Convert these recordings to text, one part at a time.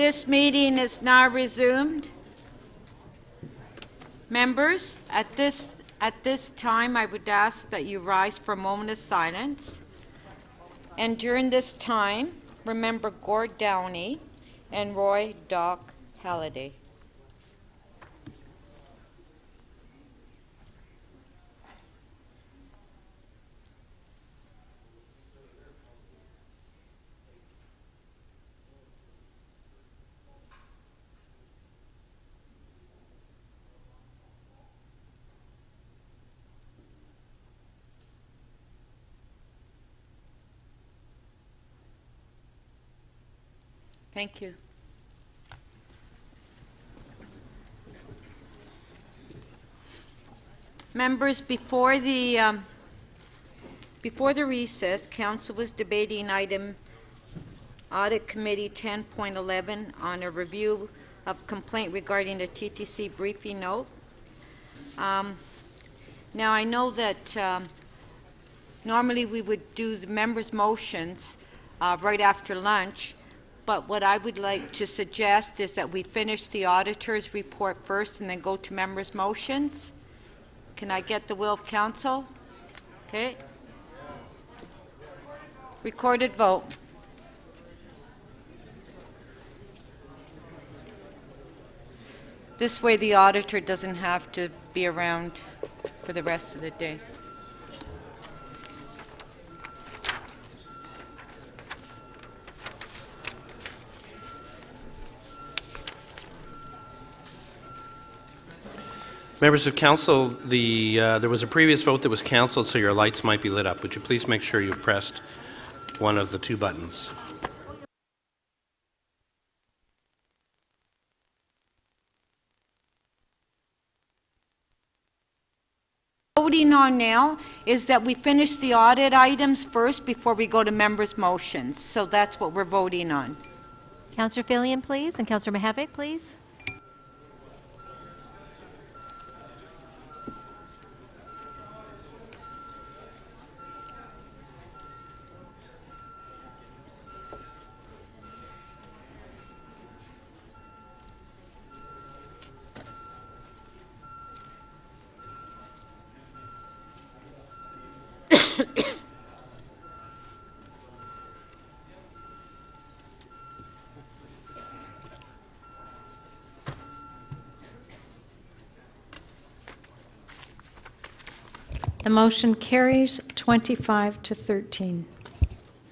This meeting is now resumed. Members, at this time, I would ask that you rise for a moment of silence. And during this time, remember Gord Downey and Roy Doc Halliday. Thank you. Members, before the recess, Council was debating item Audit Committee 10.11 on a review of complaint regarding the TTC briefing note. Now I know that normally we would do the members' motions right after lunch. But what I would like to suggest is that we finish the auditor's report first and then go to members' motions. Can I get the will of council? Okay. Recorded vote. This way the auditor doesn't have to be around for the rest of the day. Members of Council, there was a previous vote that was cancelled, so your lights might be lit up. Would you please make sure you've pressed one of the two buttons? Voting on now is that we finish the audit items first before we go to members' motions. So that's what we're voting on. Councillor Fillion, please, and Councillor Mihevik, please. The motion carries 25-13.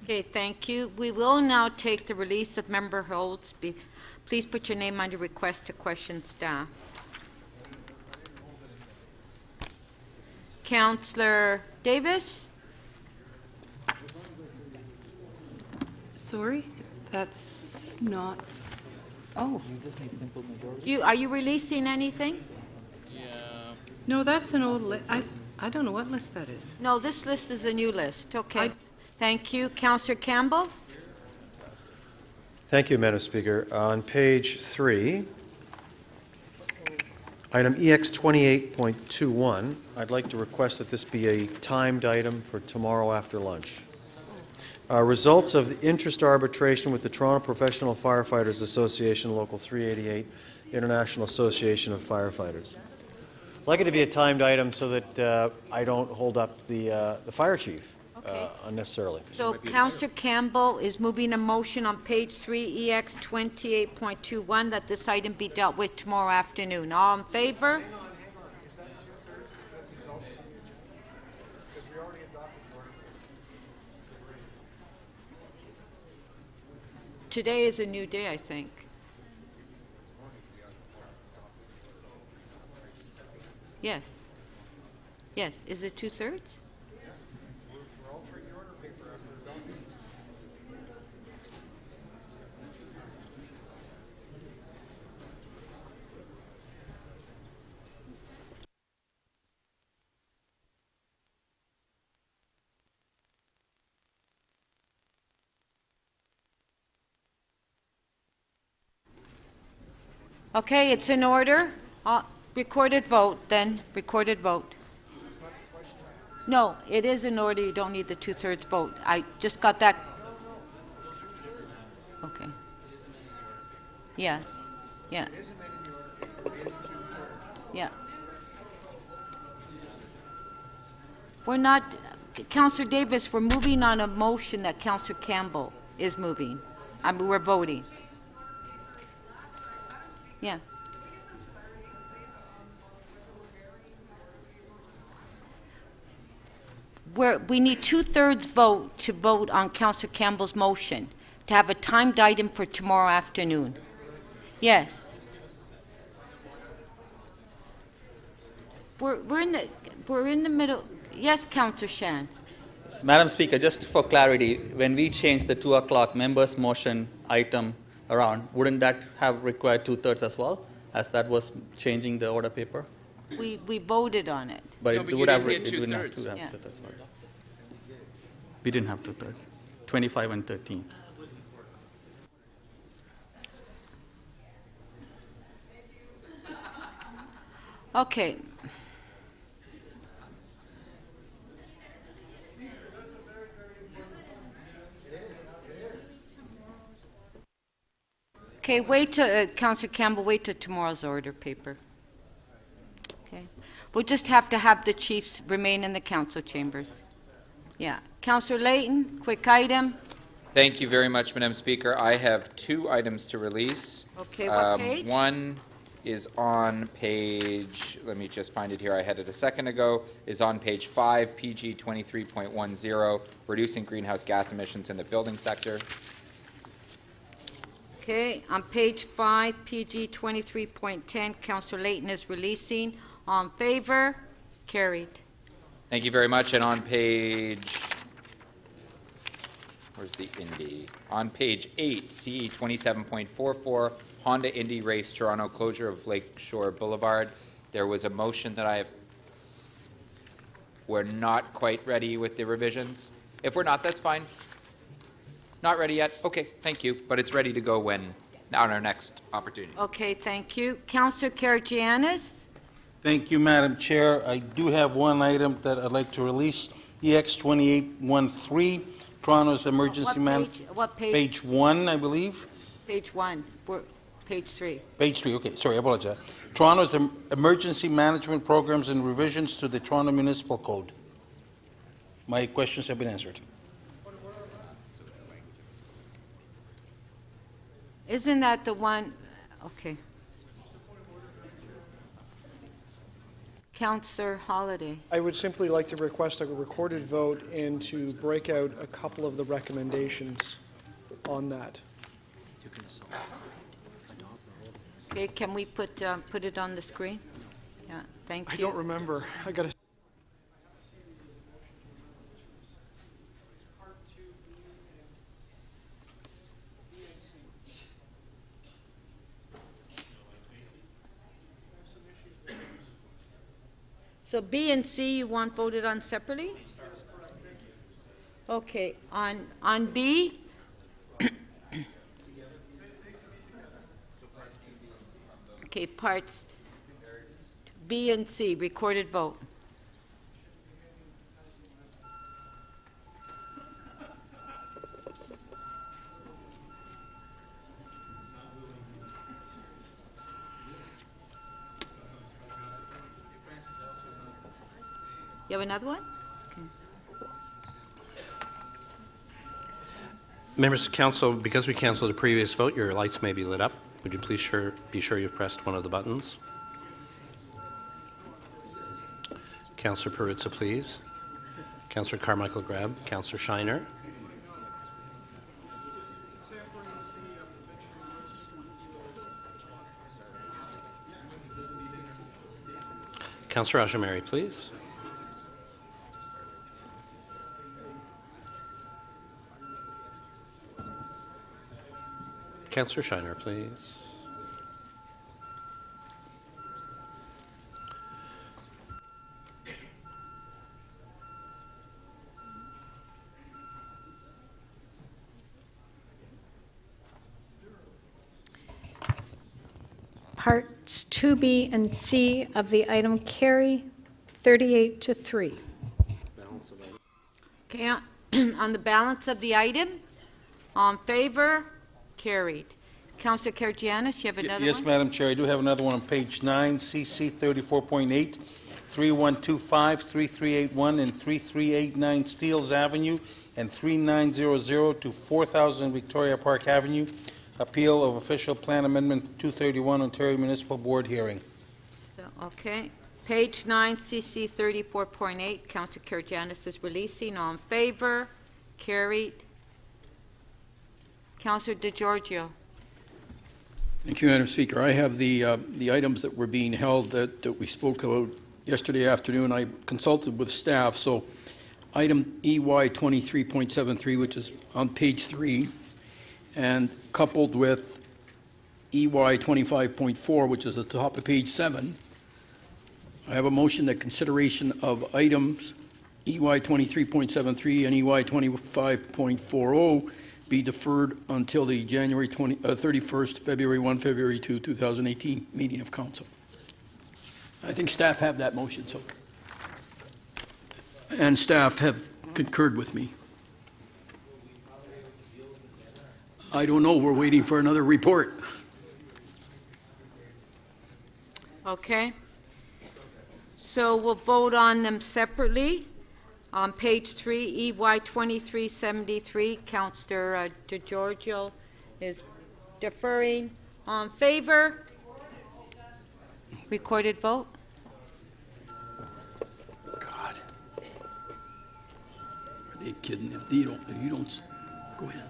Okay, thank you. We will now take the release of member holds. Please put your name under request to question staff. Councillor Davis? Sorry, that's not. Oh. Are you releasing anything? Yeah. No, that's an old list. I don't know what list that is. No, this list is a new list. Okay. Thank you. Councillor Campbell? Thank you, Madam Speaker. On page 3, item EX 28.21, I'd like to request that this be a timed item for tomorrow after lunch. Results of the interest arbitration with the Toronto Professional Firefighters Association, Local 388, International Association of Firefighters. I'd like it to be a timed item so that I don't hold up the fire chief unnecessarily. So Councillor Campbell is moving a motion on page 3, EX 28.21, that this item be dealt with tomorrow afternoon. All in favor? Today is a new day, I think. Yes. Yes. Is it 2/3? Okay, it's in order. Recorded vote, then. Recorded vote. No, it is in order. You don't need the 2/3 vote. I just got that. Okay. Yeah, yeah. Yeah. We're not, Councillor Davis, we're moving on a motion that Councillor Campbell is moving. I mean, we're voting. Yeah. We need 2/3 vote to vote on Councillor Campbell's motion, to have a timed item for tomorrow afternoon. Yes. We're in the middle. Yes, Councillor Shan. Madam Speaker, just for clarity, when we changed the 2 o'clock members' motion item around, wouldn't that have required 2/3 as well, as that was changing the order paper? We voted on it. But No, it but would you have, didn't it get wouldn't have 2/3. to have Yeah. 2/3. Sorry. We didn't have 2/3. 25 and 13. Okay. Okay, wait till, Councillor Campbell, wait till tomorrow's order paper. Okay. We'll just have to have the chiefs remain in the council chambers. Yeah. Councillor Layton, quick item. Thank you very much, Madam Speaker. I have 2 items to release. Okay, what page? One is on page, let me just find it here, I had it a second ago, is on page 5, PG 23.10, reducing greenhouse gas emissions in the building sector. Okay, on page 5, PG 23.10, Councillor Layton is releasing. On favor? Carried. Thank you very much. And on page, where's the Indy? On page 8, CE 27.44, Honda Indy Race Toronto closure of Lakeshore Boulevard. There was a motion that we're not quite ready with the revisions. If we're not, that's fine. Not ready yet? Okay, thank you. But it's ready to go on our next opportunity. Okay, thank you. Councillor Karygiannis? Thank you, Madam Chair. I do have one item that I'd like to release, EX 2813, Toronto's emergency What page? Page 1, I believe. Page 1. Page 3. Page 3, okay, sorry, I apologize. Toronto's emergency management programs and revisions to the Toronto Municipal Code. My questions have been answered. Isn't that the one? Okay. Councillor Holiday. I would simply like to request a recorded vote and to break out a couple of the recommendations on that. Okay, can we put it on the screen? Yeah, thank you. I don't remember. I got to. So B and C you want voted on separately? Okay, on B, okay, parts B and C, recorded vote. You have another one? Okay. Members of Council, because we canceled a previous vote, your lights may be lit up. Would you please be sure you've pressed one of the buttons? Councillor Perruzza, please. Councillor Carmichael Grab. Councillor Shiner. Councillor Ajamari, please. Councillor Shiner, please. Parts 2B and C of the item carry 38-3. Okay, on the balance of the item, on favor, carried. Councillor Karygiannis, you have another Yes, one? Madam Chair, I do have another one on page 9, CC 34.8, 3125, 3381, and 3389 Steeles Avenue, and 3900 to 4000 Victoria Park Avenue. Appeal of Official Plan Amendment 231, Ontario Municipal Board hearing. Okay. Page 9, CC 34.8, Councillor Karygiannis is releasing. All in favor? Carried. Councillor DeGiorgio. Thank you, Madam Speaker. I have the items that were being held that we spoke about yesterday afternoon. I consulted with staff, so item EY 23.73, which is on page 3, and coupled with EY 25.4, which is at the top of page 7, I have a motion that consideration of items EY 23.73 and EY 25.40 be deferred until the January 31st, February 1, February 2, 2018 meeting of council. I think staff have that motion, so. And staff have concurred with me. I don't know. We're waiting for another report. Okay. So we'll vote on them separately. On page 3, EY 2373, Councillor DeGiorgio is deferring. On favor? Recorded vote. God. Are they kidding? If you don't, go ahead.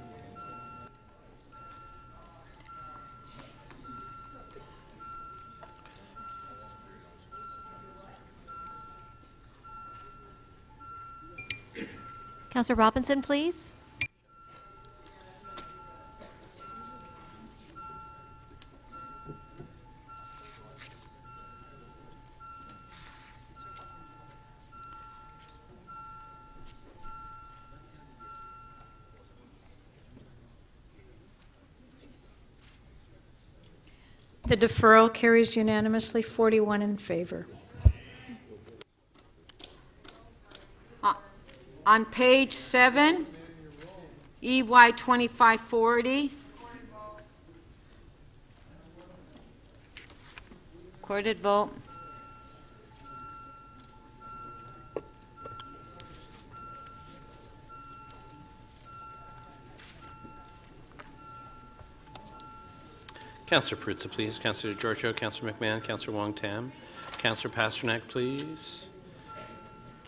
Councillor Robinson, please. The deferral carries unanimously, 41 in favor. On page 7, EY 2540. Recorded vote. Councillor Perruzza, please. Councillor Giorgio, Councillor McMahon, Councillor Wong-Tam. Councillor Pasternak, please.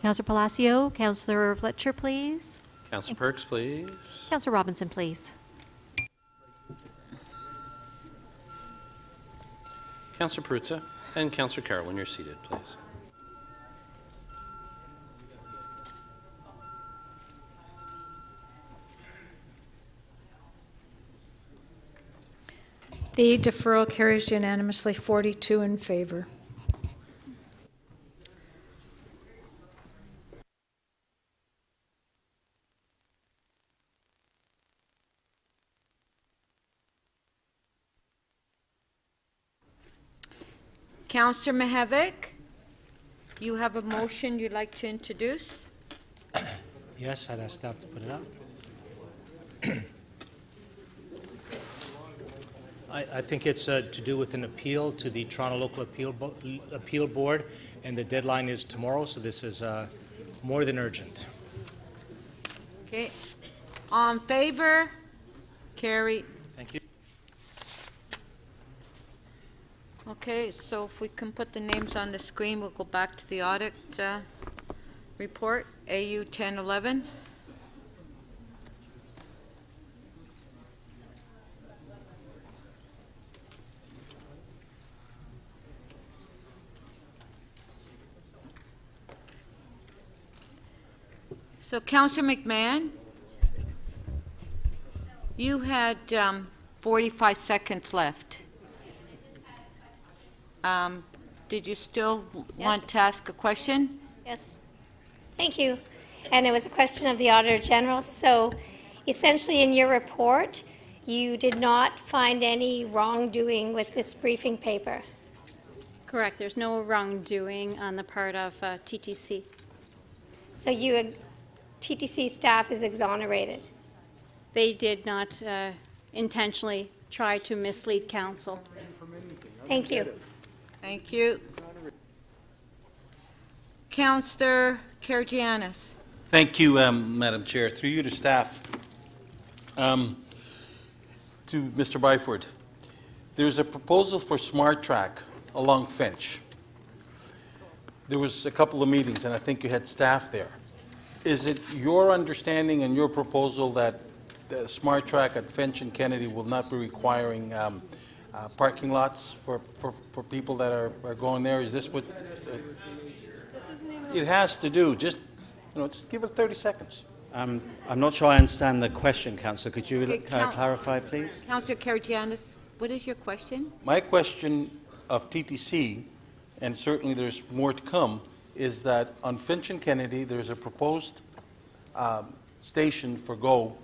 Councillor Palacio, Councillor Fletcher, please. Councillor Perks, please. Councillor Robinson, please. Councillor Perruzza and Councillor Carroll, when you're seated, please. The deferral carries unanimously, 42 in favor. Councillor Mihevc, you have a motion you'd like to introduce? Yes, I'd ask staff to put it up. I think it's to do with an appeal to the Toronto Local Appeal Board, and the deadline is tomorrow, so this is more than urgent. Okay. On favor? Carry. Thank you. Okay, so if we can put the names on the screen, we'll go back to the audit report, AU 1011. So, Councillor McMahon, you had 45 seconds left. Did you still want to ask a question? Yes. Thank you. And it was a question of the Auditor General. So, essentially in your report, you did not find any wrongdoing with this briefing paper. Correct. There's no wrongdoing on the part of TTC. So TTC staff is exonerated. They did not intentionally try to mislead council. Thank you. Thank you. Councillor Karygiannis. Thank you, Madam Chair. Through you to staff. To Mr. Byford, there's a proposal for Smart Track along Finch. There was a couple of meetings, and I think you had staff there. Is it your understanding and your proposal that the Smart Track at Finch and Kennedy will not be requiring parking lots for people that are going there? Is this what it has to do? Just give it 30 seconds. I'm not sure I understand the question, Councillor. Could you clarify, please? Councillor Karygiannis, what is your question? My question of TTC, and certainly there's more to come, is that on Finch and Kennedy there's a proposed station for GO,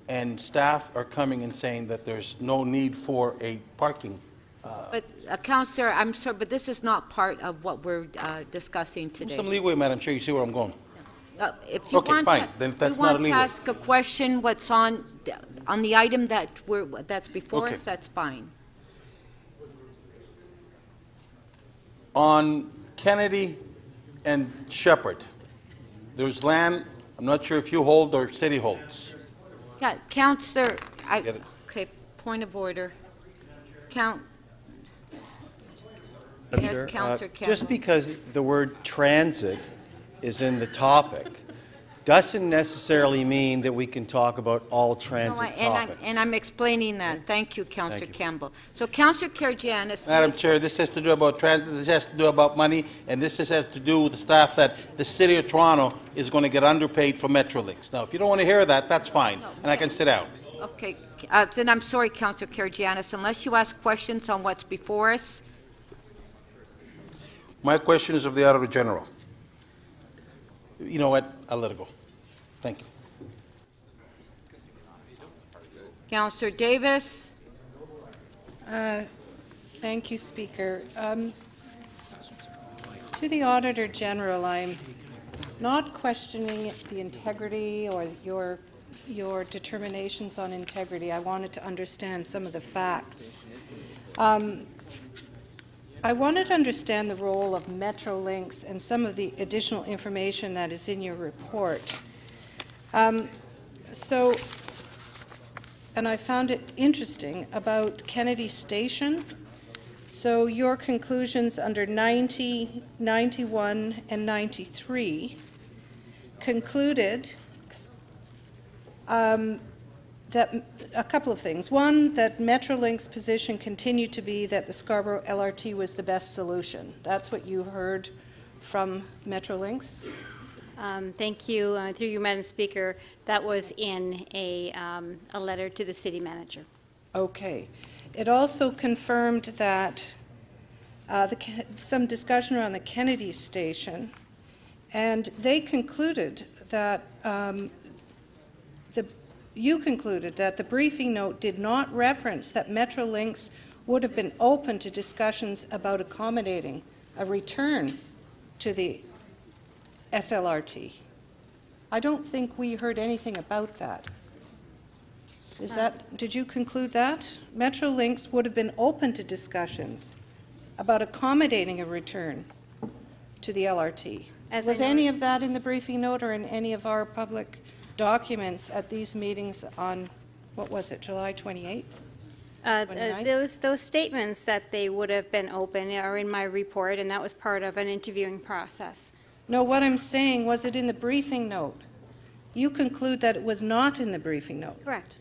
and staff are coming and saying that there's no need for a parking. But Councillor, I'm sorry, but this is not part of what we're discussing today. Some leeway, Madam Chair. You see where I'm going? If you Okay, want fine. to, Then if that's you not want a to leeway. ask a question what's on the item that's before Okay. us, that's fine. On Kennedy and Shepherd, there's land, I'm not sure if you hold or city holds. Yeah, Councillor, Get it. okay, point of order. Yes, Sure. Councillor Campbell. Just because the word transit is in the topic doesn't necessarily mean that we can talk about all transit topics. And I'm explaining that. Thank you, Councillor Campbell. So, Councillor Karygiannis. Madam Chair, this has to do about transit, this has to do about money, and this has to do with the staff that the City of Toronto is going to get underpaid for Metrolinx. Now, if you don't want to hear that, that's fine, and I can sit down. Okay, then I'm sorry, Councillor Karygiannis, unless you ask questions on what's before us. My question is of the Auditor General. You know what? I'll let it go. Thank you. Councillor Davis. Thank you, Speaker. To the Auditor General, I'm not questioning the integrity or your determinations on integrity. I wanted to understand some of the facts. I wanted to understand the role of Metrolinx and some of the additional information that is in your report. And I found it interesting about Kennedy Station. So your conclusions under 90, 91, and 93 concluded that a couple of things. One, that Metrolinx's position continued to be that the Scarborough LRT was the best solution. That's what you heard from Metrolinx? Thank you. Through you, Madam Speaker, that was in a letter to the city manager. Okay. It also confirmed that some discussion around the Kennedy Station, and they concluded that you concluded that the briefing note did not reference that Metrolinx would have been open to discussions about accommodating a return to the SLRT. I don't think we heard anything about that. Did you conclude that? Metrolinx would have been open to discussions about accommodating a return to the LRT. Was any of that in the briefing note or in any of our public documents at these meetings on, what was it, July 28th? Those statements that they would have been open are in my report, and that was part of an interviewing process. No, what I'm saying, was it in the briefing note? You conclude that it was not in the briefing note? Correct.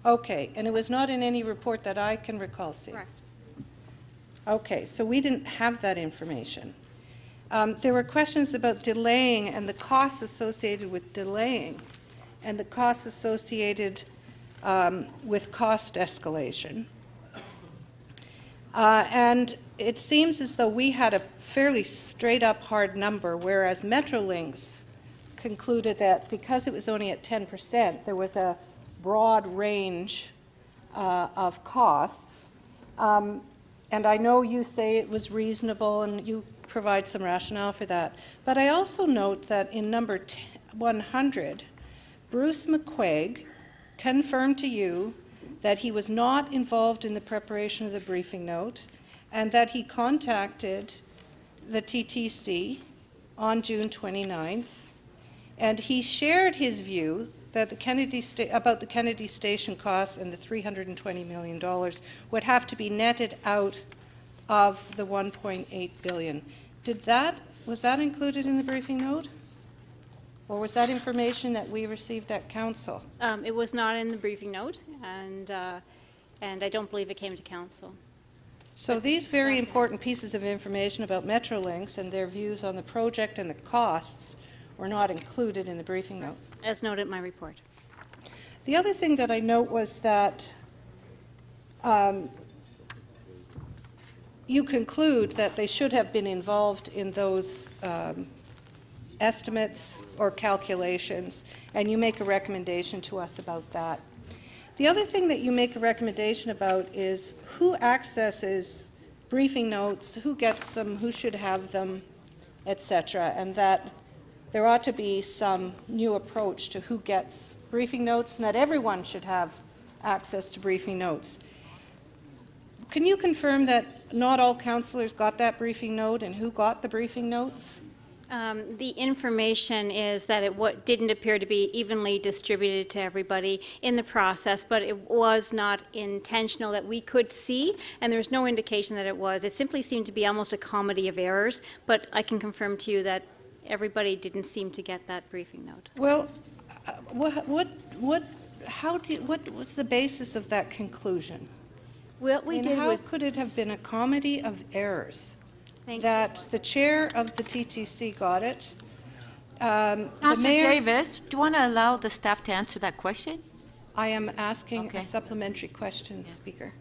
Okay, and it was not in any report that I can recall seeing? Correct. Okay, so we didn't have that information. There were questions about delaying and the costs associated with delaying and the costs associated with cost escalation. And it seems as though we had a fairly straight-up hard number, whereas Metrolinx concluded that because it was only at 10%, there was a broad range of costs. And I know you say it was reasonable, and you provide some rationale for that. But I also note that in number 100, Bruce McQuaig confirmed to you that he was not involved in the preparation of the briefing note, and that he contacted the TTC on June 29th, and he shared his view that about the Kennedy Station costs and the $320 million would have to be netted out of the $1.8 billion. Was that included in the briefing note? Or was that information that we received at council? It was not in the briefing note, and I don't believe it came to council. So these very important pieces of information about Metrolinx and their views on the project and the costs were not included in the briefing note. As noted in my report. The other thing that I note was that you conclude that they should have been involved in those estimates or calculations, and you make a recommendation to us about that. The other thing that you make a recommendation about is who accesses briefing notes, who gets them, who should have them, etc., and that there ought to be some new approach to who gets briefing notes and that everyone should have access to briefing notes. Can you confirm that not all councillors got that briefing note and who got the briefing notes? The information is that it didn't appear to be evenly distributed to everybody in the process, but it was not intentional that we could see, and there's no indication that it was. It simply seemed to be almost a comedy of errors, but I can confirm to you that everybody didn't seem to get that briefing note. Well, what was the basis of that conclusion? What we did was... How could it have been a comedy of errors? Thank that the chair of the TTC got it. Councillor Davis, do you want to allow the staff to answer that question? I am asking a supplementary question, Speaker.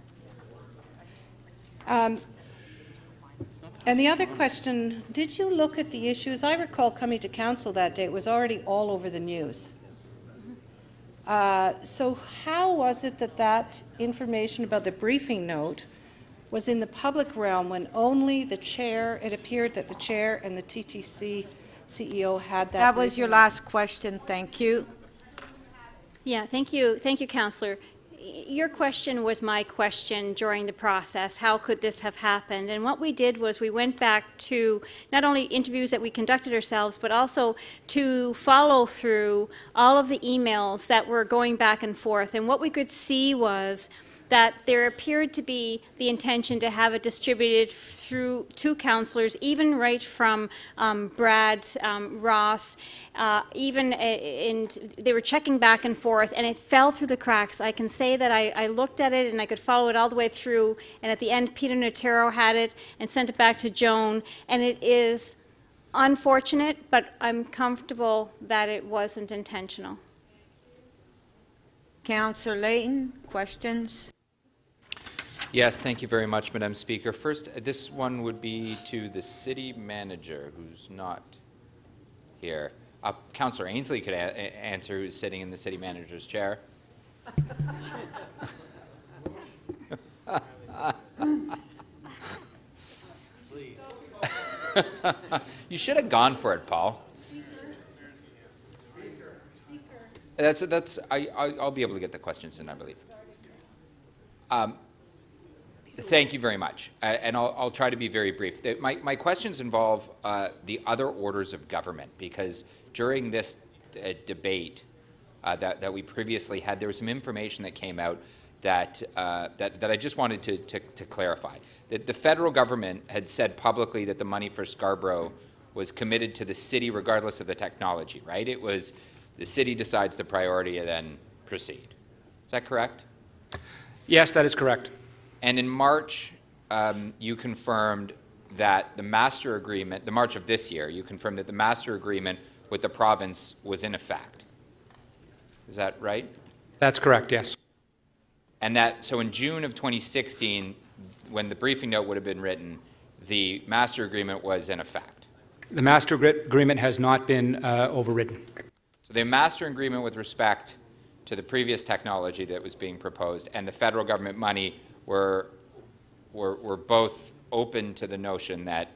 And the other question, did you look at the issue? As I recall coming to council that day, it was already all over the news. So how was it that that information about the briefing note was in the public realm when only the chair, it appeared that the chair and the TTC CEO had that? That was your last question. Thank you. Yeah, thank you. Thank you, Councillor. Your question was my question during the process. How could this have happened? And what we did was we went back to not only interviews that we conducted ourselves, but also to follow through all of the emails that were going back and forth. And what we could see was that there appeared to be the intention to have it distributed through two councillors, even right from Brad, Ross, they were checking back and forth, and it fell through the cracks. I can say that I looked at it and I could follow it all the way through, and at the end Peter Notero had it and sent it back to Joan, and it is unfortunate, but I'm comfortable that it wasn't intentional. Councillor Layton, questions? Yes, thank you very much, Madam Speaker. First, this one would be to the city manager, who's not here. Councillor Ainsley could answer, who's sitting in the city manager's chair. You should have gone for it, Paul. I'll be able to get the questions in, I believe. Thank you very much, and I'll try to be very brief. My questions involve the other orders of government, because during this debate that we previously had, there was some information that came out that I just wanted to clarify. That the federal government had said publicly that the money for Scarborough was committed to the city regardless of the technology, right? It was the city decides the priority and then proceed. Is that correct? Yes, that is correct. And in March, you confirmed that the master agreement, the March of this year, you confirmed that the master agreement with the province was in effect. Is that right? That's correct, yes. And so in June of 2016, when the briefing note would have been written, the master agreement was in effect. The master agreement has not been overridden. So the master agreement with respect to the previous technology that was being proposed and the federal government money were both open to the notion that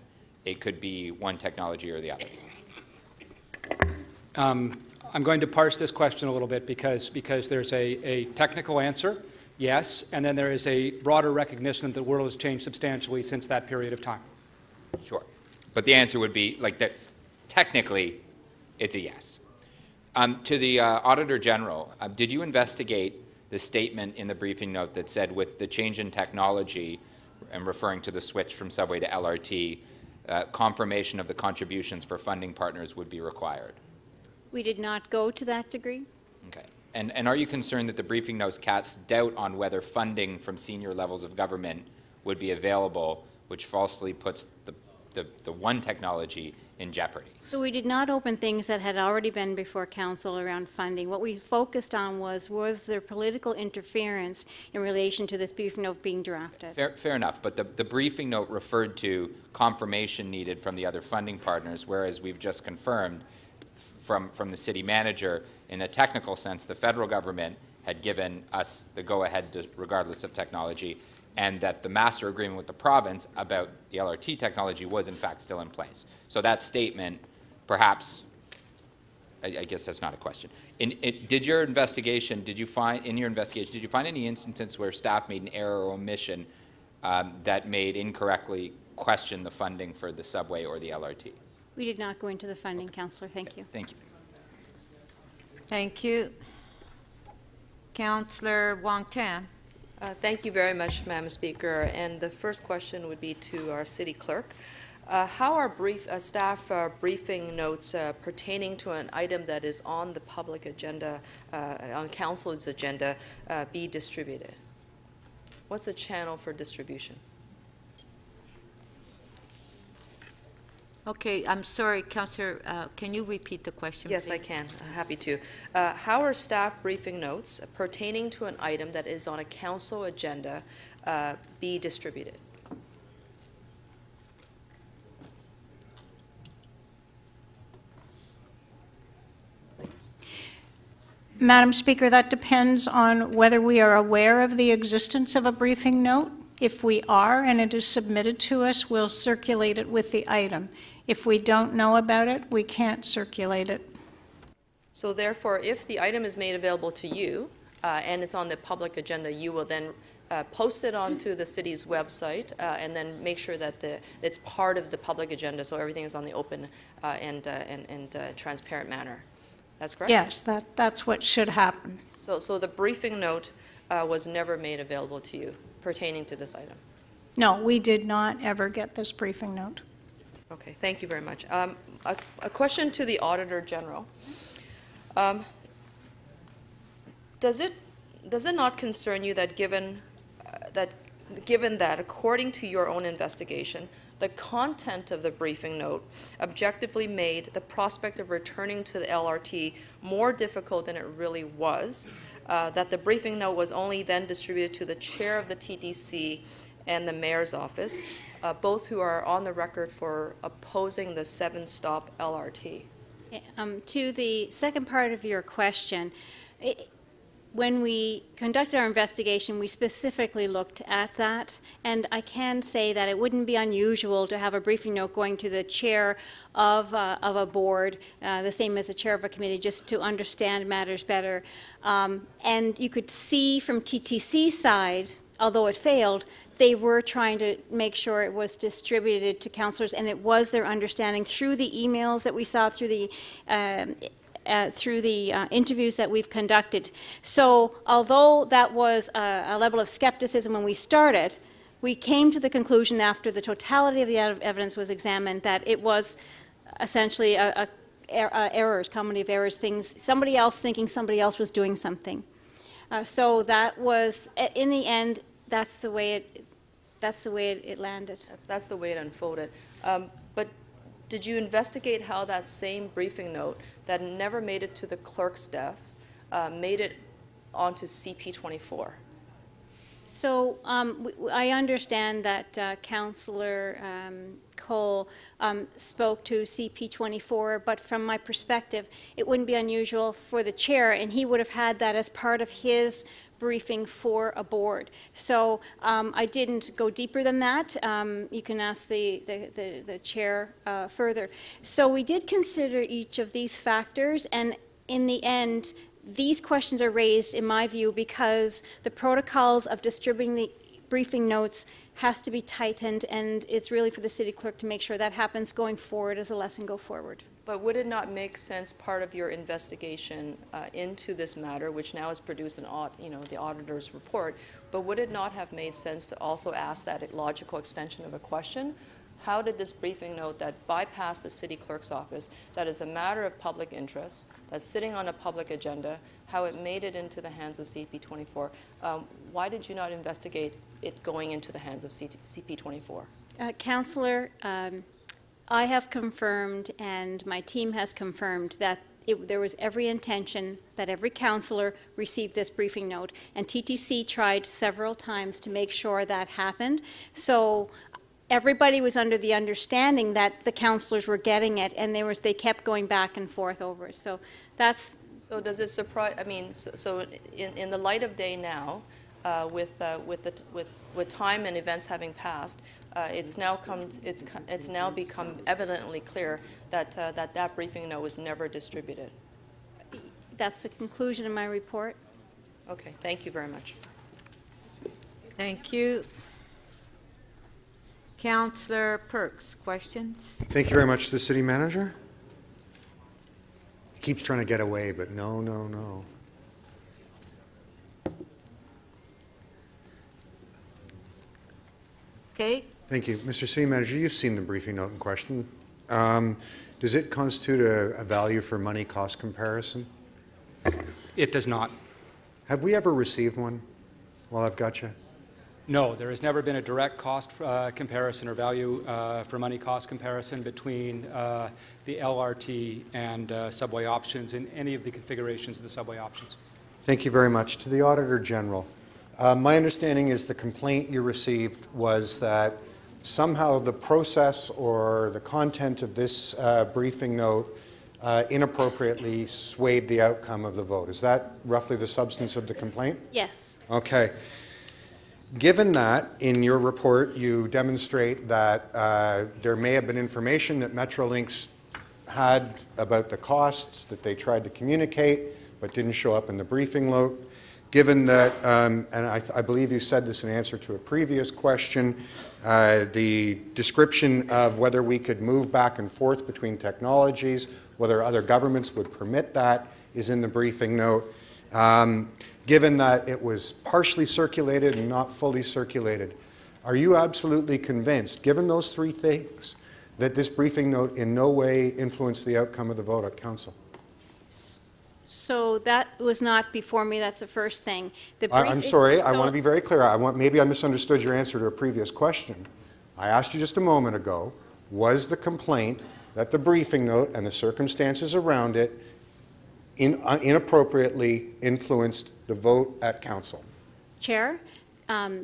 it could be one technology or the other. I'm going to parse this question a little bit because there's a technical answer yes, and then there is a broader recognition that the world has changed substantially since that period of time. Sure. But the answer would be, like, that technically, it's a yes. To the Auditor General, did you investigate the statement in the briefing note that said with the change in technology, and referring to the switch from subway to LRT, confirmation of the contributions for funding partners would be required? We did not go to that degree. Okay. And are you concerned that the briefing notes cast doubt on whether funding from senior levels of government would be available, which falsely puts the one technology in jeopardy? So we did not open things that had already been before council around funding. What we focused on was there political interference in relation to this briefing note being drafted? Fair enough, but the briefing note referred to confirmation needed from the other funding partners, whereas we've just confirmed from the city manager, in a technical sense, the federal government had given us the go-ahead regardless of technology, and that the master agreement with the province about the LRT technology was in fact still in place. So that statement, perhaps, I guess that's not a question. Did your investigation, did you find any instances where staff made an error or omission that made incorrectly question the funding for the subway or the LRT? We did not go into the funding, Councillor. Thank you. Thank you. Thank you. Councillor Wong-Tam. Thank you very much, Madam Speaker. And the first question would be to our city clerk. How are staff briefing notes pertaining to an item that is on the public agenda, on council's agenda, be distributed? What's the channel for distribution? Okay, I'm sorry, Councillor, can you repeat the question, Yes, please? I can. Happy to. How are staff briefing notes pertaining to an item that is on a council agenda be distributed? Madam Speaker, that depends on whether we are aware of the existence of a briefing note. If we are and it is submitted to us, we'll circulate it with the item. If we don't know about it, we can't circulate it. So therefore, if the item is made available to you and it's on the public agenda, you will then post it onto the city's website and then make sure that it's part of the public agenda, so everything is on the open and transparent manner. That's correct? Yes, that's what should happen. So the briefing note was never made available to you pertaining to this item? No, we did not ever get this briefing note. Okay, thank you very much. A question to the Auditor General. Does it not concern you that given that according to your own investigation, the content of the briefing note objectively made the prospect of returning to the LRT more difficult than it really was, that the briefing note was only then distributed to the chair of the TTC and the mayor's office, both who are on the record for opposing the 7-stop LRT? To the second part of your question, when we conducted our investigation, we specifically looked at that, and I can say that it wouldn't be unusual to have a briefing note going to the chair of a board, the same as the chair of a committee, just to understand matters better. And you could see from TTC's side, although it failed, they were trying to make sure it was distributed to councillors, and it was their understanding through the emails that we saw, through the interviews that we've conducted. So although that was a level of skepticism when we started, we came to the conclusion after the totality of the evidence was examined that it was essentially errors, comedy of errors, things, somebody else thinking somebody else was doing something. So that was, in the end, that's the way it landed. That's the way it unfolded. But did you investigate how that same briefing note that never made it to the clerk's desk made it onto CP24? So I understand that Councillor Cole spoke to CP24, but from my perspective, it wouldn't be unusual for the chair, and he would have had that as part of his briefing for a board. So I didn't go deeper than that. You can ask the chair further. So we did consider each of these factors, and in the end, these questions are raised, in my view, because the protocols of distributing the briefing notes has to be tightened, and it's really for the city clerk to make sure that happens going forward as a lesson go forward. But would it not make sense, part of your investigation into this matter, which now has produced the auditor's report, but would it not have made sense to also ask that logical extension of a question? How did this briefing note that bypassed the city clerk's office, that is a matter of public interest, that's sitting on a public agenda, how it made it into the hands of CP24? Why did you not investigate it going into the hands of CP24? Councillor, I have confirmed, and my team has confirmed, that there was every intention that every councillor received this briefing note, and TTC tried several times to make sure that happened. So everybody was under the understanding that the councillors were getting it, and they kept going back and forth over it. So that's. So does it surprise? I mean, so in the light of day now, with time and events having passed, it's now become evidently clear that that briefing note was never distributed. That's the conclusion of my report. Okay, thank you very much. Thank you. Councillor Perks, questions? Thank you very much to the city manager. He keeps trying to get away, but no, no, no. Okay. Thank you. Mr. City Manager, you've seen the briefing note in question. Does it constitute a value for money cost comparison? It does not. Have we ever received one while I've got you? No, there has never been a direct cost comparison or value for money cost comparison between the LRT and subway options in any of the configurations of the subway options. Thank you very much. To the Auditor General, my understanding is the complaint you received was that somehow the process or the content of this briefing note inappropriately swayed the outcome of the vote. Is that roughly the substance of the complaint? Yes. Okay. Given that, in your report, you demonstrate that there may have been information that Metrolinx had about the costs that they tried to communicate but didn't show up in the briefing note. Given that, and I believe you said this in answer to a previous question, the description of whether we could move back and forth between technologies, whether other governments would permit that, is in the briefing note. Given that it was partially circulated and not fully circulated, are you absolutely convinced, given those three things, that this briefing note in no way influenced the outcome of the vote at Council? So that was not before me. That's the first thing. I'm sorry. I want to be very clear. Maybe I misunderstood your answer to a previous question. I asked you just a moment ago, was the complaint that the briefing note and the circumstances around it inappropriately influenced the vote at Council? Chair,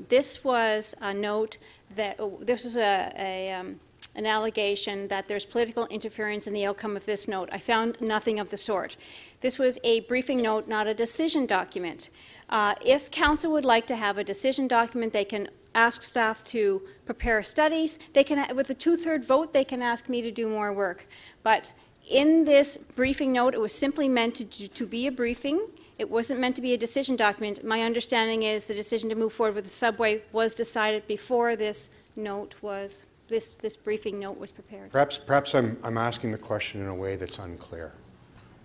this was a note that this was an allegation that there's political interference in the outcome of this note. I found nothing of the sort. This was a briefing note, not a decision document. If Council would like to have a decision document, they can ask staff to prepare studies. They can, with a 2/3 vote, they can ask me to do more work. But in this briefing note, it was simply meant to be a briefing. It wasn't meant to be a decision document. My understanding is the decision to move forward with the subway was decided before this note was, this briefing note was prepared. Perhaps I'm asking the question in a way that's unclear.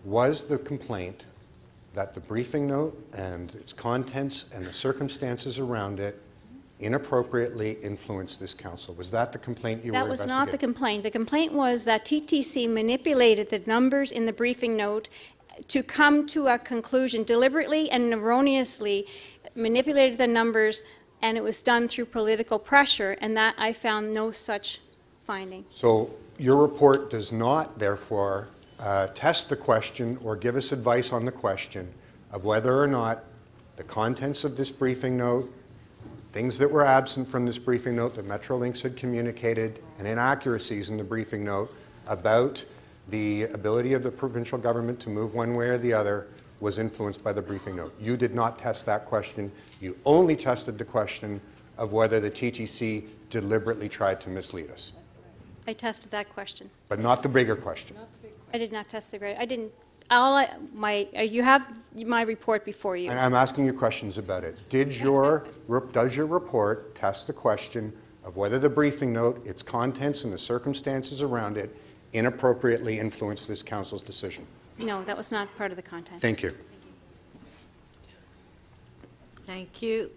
Was the complaint that the briefing note and its contents and the circumstances around it inappropriately influenced this Council? Was that the complaint you were investigating? That was not the complaint. The complaint was that TTC manipulated the numbers in the briefing note to come to a conclusion, deliberately and erroneously manipulated the numbers, and it was done through political pressure, and that I found no such finding. So your report does not, therefore, test the question or give us advice on the question of whether or not the contents of this briefing note, things that were absent from this briefing note that Metrolinx had communicated, and inaccuracies in the briefing note about the ability of the provincial government to move one way or the other was influenced by the briefing note. You did not test that question. You only tested the question of whether the TTC deliberately tried to mislead us. I tested that question. But not the bigger question. I did not test the grade. you have my report before you. And I'm asking you questions about it. Does your report test the question of whether the briefing note, its contents, and the circumstances around it inappropriately influenced this council's decision? No, that was not part of the content. Thank you. Thank you.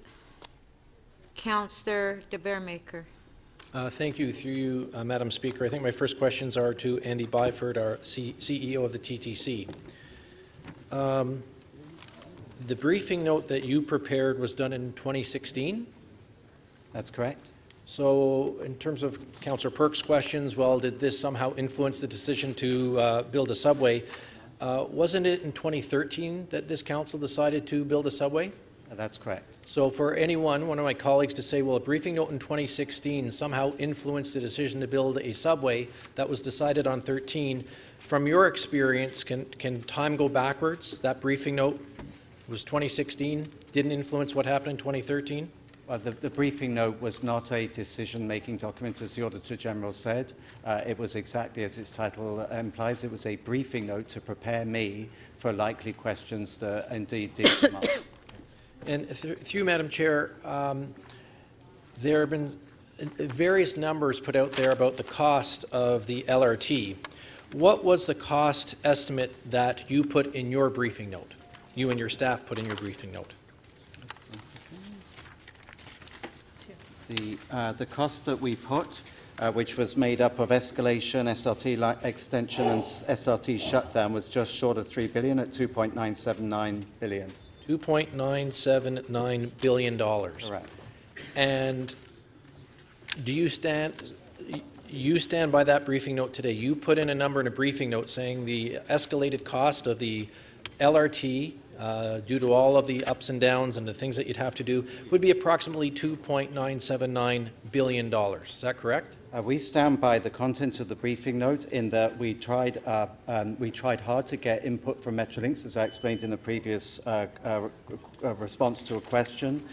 Councillor de Vermaker. Thank you. Through you, Madam Speaker. I think my first questions are to Andy Byford, our CEO of the TTC. The briefing note that you prepared was done in 2016? That's correct. So in terms of Councillor Perk's questions, well, did this somehow influence the decision to build a subway? Wasn't it in 2013 that this council decided to build a subway? That's correct. So for one of my colleagues to say, well, a briefing note in 2016 somehow influenced the decision to build a subway that was decided on 13, from your experience, can time go backwards? That briefing note was 2016, didn't influence what happened in 2013? Well, the briefing note was not a decision-making document, as the Auditor General said. It was exactly as its title implies. It was a briefing note to prepare me for likely questions that indeed did come up. And through Madam Chair, there have been various numbers put out there about the cost of the LRT. What was the cost estimate that you put in your briefing note? You and your staff put in your briefing note? The cost that we put, which was made up of escalation, SRT extension and SRT shutdown, was just short of $3 billion at $2.979 billion. $2.979 billion. Correct. And do you stand by that briefing note today? You put in a number in a briefing note saying the escalated cost of the LRT due to all of the ups and downs and the things that you'd have to do would be approximately $2.979 billion. Is that correct? We stand by the content of the briefing note in that we tried hard to get input from Metrolinx, as I explained in a previous response to a question.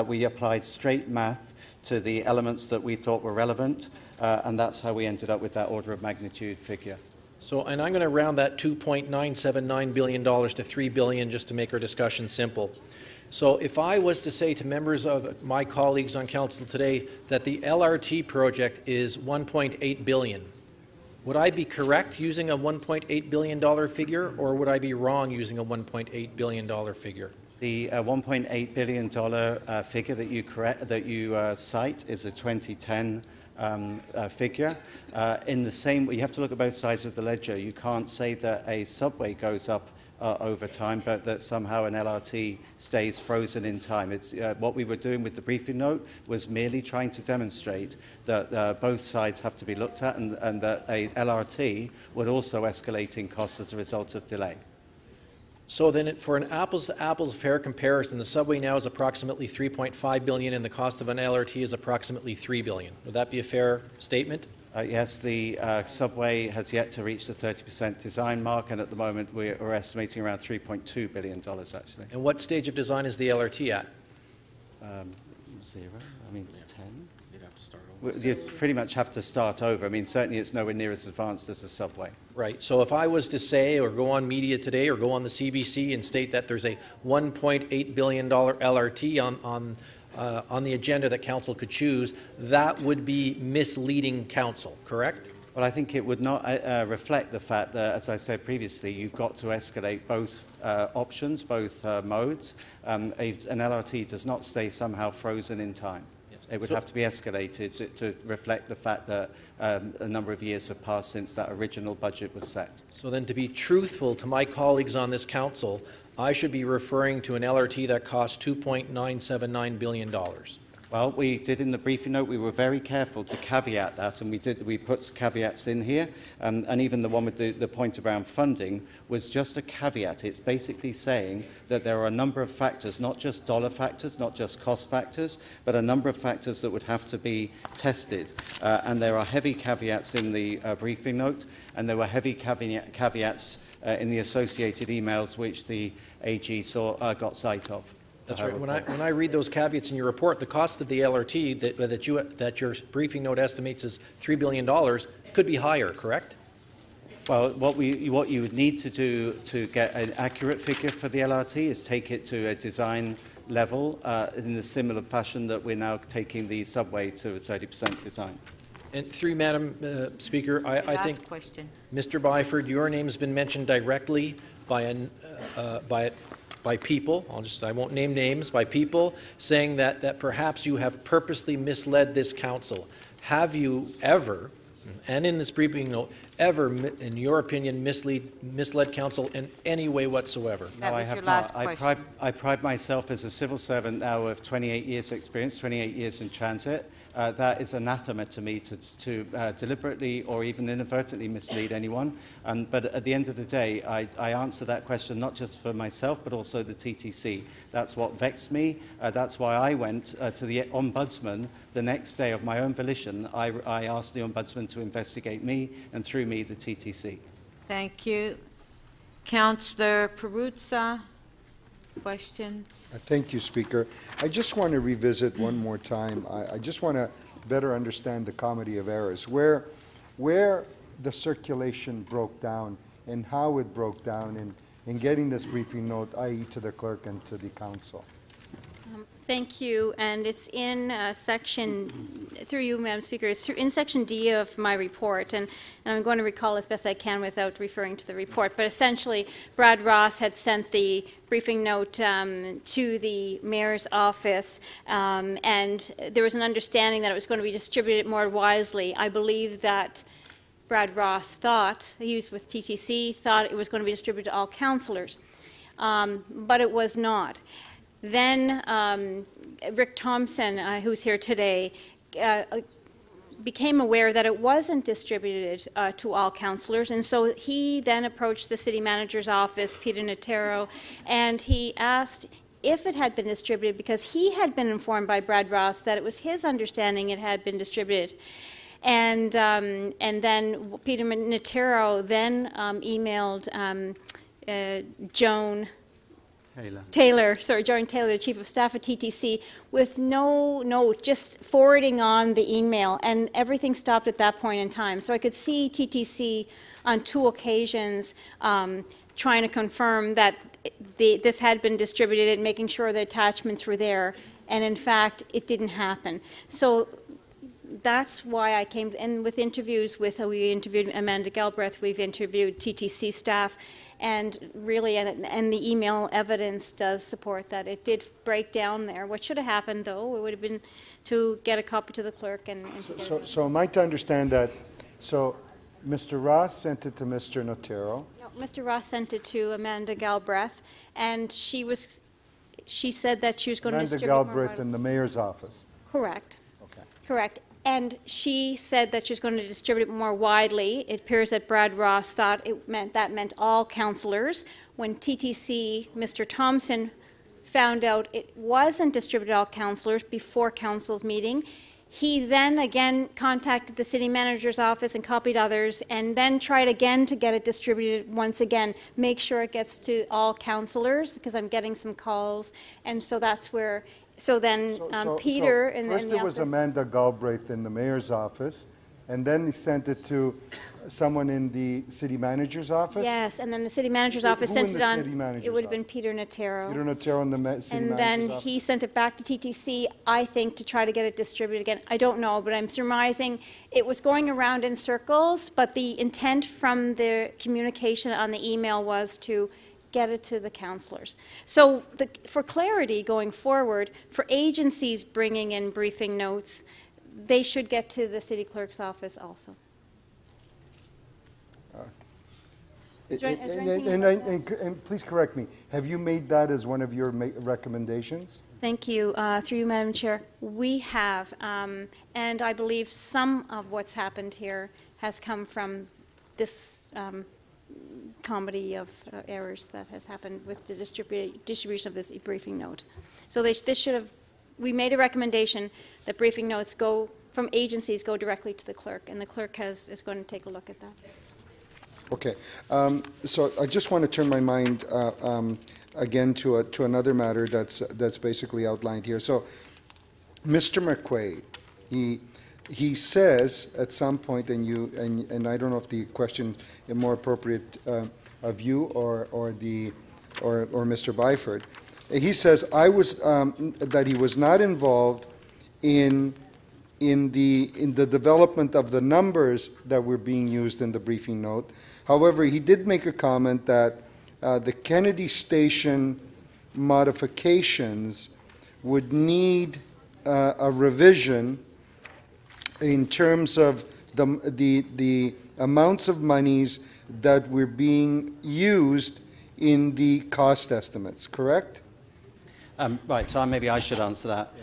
We applied straight math to the elements that we thought were relevant, and that's how we ended up with that order of magnitude figure. So, and I'm going to round that $2.979 billion to $3 billion just to make our discussion simple. So if I was to say to members of my colleagues on council today that the LRT project is $1.8 billion, would I be correct using a $1.8 billion figure, or would I be wrong using a $1.8 billion figure? The $1.8 billion figure that you cite is a 2010 figure. In the same, you have to look at both sides of the ledger. You can't say that a subway goes up over time, but that somehow an LRT stays frozen in time. It's, what we were doing with the briefing note was merely trying to demonstrate that both sides have to be looked at, and that a LRT would also escalate in costs as a result of delay. So then for an apples-to-apples fair comparison, the subway now is approximately $3.5 billion and the cost of an LRT is approximately $3 billion. Would that be a fair statement? Yes, the subway has yet to reach the 30% design mark, and at the moment we're estimating around $3.2 billion, actually. And what stage of design is the LRT at? 0. I mean, 10. You'd have to start over. You pretty much have to start over. I mean, certainly it's nowhere near as advanced as the subway. Right. So if I was to say, or go on media today, or go on the CBC and state that there's a $1.8 billion LRT on the agenda that council could choose, that would be misleading council, correct? Well, I think it would not reflect the fact that, as I said previously, you've got to escalate both options, both modes. An LRT does not stay somehow frozen in time. Yes. It would have to be escalated to reflect the fact that a number of years have passed since that original budget was set. So then, to be truthful to my colleagues on this council, I should be referring to an LRT that costs $2.979 billion. Well, we did in the briefing note, we were very careful to caveat that, and we put caveats in here, and even the one with the point around funding was just a caveat. It's basically saying that there are a number of factors, not just dollar factors, not just cost factors, but a number of factors that would have to be tested. And there are heavy caveats in the briefing note, and there were heavy caveats in the associated emails which the AG got sight of. That's right. When I read those caveats in your report, the cost of the LRT that your briefing note estimates is $3 billion could be higher, correct? Well, what you would need to do to get an accurate figure for the LRT is take it to a design level in a similar fashion that we're now taking the subway to a 30% design. And through Madam Speaker, I think, Mr. Byford, your name's been mentioned directly by people, I won't name names, by people saying that perhaps you have purposely misled this council. Have you ever, and in this briefing note, ever, in your opinion, misled council in any way whatsoever? No, I have not. I pride myself as a civil servant now with 28 years experience, 28 years in transit. That is anathema to me to deliberately or even inadvertently mislead anyone. But at the end of the day, I answer that question not just for myself, but also the TTC. That's what vexed me. That's why I went to the Ombudsman the next day of my own volition. I asked the Ombudsman to investigate me, and through me, the TTC. Thank you. Councillor Perruzza, questions? Thank you, Speaker. I just want to revisit one more time. I just want to better understand the comedy of errors, where the circulation broke down and how it broke down in getting this briefing note, i.e. to the clerk and to the council. Thank you, and it's in section, through you, Madam Speaker, it's in section D of my report, and I'm going to recall as best I can without referring to the report, but essentially Brad Ross had sent the briefing note to the mayor's office, and there was an understanding that it was going to be distributed more wisely. I believe that Brad Ross thought, he was with TTC, thought it was going to be distributed to all councillors, but it was not. Then Rick Thompson, who's here today, became aware that it wasn't distributed to all councillors, and so he then approached the city manager's office, Peter Notero, and he asked if it had been distributed because he had been informed by Brad Ross that it was his understanding it had been distributed. And then Peter Notero then emailed Joan Taylor, the Chief of Staff at TTC, with no note, just forwarding on the email, and everything stopped at that point in time. So I could see TTC on 2 occasions trying to confirm that this had been distributed and making sure the attachments were there, and in fact, it didn't happen. So that's why I came, and with interviews we interviewed Amanda Galbraith, we've interviewed TTC staff, and really, and the email evidence does support that it did break down there. What should have happened, though, it would have been to get a copy to the clerk and So am I to understand that, so Mr. Ross sent it to Mr. Notero? No, Mr. Ross sent it to Amanda Galbraith, and she said that she was going to distribute Amanda Galbraith in the mayor's office? Correct. Okay. Correct. And she said that she was going to distribute it more widely. It appears that Brad Ross thought that meant all councillors. When TTC, Mr. Thompson, found out it wasn't distributed to all councillors before council's meeting, he then again contacted the city manager's office and copied others, and then tried again to get it distributed once again, make sure it gets to all councillors, because I'm getting some calls, and so that's where. So then Peter in the office. First there was Amanda Galbraith in the mayor's office, and then he sent it to someone in the city manager's office? Yes, and then the city manager's office sent it on. It would have been Peter Notero. Peter Notero in the city manager's office. And then he sent it back to TTC, I think, to try to get it distributed again. I don't know, but I'm surmising it was going around in circles, but the intent from the communication on the email was to get it to the councillors. So for clarity going forward, for agencies bringing in briefing notes, they should get to the city clerk's office also. And please correct me, have you made that as one of your recommendations? Thank you. Through you, Madam Chair. We have, and I believe some of what's happened here has come from this comedy of errors that has happened with the distribution of this briefing note. So this should have, we made a recommendation that briefing notes go from agencies go directly to the clerk, and the clerk is going to take a look at that. Okay, so I just want to turn my mind again to another matter that's basically outlined here. So, Mr. McQuaid, he says at some point, and I don't know if the question is more appropriate of you or Mr. Byford. He says that he was not involved in the development of the numbers that were being used in the briefing note. However, he did make a comment that the Kennedy Station modifications would need a revision in terms of the amounts of monies that were being used in the cost estimates, correct? Right, so maybe I should answer that.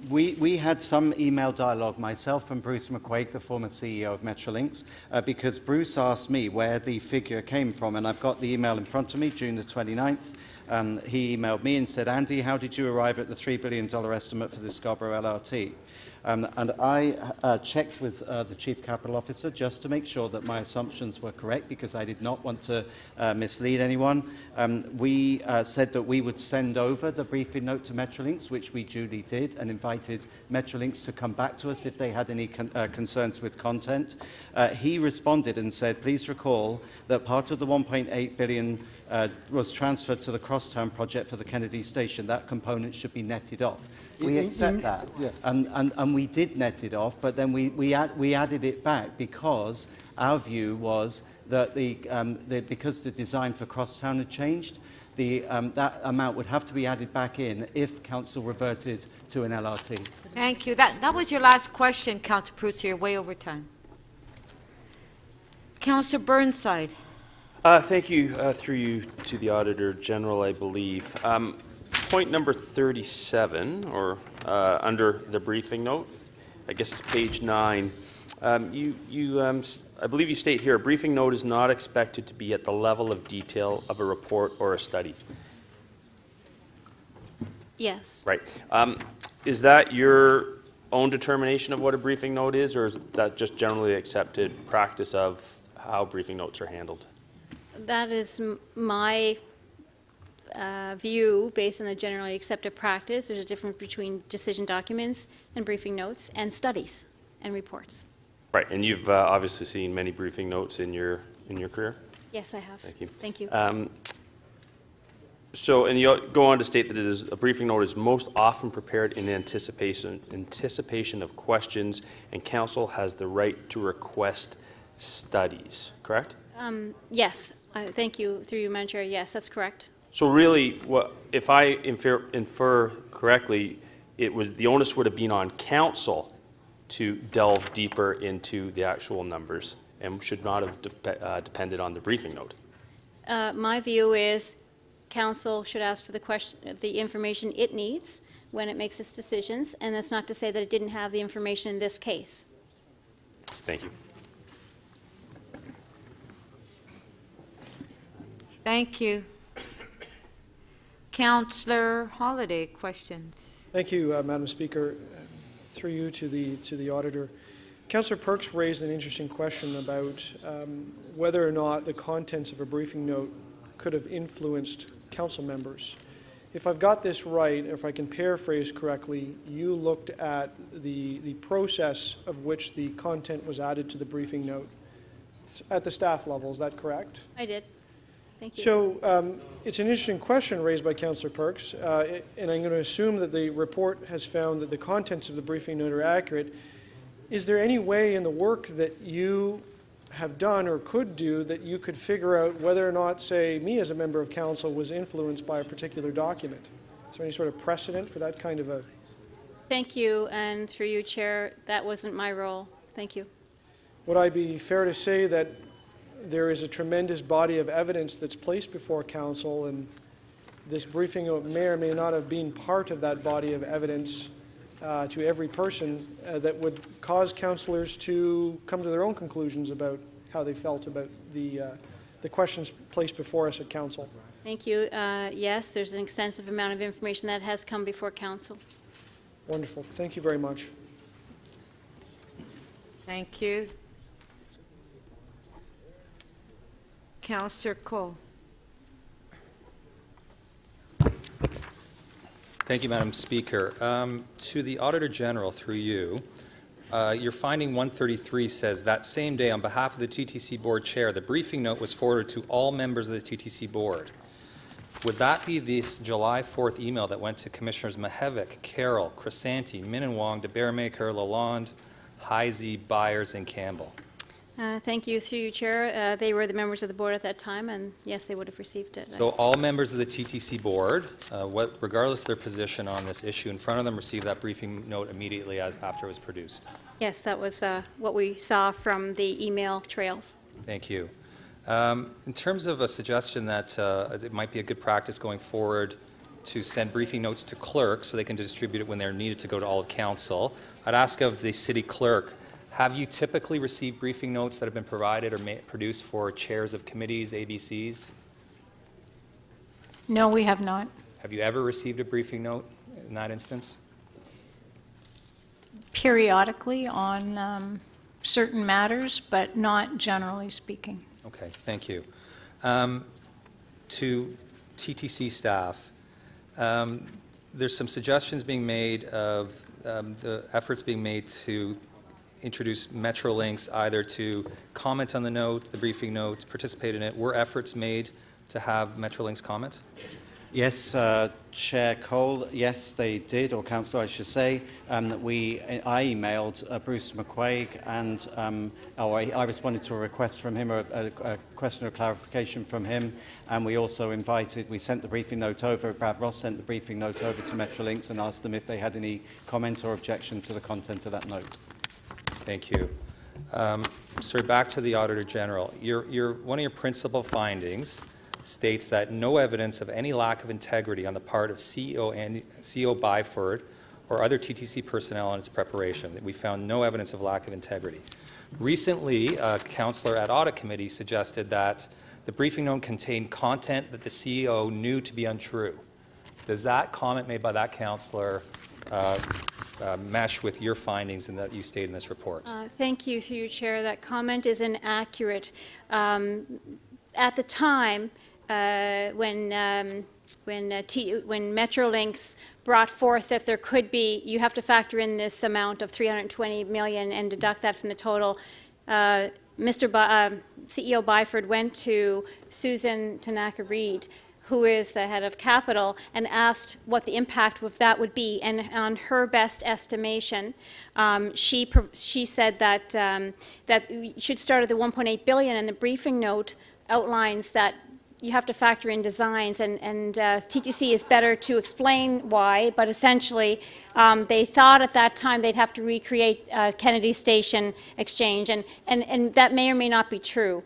We had some email dialogue, myself and Bruce McQuaig, the former CEO of Metrolinx, because Bruce asked me where the figure came from, and I've got the email in front of me, June the 29th. He emailed me and said, Andy, how did you arrive at the $3 billion estimate for the Scarborough LRT? And I checked with the Chief Capital Officer just to make sure that my assumptions were correct, because I did not want to mislead anyone. We said that we would send over the briefing note to Metrolinx, which we duly did, and invited Metrolinx to come back to us if they had any concerns with content. He responded and said, please recall that part of the $1.8 billion was transferred to the Crosstown project for the Kennedy Station. That component should be netted off. We accept that, yes. And we did net it off, but then we added it back because our view was that because the design for Crosstown had changed, that amount would have to be added back in if council reverted to an LRT. Thank you. That was your last question, Councillor Proust. You're way over time. Councillor Burnside. Thank you. Through you to the Auditor General, I believe. Point number 37, or under the briefing note, I guess it's page 9. I believe you state here, a briefing note is not expected to be at the level of detail of a report or a study. Yes. Right. Is that your own determination of what a briefing note is, or is that just generally accepted practice of how briefing notes are handled? That is my view based on the generally accepted practice. There's a difference between decision documents and briefing notes and studies and reports. Right, and you've obviously seen many briefing notes in your career? Yes, I have. Thank you. Thank you. And you go on to state that a briefing note is most often prepared in anticipation of questions, and council has the right to request studies, correct? Yes, thank you. Through you, Madam Chair, yes, that's correct. So really, if I infer correctly, the onus would have been on council to delve deeper into the actual numbers and should not have depended on the briefing note. My view is council should ask for the information it needs when it makes its decisions, and that's not to say that it didn't have the information in this case. Thank you. Thank you. Councillor Holliday, questions. Thank you, Madam Speaker. Through you to the auditor. Councillor Perks raised an interesting question about whether or not the contents of a briefing note could have influenced council members. If I've got this right, if I can paraphrase correctly, you looked at the process of which the content was added to the briefing note at the staff level. Is that correct? I did. Thank you. So it's an interesting question raised by Councillor Perks, and I'm going to assume that the report has found that the contents of the briefing note are accurate. Is there any way in the work that you have done or could do that you could figure out whether or not, say, me as a member of council was influenced by a particular document? Is there any sort of precedent for that kind of a... Thank you, and through you, Chair, that wasn't my role. Thank you. Would I be fair to say that there is a tremendous body of evidence that's placed before council, and this briefing note may or may not have been part of that body of evidence to every person that would cause councillors to come to their own conclusions about how they felt about the questions placed before us at council? Thank you. Yes, there's an extensive amount of information that has come before council. Wonderful. Thank you very much. Thank you. Councillor Cole. Thank you, Madam Speaker. To the Auditor General, through you, your finding 133 says that same day, on behalf of the TTC board chair, the briefing note was forwarded to all members of the TTC board. Would that be this July 4th email that went to Commissioners Mihevik, Carroll, Crisanti, Minnan-Wong, DeBearmaker, Lalonde, Heisey, Byers, and Campbell? Thank you. Through you, Chair. They were the members of the board at that time, and yes, they would have received it. So all members of the TTC board, regardless of their position on this issue in front of them, received that briefing note immediately after it was produced? Yes, that was what we saw from the email trails. Thank you. In terms of a suggestion that it might be a good practice going forward to send briefing notes to clerks so they can distribute it when they're needed to go to all of council, I'd ask of the city clerk, have you typically received briefing notes that have been provided or produced for chairs of committees, ABCs? No, we have not. Have you ever received a briefing note in that instance? Periodically on certain matters, but not generally speaking. Okay, thank you. To TTC staff, there's some suggestions being made of the efforts being made to introduce Metrolinx either to comment on the note, the briefing notes, participate in it. Were efforts made to have Metrolinx comment? Yes, Chair Cole, yes, they did, or Councillor, I should say. I emailed Bruce McQuaig, and I responded to a request from him, a question of clarification from him, and we also we sent the briefing note over, Brad Ross sent the briefing note over to Metrolinx and asked them if they had any comment or objection to the content of that note. Thank you. Sorry, back to the Auditor General. One of your principal findings states that no evidence of any lack of integrity on the part of CEO Byford or other TTC personnel in its preparation. That we found no evidence of lack of integrity. Recently, a councillor at Audit Committee suggested that the briefing note contained content that the CEO knew to be untrue. Does that comment made by that councillor mesh with your findings and that you stated in this report? Thank you, through you, Chair. That comment is inaccurate. At the time, when Metrolinx brought forth that there could be, you have to factor in this amount of $320 million and deduct that from the total, CEO Byford went to Susan Tanaka-Reid, who is the head of capital, and asked what the impact of that would be. And on her best estimation, she said that that you should start at the $1.8 billion, and the briefing note outlines that you have to factor in designs, and TTC is better to explain why, but essentially they thought at that time they'd have to recreate Kennedy Station exchange, and that may or may not be true.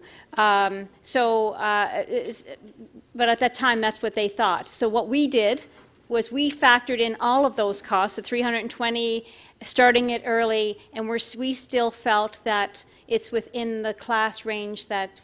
But at that time, that's what they thought. So what we did was we factored in all of those costs, the 320, starting it early, and we still felt that it's within the class range that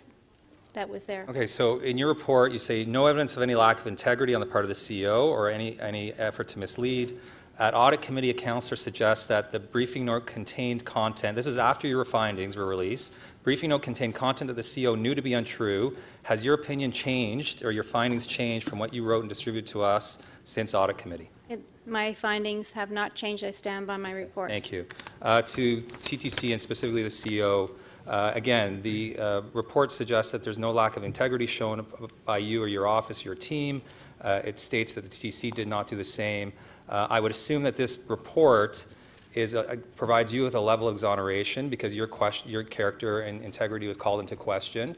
was there. Okay, so in your report, you say no evidence of any lack of integrity on the part of the CEO or any effort to mislead. At Audit Committee, a councillor suggests that the briefing note contained content. This is after your findings were released. Briefing note contained content that the CEO knew to be untrue. Has your opinion changed or your findings changed from what you wrote and distributed to us since Audit Committee? My findings have not changed. I stand by my report. Thank you. To TTC and specifically the CEO, again, the report suggests that there's no lack of integrity shown by you or your office, your team. It states that the TTC did not do the same. I would assume that this report provides you with a level of exoneration because your character and integrity was called into question.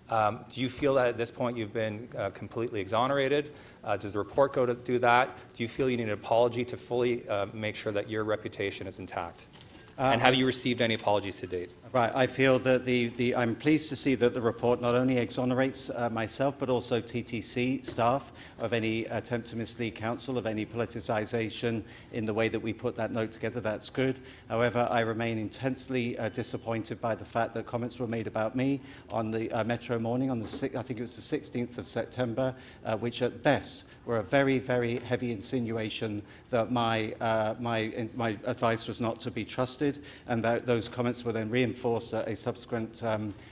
Do you feel that at this point you've been completely exonerated? Does the report go to do that? Do you feel you need an apology to fully make sure that your reputation is intact? And have you received any apologies to date? Right, I feel that I'm pleased to see that the report not only exonerates myself but also TTC staff of any attempt to mislead council, of any politicisation in the way that we put that note together. That's good. However, I remain intensely disappointed by the fact that comments were made about me on the Metro Morning on I think it was the 16th of September, which at best were a very, very heavy insinuation that my advice was not to be trusted, and that those comments were then reinforced at a subsequent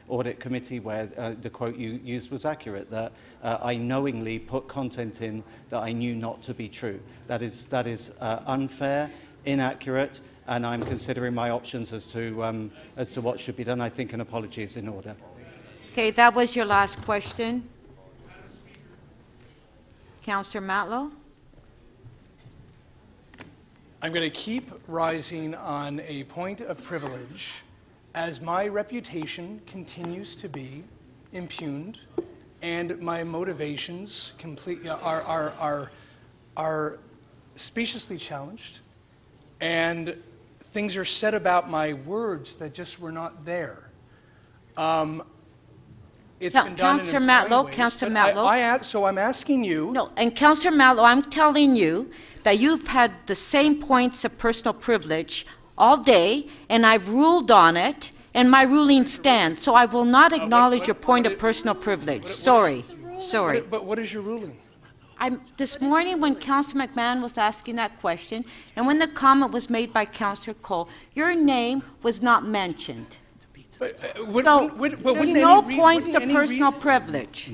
audit committee where the quote you used was accurate, that I knowingly put content in that I knew not to be true. That is unfair, inaccurate, and I'm considering my options as to what should be done. I think an apology is in order. Okay, that was your last question. Councillor Matlow? I'm going to keep rising on a point of privilege as my reputation continues to be impugned and my motivations are speciously challenged, and things are said about my words that just were not there. It's been done in Matlow, ways, Councillor but Matlow. so I'm asking you. No, and Councillor Matlow, I'm telling you that you've had the same points of personal privilege all day, and I've ruled on it, and my ruling stands. So I will not acknowledge your point of personal privilege. Sorry. But what is your ruling? This morning when Councillor McMahon was asking that question, and when the comment was made by Councillor Cole, your name was not mentioned. There's no points of personal privilege.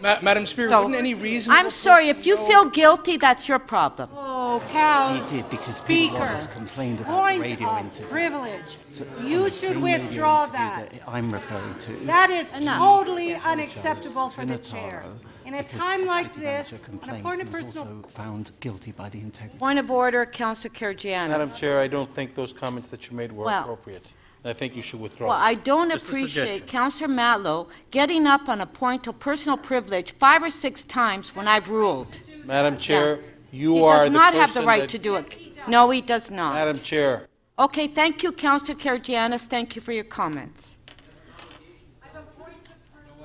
Madam Speaker, wouldn't any reason? I'm sorry, if you feel guilty, that's your problem. Oh, Cal, He did because Speaker, complained about point the radio of interview. privilege. So, You should withdraw that. I'm referring to. That is totally unacceptable for the chair. In a time like this, on a point of personal... Also found guilty by the integrity. Point of order, Councillor Karygiannis. Madam Chair, I don't think those comments that you made were Well, appropriate. I think you should withdraw. Well, I don't Just a appreciate suggestion. Councillor Matlow getting up on a point of personal privilege 5 or 6 times when I've ruled. Madam Chair, you He are does the not have the person right that- to do it. No, he does not. Madam Chair. Okay, thank you, Councillor Karygiannis. Thank you for your comments.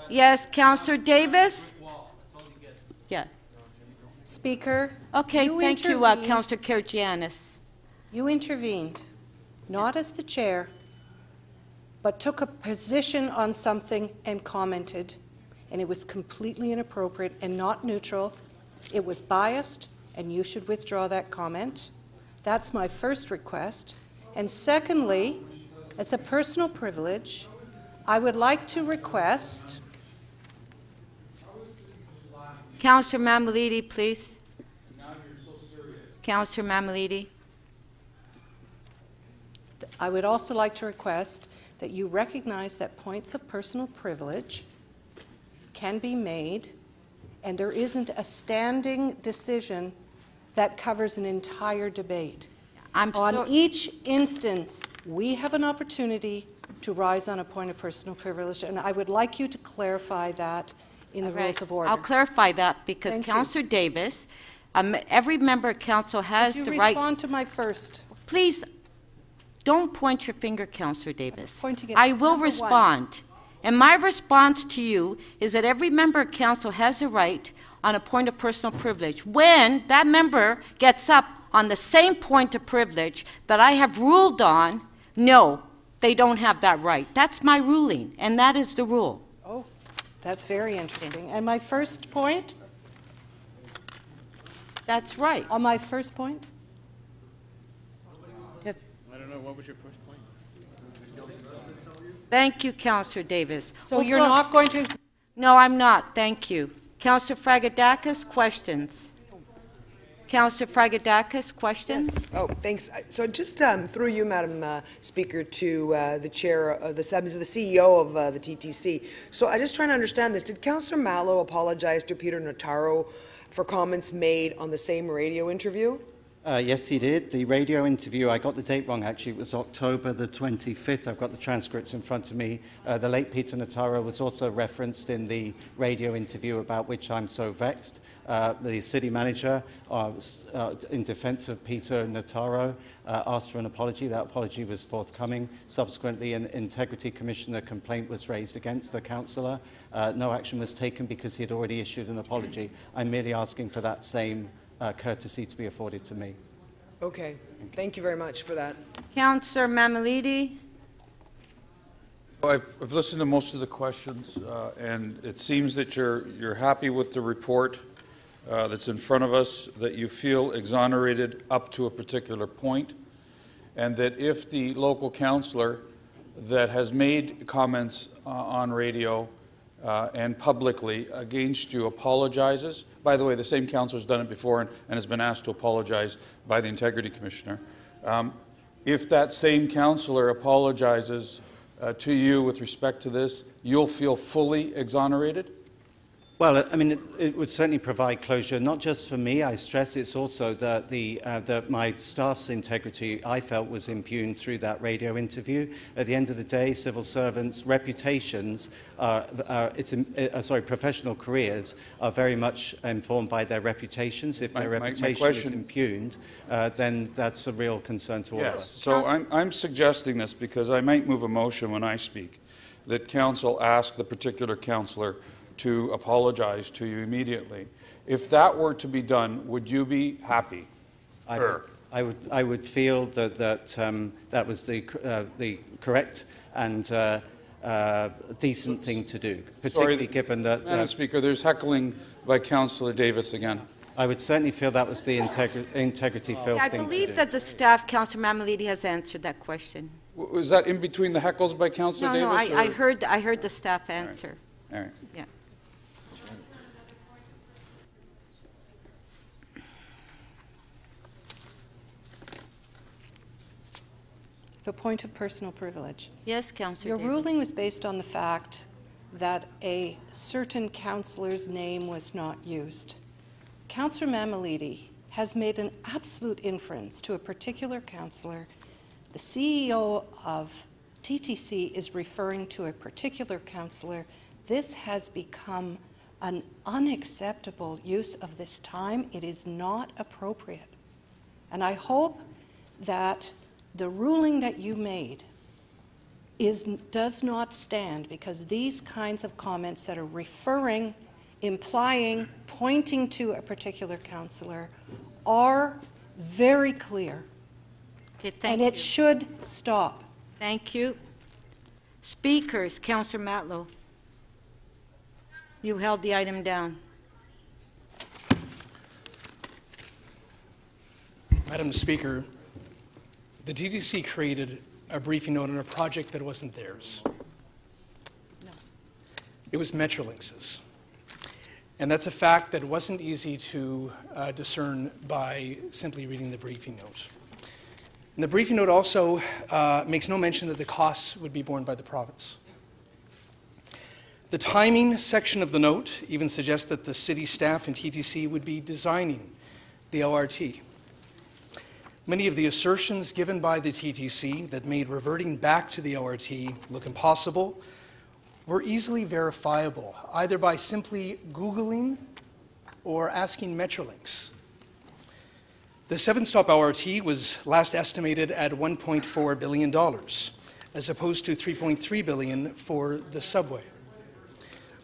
Yes, Councillor Davis? Yeah. Speaker. Okay, thank you, Councillor Karygiannis. You intervened, not as the chair, but took a position on something and commented, and it was completely inappropriate and not neutral. It was biased, and you should withdraw that comment. That's my first request. And secondly, as a personal privilege, I would like to request... Councillor Mammoliti, please. Councillor Mammoliti. I would also like to request that you recognize that points of personal privilege can be made, and there isn't a standing decision that covers an entire debate. On each instance, we have an opportunity to rise on a point of personal privilege, and I would like you to clarify that in the rules of order. I'll clarify that because Thank you. Councillor Davis, every member of council has Would the you right... respond to my first? Please, don't point your finger, Councillor Davis. Pointing at I will number respond. one. And my response to you is that every member of council has a right on a point of personal privilege. When that member gets up on the same point of privilege that I have ruled on, no, they don't have that right. That's my ruling, and that is the rule. Oh, that's very interesting. And my first point? That's right. On my first point? I don't know, what was your first point? Thank you, Councillor Davis. So you're not going to... No, I'm not. Thank you. Councillor Fragadakis, questions? Councillor Fragadakis, questions? Oh, thanks. So just through you, Madam Speaker, to the chair of the CEO of the TTC. So I'm just trying to understand this. Did Councillor Mallow apologize to Peter Notaro for comments made on the same radio interview? Yes, he did. The radio interview, I got the date wrong, actually. It was October the 25th. I've got the transcripts in front of me. The late Peter Notaro was also referenced in the radio interview about which I'm so vexed. The city manager, in defense of Peter Notaro, asked for an apology. That apology was forthcoming. Subsequently, an integrity commissioner complaint was raised against the councillor. No action was taken because he had already issued an apology. I'm merely asking for that same courtesy to be afforded to me. Okay. Thank you very much for that. Councillor Mammoliti. I've listened to most of the questions, and it seems that you're happy with the report that's in front of us, that you feel exonerated up to a particular point, and that if the local councillor that has made comments on radio and publicly against you apologizes. By the way, the same councillor has done it before and has been asked to apologize by the Integrity Commissioner. if that same councillor apologizes to you with respect to this, you'll feel fully exonerated? Well, I mean, it would certainly provide closure, not just for me. I stress it's also that my staff's integrity, I felt, was impugned through that radio interview. At the end of the day, civil servants' reputations, professional careers are very much informed by their reputations. If their reputation is impugned, then that's a real concern to all of us. So I'm suggesting this because I might move a motion when I speak, that council ask the particular councillor to apologize to you immediately. If that were to be done, would you be happy? I would feel that that was the correct and decent thing to do, particularly given that. Madam Speaker, there's heckling by Councillor Davis again. I would certainly feel that was the integrity-filled I thing to believe do. that the staff, Councillor Mammoliti, has answered that question. Was that in between the heckles by Councillor Davis? No, I heard the staff answer. All right. Yeah. A point of personal privilege. Yes, Councillor Your Davis. ruling was based on the fact that a certain councillor's name was not used. Councillor Mammoliti has made an absolute inference to a particular councillor. The CEO of TTC is referring to a particular councillor. This has become an unacceptable use of this time. It is not appropriate. And I hope that the ruling that you made does not stand, because these kinds of comments that are referring, implying, pointing to a particular councillor are very clear. Okay, and it should stop. Thank you. Speakers, Councillor Matlow. You held the item down. Madam Speaker, the TTC created a briefing note on a project that wasn't theirs. No. It was Metrolinx's. And that's a fact that wasn't easy to discern by simply reading the briefing note. And the briefing note also makes no mention that the costs would be borne by the province. The timing section of the note even suggests that the city staff and TTC would be designing the LRT. Many of the assertions given by the TTC that made reverting back to the LRT look impossible were easily verifiable, either by simply Googling or asking Metrolinx. The 7-stop LRT was last estimated at $1.4 billion, as opposed to $3.3 billion for the subway.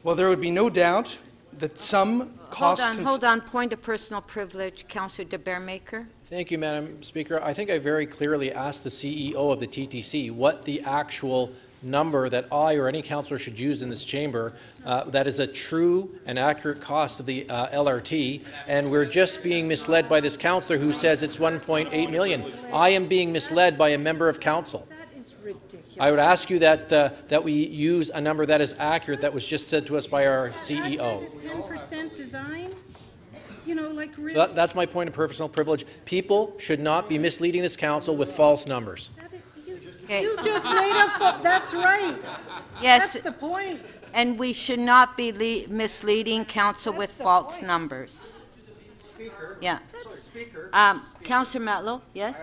Well, there would be no doubt that some cost... Hold on. Point of personal privilege, Councillor de Bearmaker. Thank you, Madam Speaker. I think I very clearly asked the CEO of the TTC what the actual number that I or any councillor should use in this chamber that is a true and accurate cost of the LRT, and we're just being misled by this councillor who says it's $1.8 million. I am being misled by a member of council. That is ridiculous. I would ask you that we use a number that is accurate that was just said to us by our CEO. 10% design? You know, like really. So that's my point of personal privilege. People should not be misleading this council with false numbers. You just made a that's right. Yes. That's the point. And we should not be misleading council with false numbers. Speaker. Yeah. Speaker. Councillor Matlow, yes?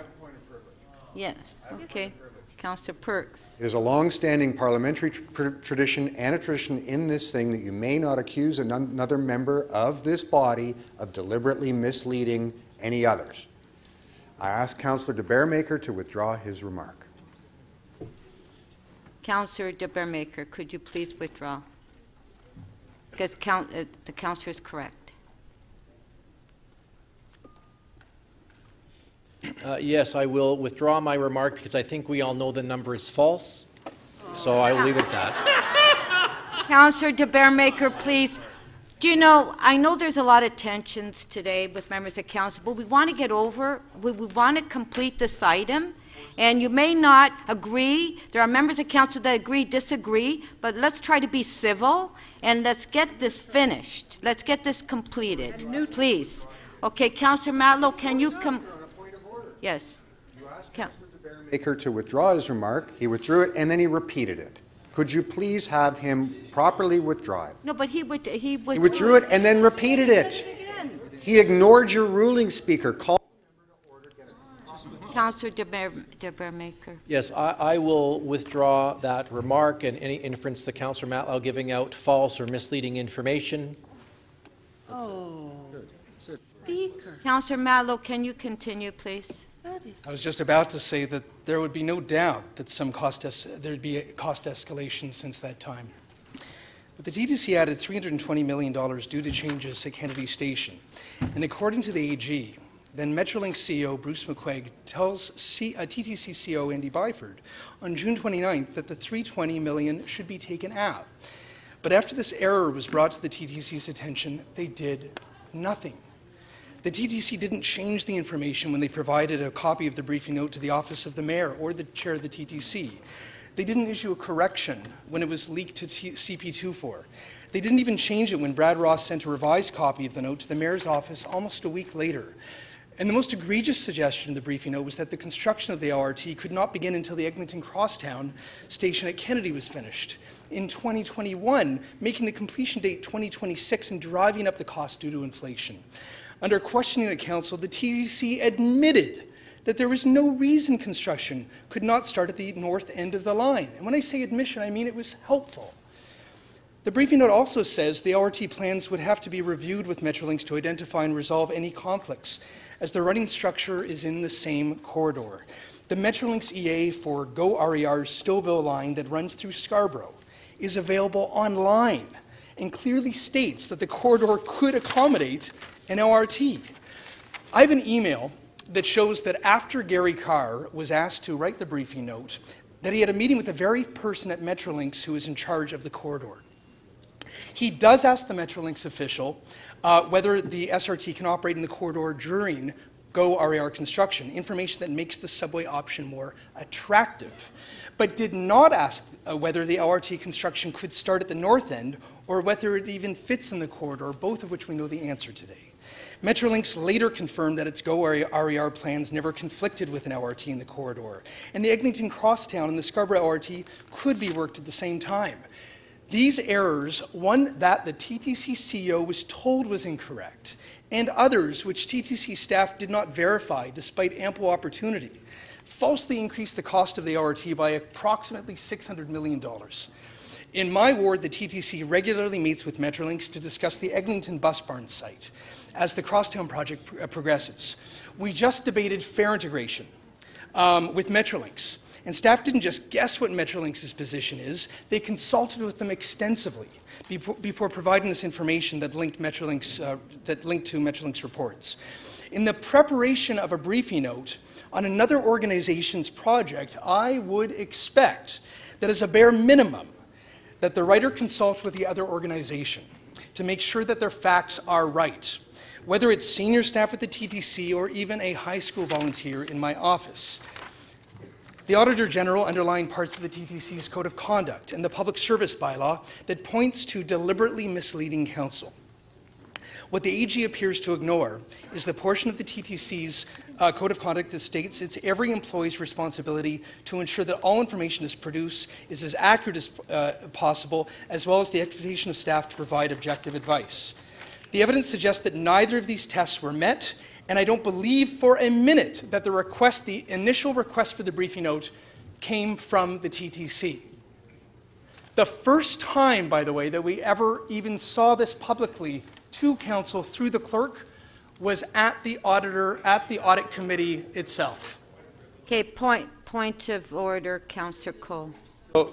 Yes, okay. Councillor Perks. It is a long-standing parliamentary tradition and a tradition in this thing that you may not accuse another member of this body of deliberately misleading any others. I ask Councillor de Bearmaker to withdraw his remark. Councillor de Bearmaker, could you please withdraw? Because the councillor is correct. Yes, I will withdraw my remark because I think we all know the number is false. So I will leave it at that. Councillor de Bearmaker, please. Do you know, I know there's a lot of tensions today with members of council, but we want to get over, we want to complete this item. And you may not agree. There are members of council that agree, disagree, but let's try to be civil and let's get this finished. Let's get this completed, please. Okay, Councillor Matlow, can you come? Yes. Baker to withdraw his remark. He withdrew it, and then he repeated it. Could you please have him properly withdraw it? No, but he withdrew it and then repeated it. He ignored your ruling, Speaker. Councillor de Bermaker. Yes, I will withdraw that remark and any inference that Councillor Matlow giving out false or misleading information. Oh, Speaker. Councillor Matlow, can you continue, please? I was just about to say that there would be no doubt that there'd be a cost escalation since that time. But the TTC added $320 million due to changes at Kennedy Station. And according to the AG, then Metrolinx CEO Bruce McQuaig tells TTC CEO Andy Byford on June 29th that the $320 million should be taken out. But after this error was brought to the TTC's attention, they did nothing. The TTC didn't change the information when they provided a copy of the briefing note to the office of the mayor or the chair of the TTC. They didn't issue a correction when it was leaked to CP24. They didn't even change it when Brad Ross sent a revised copy of the note to the mayor's office almost a week later. And the most egregious suggestion in the briefing note was that the construction of the LRT could not begin until the Eglinton Crosstown station at Kennedy was finished in 2021, making the completion date 2026 and driving up the cost due to inflation. Under questioning at Council, the TTC admitted that there was no reason construction could not start at the north end of the line. And when I say admission, I mean it was helpful. The briefing note also says the LRT plans would have to be reviewed with Metrolinx to identify and resolve any conflicts, as the running structure is in the same corridor. The Metrolinx EA for Go RER's Stouffville line that runs through Scarborough is available online and clearly states that the corridor could accommodate an LRT. I have an email that shows that after Gary Carr was asked to write the briefing note, that he had a meeting with the very person at Metrolinx who is in charge of the corridor. He does ask the Metrolinx official whether the SRT can operate in the corridor during Go RER construction, information that makes the subway option more attractive, but did not ask whether the LRT construction could start at the north end or whether it even fits in the corridor, both of which we know the answer today. Metrolinx later confirmed that its Go RER plans never conflicted with an LRT in the corridor, and the Eglinton Crosstown and the Scarborough LRT could be worked at the same time. These errors, one that the TTC CEO was told was incorrect, and others which TTC staff did not verify despite ample opportunity, falsely increased the cost of the LRT by approximately $600 million. In my ward, the TTC regularly meets with Metrolinx to discuss the Eglinton Bus Barn site as the Crosstown project progresses. We just debated fare integration with Metrolinx. And staff didn't just guess what Metrolinx's position is, they consulted with them extensively before providing us information that linked to Metrolinx reports. In the preparation of a briefing note on another organization's project, I would expect that as a bare minimum, that the writer consult with the other organization to make sure that their facts are right, whether it's senior staff at the TTC or even a high school volunteer in my office. The Auditor General underlined parts of the TTC's Code of Conduct and the Public Service Bylaw that points to deliberately misleading counsel. What the AG appears to ignore is the portion of the TTC's Code of Conduct that states it's every employee's responsibility to ensure that all information is produced is as accurate as possible, as well as the expectation of staff to provide objective advice. The evidence suggests that neither of these tests were met, and I don't believe for a minute that the initial request for the briefing note came from the TTC. The first time, by the way, that we ever even saw this publicly to council through the clerk was at the audit committee itself. Okay, point of order, Councillor Cole.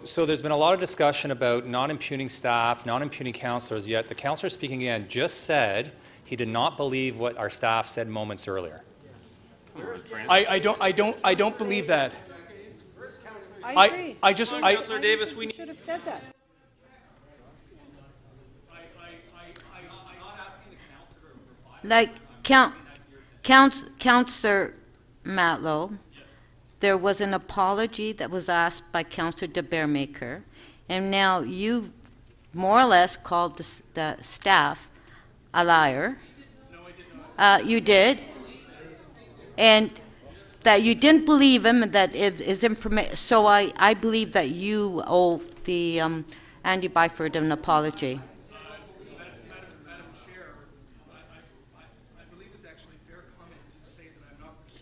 So there's been a lot of discussion about non-impugning staff, non-impugning councillors, yet the councillor speaking again just said he did not believe what our staff said moments earlier. I don't believe that. I agree. Councillor Davis, we should have said that. Like Councillor Matlow, there was an apology that was asked by Councillor de Bermaker, and now you more or less called the staff a liar. No, I did not. You did. And that you didn't believe him, and that it is information. So I believe that you owe the Andy Byford an apology.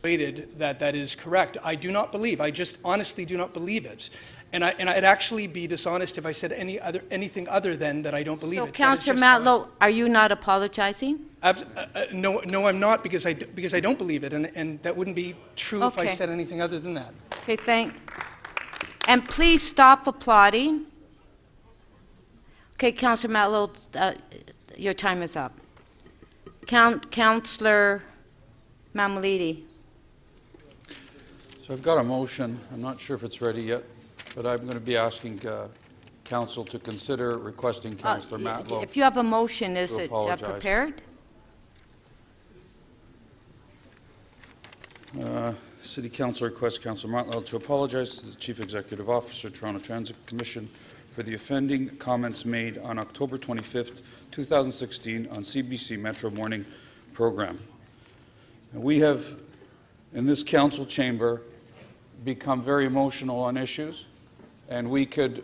That that is correct. I do not believe. I just honestly do not believe it. And I'd actually be dishonest if I said anything other than that I don't believe it. Councillor Matlow, are you not apologizing? No, I'm not, because I don't believe it, and that wouldn't be true if I said anything other than that. Okay, and please stop applauding. Okay, Councillor Matlow, your time is up. Councillor Mammoliti. So I've got a motion. I'm not sure if it's ready yet, but I'm going to be asking Council to consider requesting Councillor Matlow. If you have a motion, is it prepared? City Council requests Councillor Matlow to apologize to the Chief Executive Officer, Toronto Transit Commission, for the offending comments made on October 25th, 2016 on CBC Metro Morning program. And we have, in this council chamber, become very emotional on issues, and we could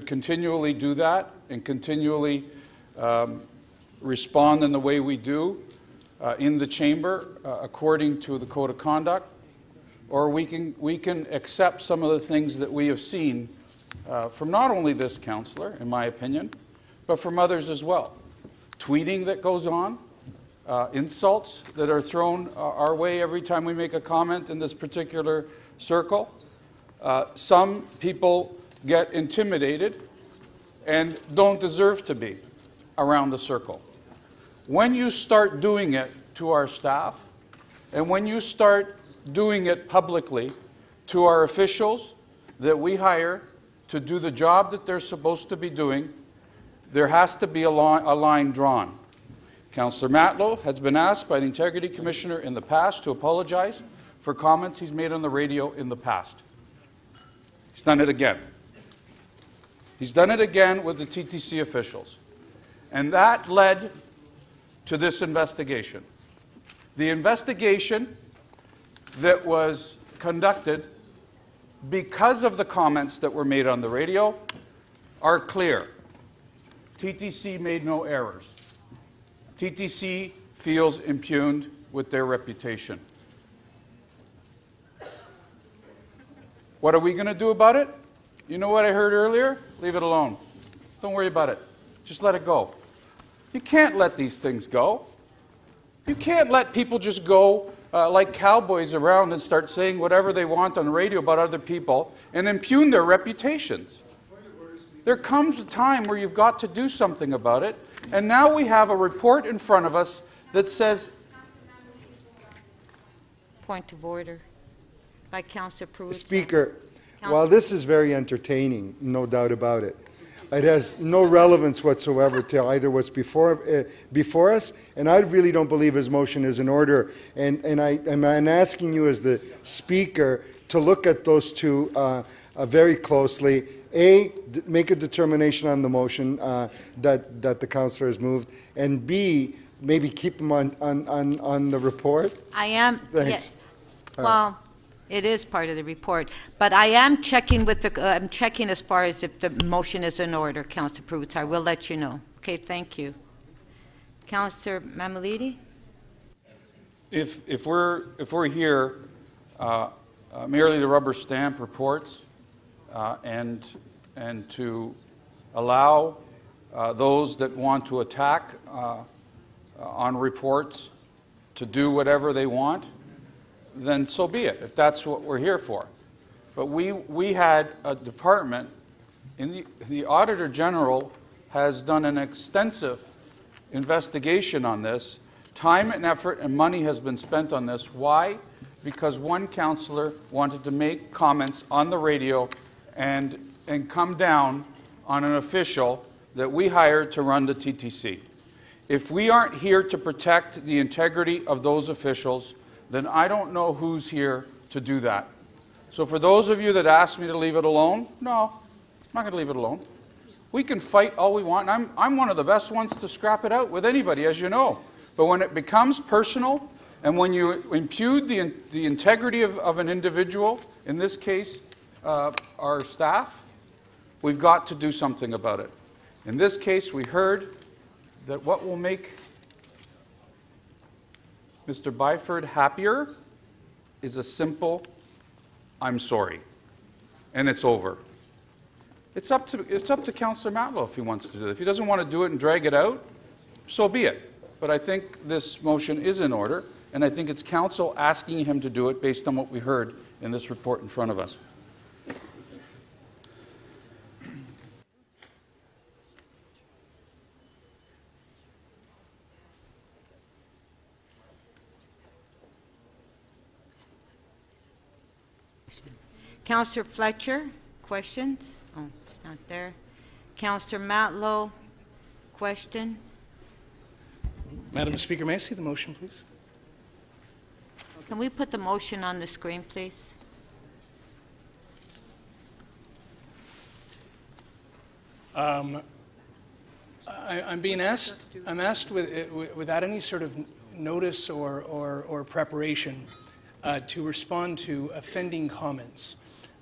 continually do that and continually respond in the way we do in the chamber according to the code of conduct, or we can accept some of the things that we have seen from not only this councillor, in my opinion, but from others as well. Tweeting that goes on, insults that are thrown our way every time we make a comment in this particular circle. Some people get intimidated and don't deserve to be around the circle. When you start doing it to our staff, and when you start doing it publicly to our officials that we hire to do the job that they're supposed to be doing, there has to be a line drawn. Councillor Matlow has been asked by the Integrity Commissioner in the past to apologize for comments he's made on the radio in the past. He's done it again. He's done it again with the TTC officials. And that led to this investigation. The investigation that was conducted because of the comments that were made on the radio are clear. TTC made no errors. TTC feels impugned with their reputation. What are we going to do about it? You know what I heard earlier? Leave it alone. Don't worry about it. Just let it go. You can't let these things go. You can't let people just go like cowboys around and start saying whatever they want on the radio about other people and impugn their reputations. There comes a time where you've got to do something about it, and now we have a report in front of us that says... Point of order by Councillor Pruitt. Speaker, while this is very entertaining, no doubt about it, it has no relevance whatsoever to either what's before us, and I really don't believe his motion is in order. And I'm asking you as the Speaker to look at those two very closely. A, make a determination on the motion that the councillor has moved, and B, maybe keep him on the report. I am. Thanks. Yeah, well, it is part of the report, but I am checking with the. I'm checking as far as if the motion is in order, Councillor Pruitt. I will let you know. Okay, thank you, Councillor Mammoliti. If we're here merely to rubber stamp reports and to allow those that want to attack on reports to do whatever they want, then so be it, if that's what we're here for. But we had a department, the Auditor General has done an extensive investigation on this. Time and effort and money has been spent on this. Why? Because one councillor wanted to make comments on the radio and come down on an official that we hired to run the TTC. If we aren't here to protect the integrity of those officials, then I don't know who's here to do that. So for those of you that asked me to leave it alone, no, I'm not going to leave it alone. We can fight all we want, and I'm one of the best ones to scrap it out with anybody, as you know. But when it becomes personal And when you impugn the integrity of an individual, in this case, our staff, we've got to do something about it. In this case, we heard that what will make Mr. Byford happier is a simple, "I'm sorry," and it's over. It's up to Councillor Matlow if he wants to do it. If he doesn't want to do it and drag it out, so be it. But I think this motion is in order, and I think it's Council asking him to do it based on what we heard in this report in front of us. Councillor Fletcher, questions? Oh, it's not there. Councillor Matlow, question? Madam Speaker, may I see the motion, please? Can we put the motion on the screen, please? I'm being asked, without any sort of notice or preparation to respond to offending comments.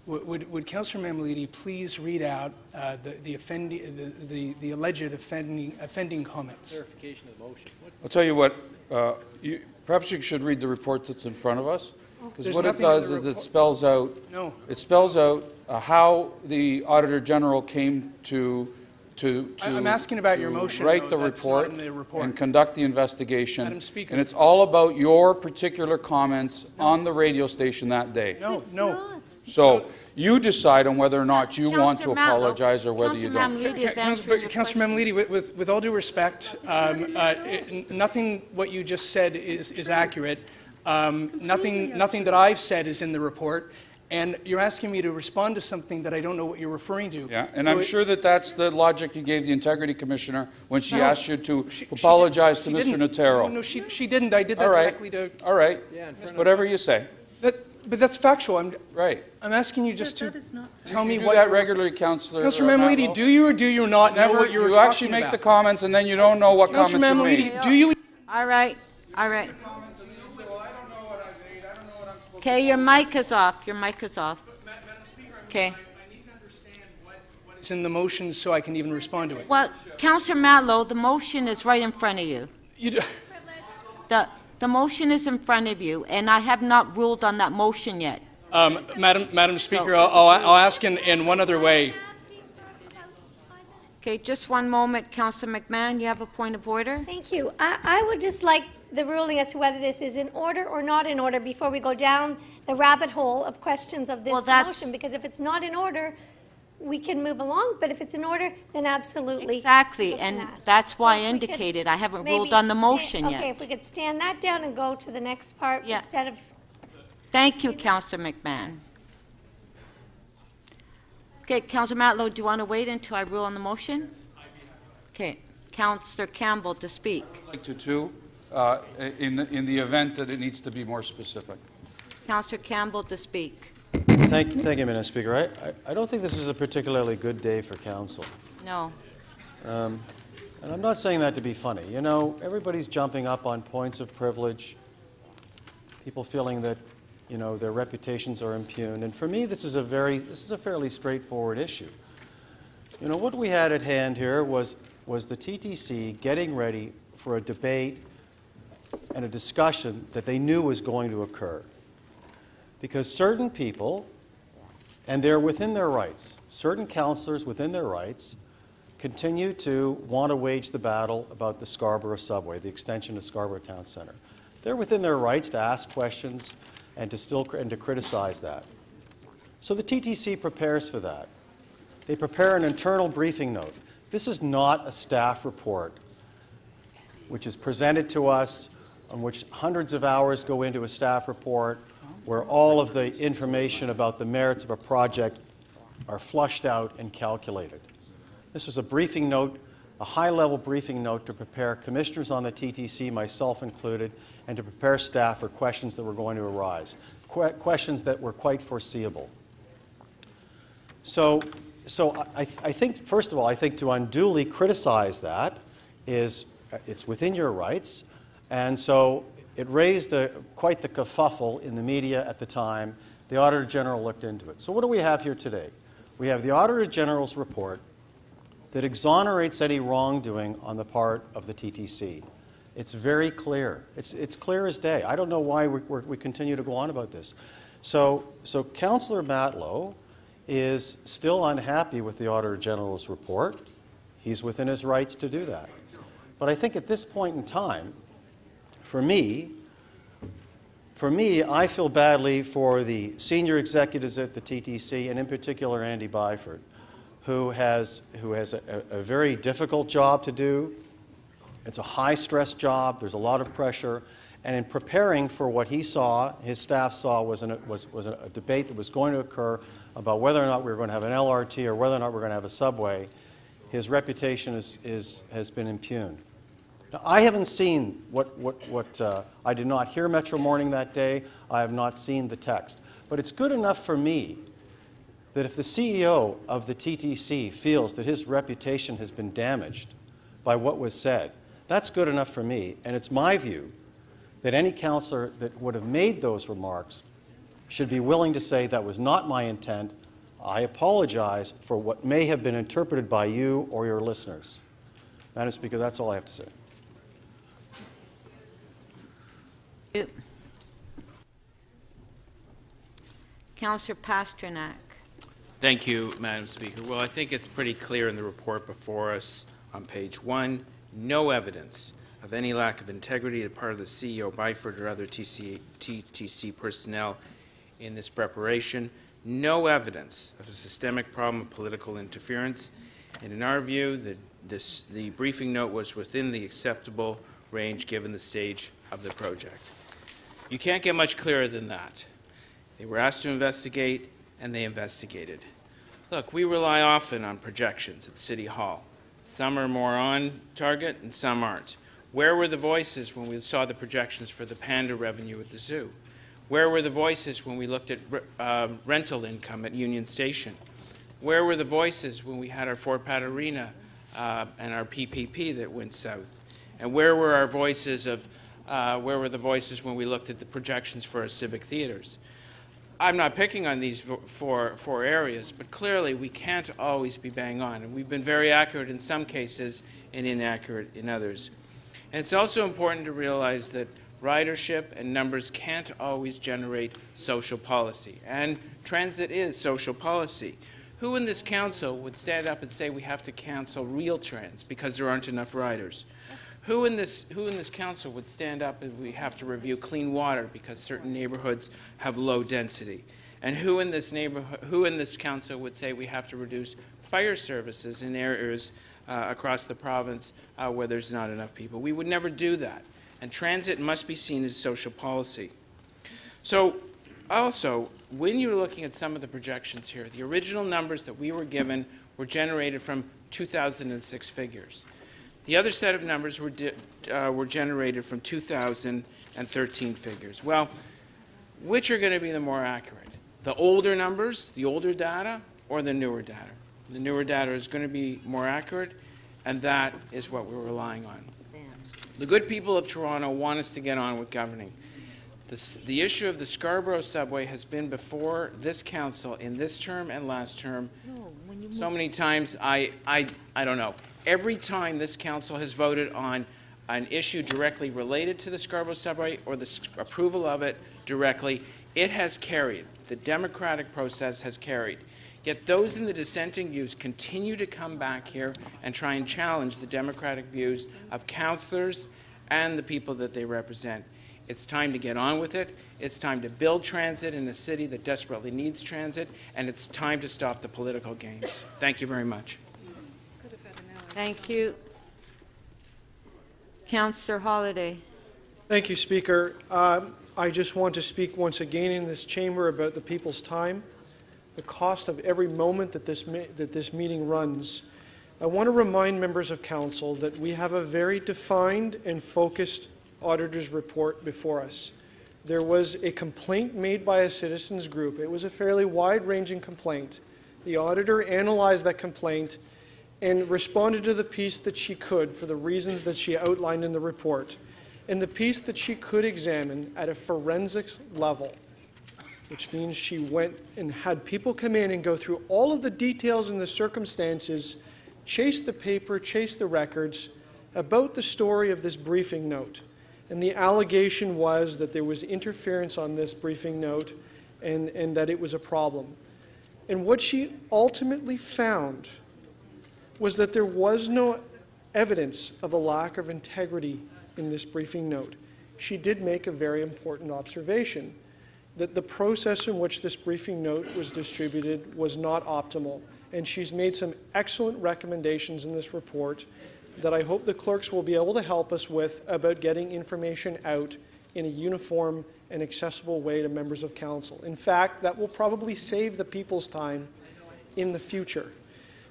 Would Councillor Mammoliti please read out the alleged offending comments? Clarification of the motion. I'll tell you what, perhaps you should read the report that's in front of us, because There's what it nothing in does the is it spells out, No. it spells out how the Auditor General came to I'm asking about your motion, write though. the That's report, not in the report. and conduct the investigation. Madam Speaker. And it's all about your particular comments on the radio station that day. No, no. So you decide on whether or not you want to Councillor Matlow, apologize or whether you don't. Councillor Mammoliti is answering your Councillor question. Mammoliti, with all due respect, nothing what you just said is accurate. Nothing that I've said is in the report. And you're asking me to respond to something that I don't know what you're referring to. Yeah, and So I'm sure that that's the logic you gave the Integrity Commissioner when she No, asked you to apologize to she Mr. didn't. Notaro. No, she didn't. I did that All right. directly to... All right, whatever you say. But that's factual. I'm Right. asking you just to tell me You do what... that regularly, Councillor Councillor Mammoliti, Matlow. do you or do you not know what you're You talking actually make about? the comments and then you don't know what comments Councillor you Mammoliti, made. do you... All right, all right. Okay, your mic is off. Your mic is off. Okay. It's in the motion so I can even respond to it. Well, Councillor Matlow, the motion is right in front of you. The motion is in front of you, and I have not ruled on that motion yet. Madam Speaker, I'll ask in one other way. Okay, just one moment. Councillor McMahon, you have a point of order? Thank you. I would just like the ruling as to whether this is in order or not in order before we go down the rabbit hole of questions of this motion, because if it's not in order, we can move along, but if it's in order, then absolutely. Exactly, and that's why I indicated I haven't ruled on the motion yet. Okay, if we could stand that down and go to the next part instead of... Thank you, Councillor McMahon. Okay, Councillor Matlow, do you want to wait until I rule on the motion? Okay, Councillor Campbell to speak. I'd like to too, in the event that it needs to be more specific. Councillor Campbell to speak. Thank you, Madam Speaker. I don't think this is a particularly good day for council. No. And I'm not saying that to be funny. You know, everybody's jumping up on points of privilege, people feeling that, you know, their reputations are impugned. And for me, this is a fairly straightforward issue. You know, what we had at hand here was the TTC getting ready for a debate and a discussion that they knew was going to occur. Because certain people, and they're within their rights, certain councillors within their rights, continue to want to wage the battle about the Scarborough subway, the extension of Scarborough Town Centre. They're within their rights to ask questions and to criticize that. So the TTC prepares for that. They prepare an internal briefing note. This is not a staff report which is presented to us, on which hundreds of hours go into a staff report, where all of the information about the merits of a project are flushed out and calculated. This was a briefing note, a high-level briefing note to prepare commissioners on the TTC, myself included, and to prepare staff for questions that were going to arise, questions that were quite foreseeable. So I think, first of all, I think to unduly criticize that it's within your rights. And so it raised quite the kerfuffle in the media at the time. The Auditor General looked into it. So what do we have here today? We have the Auditor General's report that exonerates any wrongdoing on the part of the TTC. It's very clear. It's clear as day. I don't know why we continue to go on about this. So Councillor Matlow is still unhappy with the Auditor General's report. He's within his rights to do that. But I think at this point in time, for me, I feel badly for the senior executives at the TTC, and in particular Andy Byford, who has a very difficult job to do. It's a high-stress job. There's a lot of pressure. And in preparing for what he saw, his staff saw, was a debate that was going to occur about whether or not we were going to have an LRT or whether or not we're going to have a subway. His reputation has been impugned. Now, I haven't seen I did not hear Metro Morning that day. I have not seen the text. But it's good enough for me that if the CEO of the TTC feels that his reputation has been damaged by what was said, that's good enough for me. And it's my view that any councillor that would have made those remarks should be willing to say that was not my intent. I apologize for what may have been interpreted by you or your listeners. Madam Speaker, that's all I have to say. Councillor Pasternak. Thank you, Madam Speaker. Well, I think it's pretty clear in the report before us on page 1, no evidence of any lack of integrity on the part of the CEO, Byford, or other TTC personnel in this preparation. No evidence of a systemic problem of political interference. And in our view, the briefing note was within the acceptable range given the stage of the project. You can't get much clearer than that. They were asked to investigate, and they investigated. Look, we rely often on projections at City Hall. Some are more on target and some aren't. Where were the voices when we saw the projections for the panda revenue at the zoo? Where were the voices when we looked at rental income at Union Station? Where were the voices when we had our Fort Pat Arena and our PPP that went south? And where were our voices where were the voices when we looked at the projections for our civic theaters? I'm not picking on these four areas, but clearly we can't always be bang on. And we've been very accurate in some cases and inaccurate in others. And it's also important to realize that ridership and numbers can't always generate social policy. And transit is social policy. Who in this council would stand up and say we have to cancel real trans because there aren't enough riders? Who in this council would stand up and we have to review clean water because certain neighborhoods have low density? And who in this council would say we have to reduce fire services in areas across the province where there's not enough people? We would never do that. And transit must be seen as social policy. So also, when you're looking at some of the projections here, the original numbers that we were given were generated from 2006 figures. The other set of numbers were generated from 2013 figures. Well, which are going to be the more accurate? The older numbers, the older data, or the newer data? The newer data is going to be more accurate, and that is what we're relying on. The good people of Toronto want us to get on with governing. The issue of the Scarborough subway has been before this council in this term and last term so many times, I don't know. Every time this council has voted on an issue directly related to the Scarborough subway or the approval of it directly, it has carried. The democratic process has carried. Yet those in the dissenting views continue to come back here and try and challenge the democratic views of councillors and the people that they represent. It's time to get on with it. It's time to build transit in a city that desperately needs transit, and it's time to stop the political games. Thank you very much. Thank you. Councillor Holyday. Thank you, Speaker. I just want to speak once again in this chamber about the people's time, the cost of every moment that this meeting runs. I want to remind members of council that we have a very defined and focused auditor's report before us. There was a complaint made by a citizens group. It was a fairly wide-ranging complaint. The auditor analyzed that complaint and responded to the piece that she could for the reasons that she outlined in the report. And the piece that she could examine at a forensics level, which means she went and had people come in and go through all of the details and the circumstances, chase the paper, chase the records about the story of this briefing note. And the allegation was that there was interference on this briefing note and that it was a problem. And what she ultimately found was that there was no evidence of a lack of integrity in this briefing note. She did make a very important observation, that the process in which this briefing note was distributed was not optimal. And she's made some excellent recommendations in this report that I hope the clerks will be able to help us with about getting information out in a uniform and accessible way to members of council. In fact, that will probably save the people's time in the future.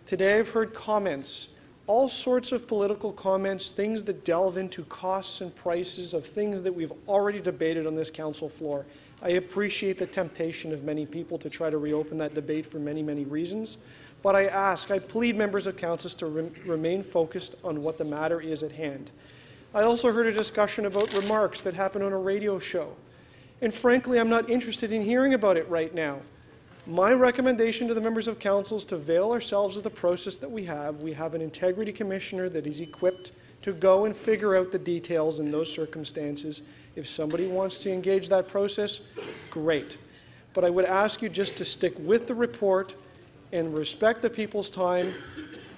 Today I've heard comments, all sorts of political comments, things that delve into costs and prices of things that we've already debated on this council floor. I appreciate the temptation of many people to try to reopen that debate for many, many reasons. But I plead members of council to remain focused on what the matter is at hand. I also heard a discussion about remarks that happened on a radio show. And frankly, I'm not interested in hearing about it right now. My recommendation to the members of council is to avail ourselves of the process that we have. We have an integrity commissioner that is equipped to go and figure out the details in those circumstances. If somebody wants to engage that process, great. But I would ask you just to stick with the report and respect the people's time.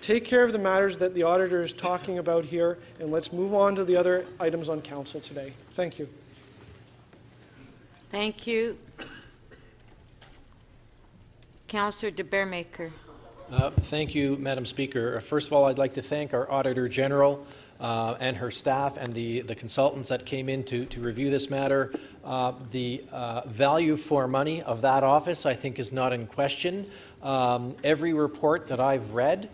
Take care of the matters that the auditor is talking about here, and let's move on to the other items on council today. Thank you. Thank you. Councillor de Beermaker. Thank you, Madam Speaker. First of all, I'd like to thank our Auditor General and her staff and the consultants that came in to review this matter. The value for money of that office, I think, is not in question. Every report that I've read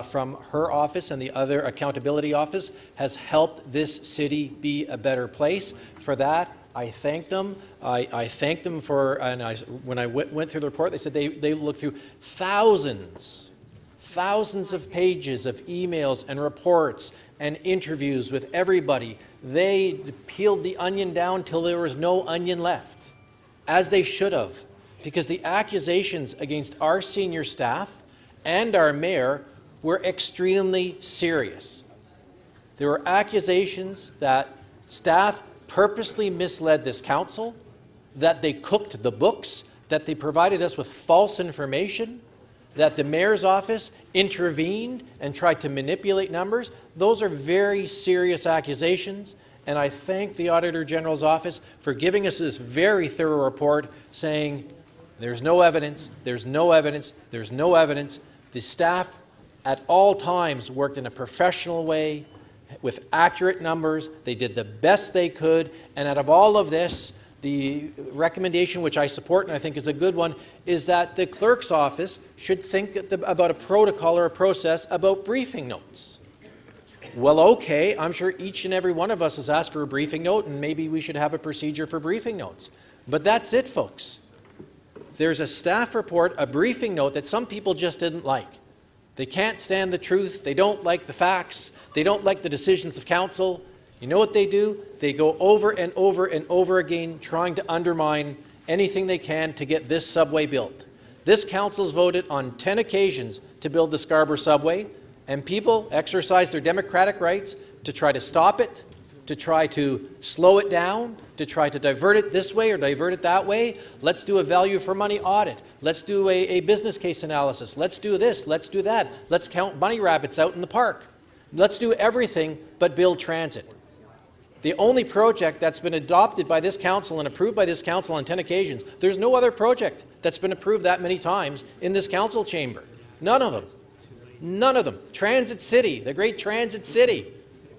from her office and the other accountability office has helped this city be a better place. For that, I thank them. I thank them for, and when I went through the report, they said they looked through thousands of pages of emails and reports and interviews with everybody. They peeled the onion down till there was no onion left, as they should have, because the accusations against our senior staff and our mayor were extremely serious. There were accusations that staff purposely misled this council, that they cooked the books, that they provided us with false information, that the mayor's office intervened and tried to manipulate numbers. Those are very serious accusations, and I thank the Auditor General's office for giving us this very thorough report saying there's no evidence, there's no evidence, there's no evidence. The staff at all times worked in a professional way with accurate numbers. They did the best they could, and out of all of this, the recommendation, which I support and I think is a good one, is that the clerk's office should think about a protocol or a process about briefing notes. Well, okay, I'm sure each and every one of us has asked for a briefing note, and maybe we should have a procedure for briefing notes. But that's it, folks. There's a staff report, a briefing note that some people just didn't like. They can't stand the truth. They don't like the facts. They don't like the decisions of council. You know what they do? They go over and over and over again trying to undermine anything they can to get this subway built. This council's voted on 10 occasions to build the Scarborough subway, and people exercise their democratic rights to try to stop it, to try to slow it down, to try to divert it this way or divert it that way. Let's do a value for money audit. Let's do a business case analysis. Let's do this. Let's do that. Let's count bunny rabbits out in the park. Let's do everything but build transit. The only project that's been adopted by this council and approved by this council on 10 occasions, there's no other project that's been approved that many times in this council chamber. None of them. None of them. Transit City, the great Transit City.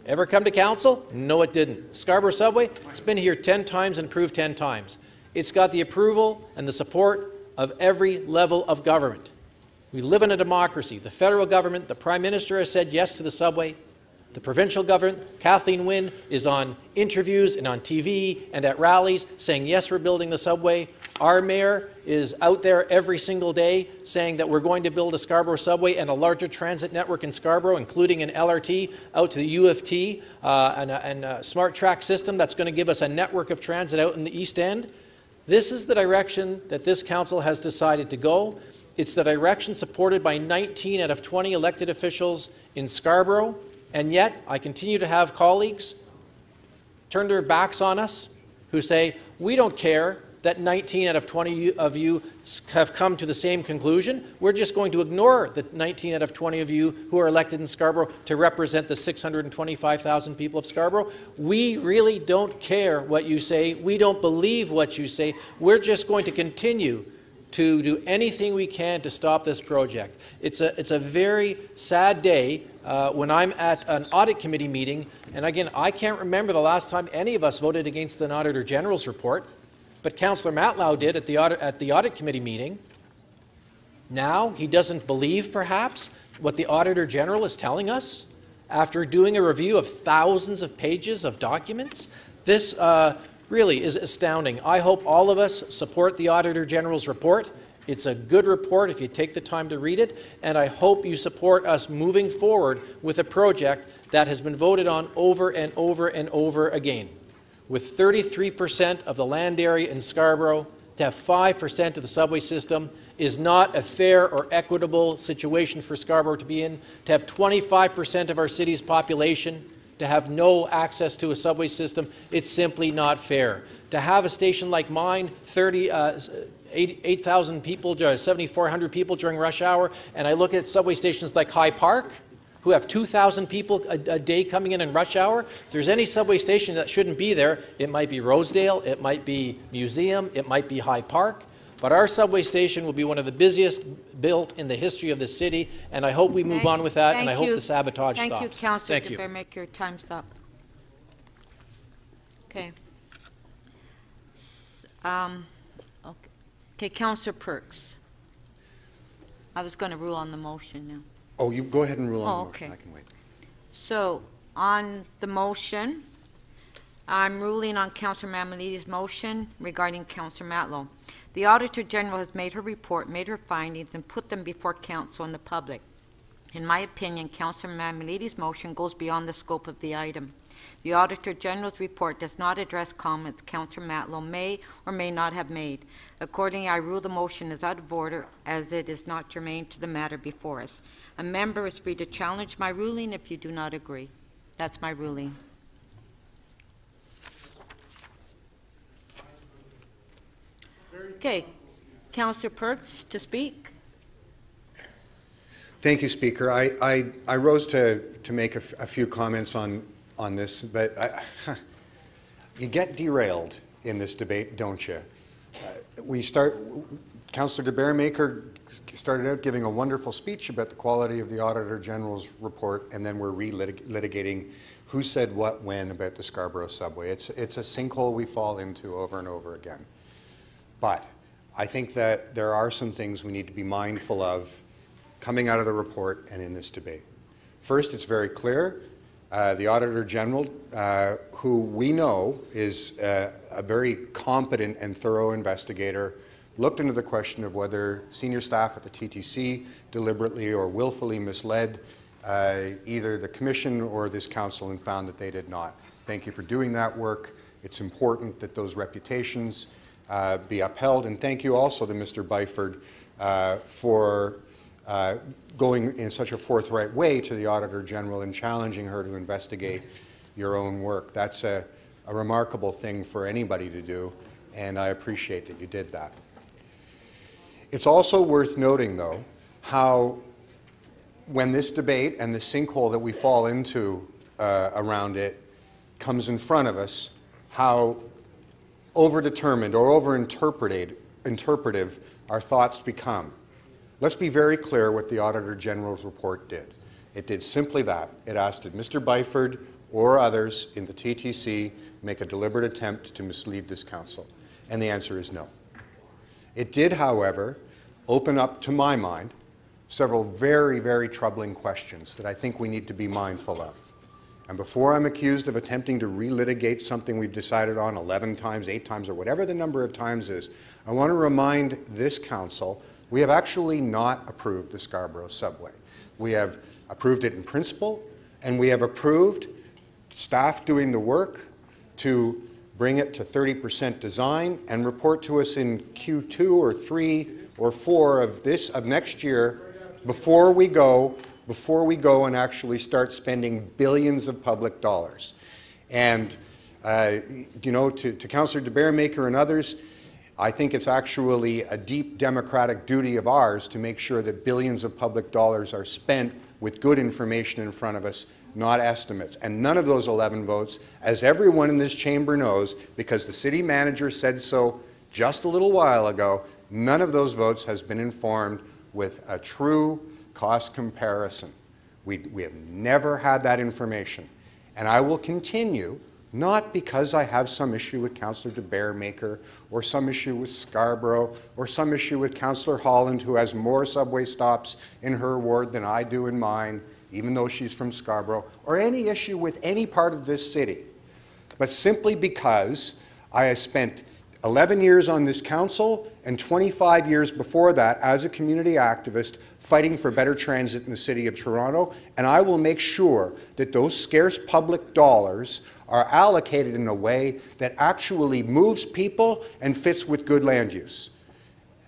Ever come to council? No, it didn't. Scarborough Subway, it's been here 10 times and approved 10 times. It's got the approval and the support of every level of government. We live in a democracy. The federal government, the Prime Minister has said yes to the subway. The provincial government, Kathleen Wynne, is on interviews and on TV and at rallies saying, yes, we're building the subway. Our mayor is out there every single day saying that we're going to build a Scarborough subway and a larger transit network in Scarborough, including an LRT out to the U of T and a smart track system that's going to give us a network of transit out in the East End. This is the direction that this council has decided to go. It's the direction supported by 19 out of 20 elected officials in Scarborough. And yet, I continue to have colleagues turn their backs on us who say, we don't care that 19 out of 20 of you have come to the same conclusion. We're just going to ignore the 19 out of 20 of you who are elected in Scarborough to represent the 625,000 people of Scarborough. We really don't care what you say. We don't believe what you say. We're just going to continue to do anything we can to stop this project. It's a very sad day when I'm at an audit committee meeting, and again, I can't remember the last time any of us voted against an Auditor General's report, but Councillor Matlow did at the audit committee meeting. Now he doesn't believe, perhaps, what the Auditor General is telling us after doing a review of thousands of pages of documents. This really is astounding. I hope all of us support the Auditor General's report. It's a good report if you take the time to read it, and I hope you support us moving forward with a project that has been voted on over and over and over again. With 33% of the land area in Scarborough, to have 5% of the subway system is not a fair or equitable situation for Scarborough to be in. To have 25% of our city's population to have no access to a subway system, it's simply not fair. To have a station like mine, 8,000 people, 7,400 people during rush hour, and I look at subway stations like High Park, who have 2,000 people a day coming in rush hour. If there's any subway station that shouldn't be there, it might be Rosedale, it might be Museum, it might be High Park. But our subway station will be one of the busiest built in the history of the city, and I hope we move on with that, and I hope the sabotage stops. Thank you, Councillor. Thank you. Better make your time stop. Okay. Okay, Councillor Perks. I was going to rule on the motion now. Oh, you go ahead and rule on the motion. Okay. I can wait. So, on the motion, I'm ruling on Councillor Mammoliti's motion regarding Councillor Matlow. The Auditor General has made her report, made her findings, and put them before Council and the public. In my opinion, Councillor Mammoliti's motion goes beyond the scope of the item. The Auditor General's report does not address comments Councillor Matlow may or may not have made. Accordingly, I rule the motion is out of order as it is not germane to the matter before us. A member is free to challenge my ruling if you do not agree. That's my ruling. Okay, Councillor Perks to speak. Thank you, Speaker. I rose to make a few comments on this, but you get derailed in this debate, don't you? Councillor de Beremaker started out giving a wonderful speech about the quality of the Auditor General's report, and then we're relitigating who said what when about the Scarborough subway. It's a sinkhole we fall into over and over again. But I think that there are some things we need to be mindful of coming out of the report and in this debate. First, it's very clear the Auditor General, who we know is a very competent and thorough investigator, looked into the question of whether senior staff at the TTC deliberately or willfully misled either the Commission or this Council and found that they did not. Thank you for doing that work. It's important that those reputations be upheld, and thank you also to Mr. Byford for going in such a forthright way to the Auditor General and challenging her to investigate your own work. That's a remarkable thing for anybody to do, and I appreciate that you did that. It's also worth noting, though, how when this debate and the sinkhole that we fall into around it comes in front of us, how overdetermined or overinterpretive our thoughts become. Let's be very clear what the Auditor General's report did. It did simply that. It asked, did Mr. Byford or others in the TTC make a deliberate attempt to mislead this Council? And the answer is no. It did, however, open up, to my mind, several very, very troubling questions that I think we need to be mindful of. and before I'm accused of attempting to relitigate something we've decided on 11 times, 8 times, or whatever the number of times is, I want to remind this council we have actually not approved the Scarborough subway. We have approved it in principle, and we have approved staff doing the work to bring it to 30% design and report to us in Q2 or 3 or 4 of next year before we go and actually start spending billions of public dollars. And you know, to Councillor de Beermaker and others, I think it's actually a deep democratic duty of ours to make sure that billions of public dollars are spent with good information in front of us, not estimates. And none of those 11 votes, as everyone in this chamber knows, because the city manager said so just a little while ago, none of those votes has been informed with a true cost comparison. We have never had that information. And I will continue, not because I have some issue with Councillor de Beermaker or some issue with Scarborough or some issue with Councillor Holland, who has more subway stops in her ward than I do in mine, even though she's from Scarborough, or any issue with any part of this city, but simply because I have spent 11 years on this council and 25 years before that as a community activist fighting for better transit in the City of Toronto, and I will make sure that those scarce public dollars are allocated in a way that actually moves people and fits with good land use.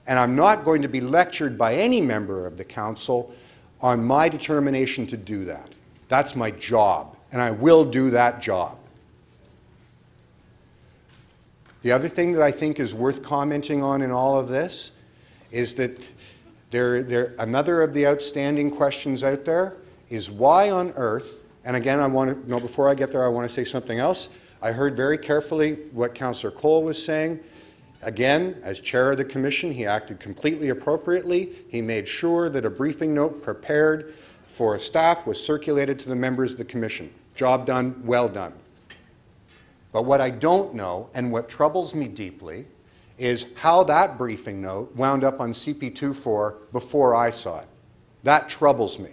And I'm not going to be lectured by any member of the council on my determination to do that. That's my job, and I will do that job. The other thing that I think is worth commenting on in all of this is that another of the outstanding questions out there is why on earth, and again, before I get there, I want to say something else. I heard very carefully what Councillor Cole was saying. Again, as chair of the commission, he acted completely appropriately. He made sure that a briefing note prepared for staff was circulated to the members of the commission. Job done, well done. But what I don't know, and what troubles me deeply, is how that briefing note wound up on CP24 before I saw it. That troubles me.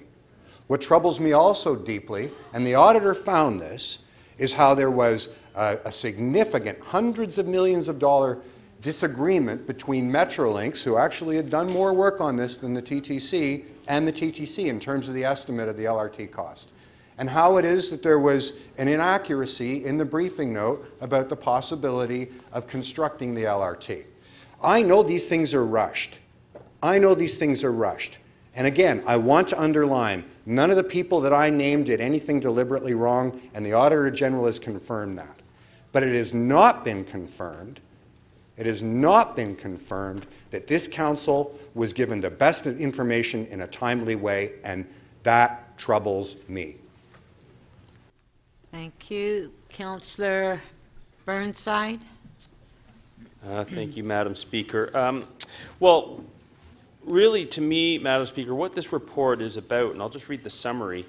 What troubles me also deeply, and the auditor found this, is how there was a significant hundreds of millions of dollar disagreement between Metrolinx, who actually had done more work on this than the TTC, and the TTC in terms of the estimate of the LRT cost. And how it is that there was an inaccuracy in the briefing note about the possibility of constructing the LRT. I know these things are rushed. I know these things are rushed. And again, I want to underline, none of the people that I named did anything deliberately wrong, and the Auditor General has confirmed that. But it has not been confirmed, that this council was given the best information in a timely way, and that troubles me. Thank you. Councillor Burnside. Thank you, Madam Speaker. Well, really, to me, Madam Speaker, what this report is about, and I'll just read the summary.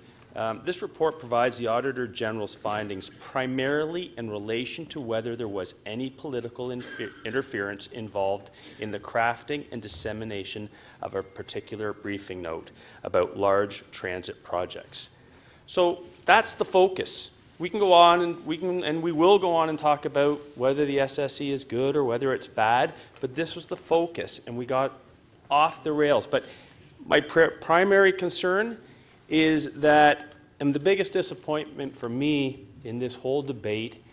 This report provides the Auditor General's findings primarily in relation to whether there was any political interference involved in the crafting and dissemination of a particular briefing note about large transit projects. So that's the focus. We can go on and we will go on and talk about whether the SSE is good or whether it's bad, but this was the focus, and we got off the rails. But my primary concern is that, and the biggest disappointment for me in this whole debate,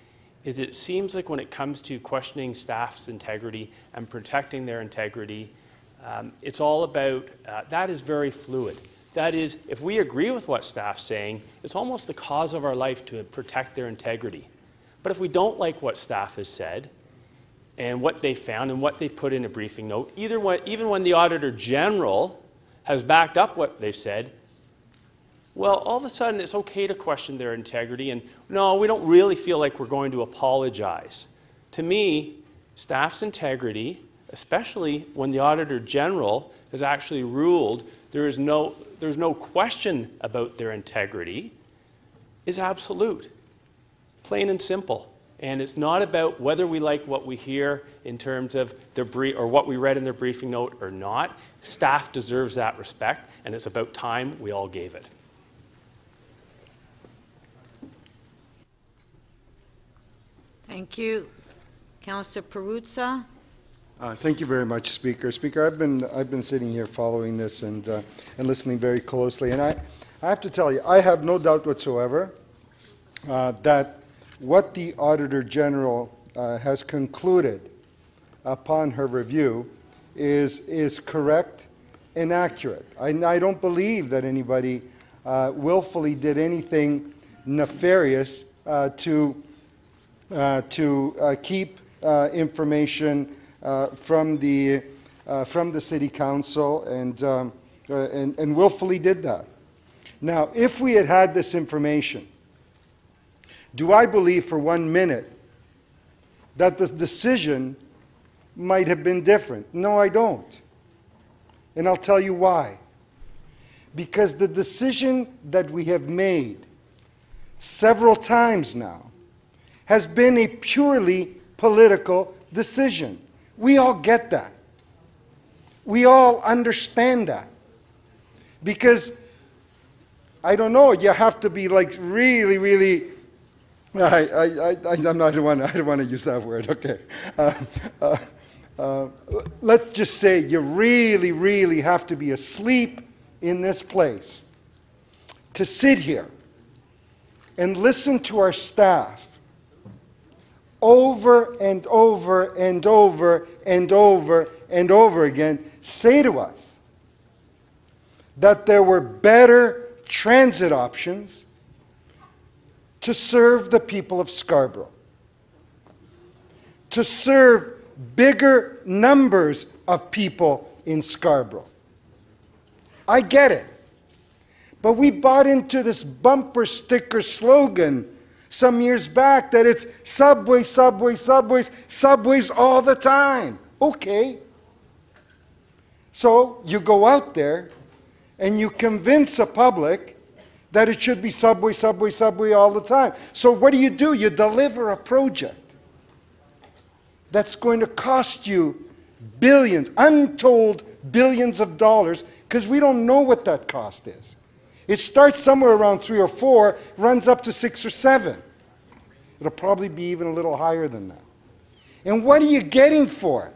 is it seems like when it comes to questioning staff's integrity and protecting their integrity, it's all about, that is very fluid. That is, if we agree with what staff's saying, it's almost the cause of our life to protect their integrity. But if we don't like what staff has said, and what they found and what they've put in a briefing note, even when the Auditor General has backed up what they've said, well, all of a sudden it's okay to question their integrity, and no, we don't really feel like we're going to apologize. To me, staff's integrity, especially when the Auditor General has actually ruled there's no question about their integrity, is absolute, plain and simple. And it's not about whether we like what we hear in terms of or what we read in their briefing note or not. Staff deserves that respect, and it's about time we all gave it. Thank you. Councillor Perruzza. Thank you very much, Speaker. Speaker, I've been sitting here following this and listening very closely, and I have to tell you, I have no doubt whatsoever that what the Auditor General has concluded upon her review is correct and accurate. I don't believe that anybody willfully did anything nefarious to keep information from the City Council and willfully did that. Now, if we had had this information, do I believe for 1 minute that the decision might have been different? No, I don't. And I'll tell you why. Because the decision that we have made several times now has been a purely political decision. We all get that. We all understand that. Because, I don't know, you have to be like really, really, I don't want to use that word, okay. Let's just say you really, really have to be asleep in this place to sit here and listen to our staff over and over and over and over and over again say to us that there were better transit options to serve the people of Scarborough, to serve bigger numbers of people in Scarborough. I get it. But we bought into this bumper sticker slogan some years back that it's subway, subway, subways, subways all the time. Okay. So you go out there and you convince a public that it should be subway, subway, subway all the time. So what do? You deliver a project that's going to cost you billions, untold billions of dollars, because we don't know what that cost is. It starts somewhere around 3 or 4, runs up to 6 or 7. It'll probably be even a little higher than that. And what are you getting for it?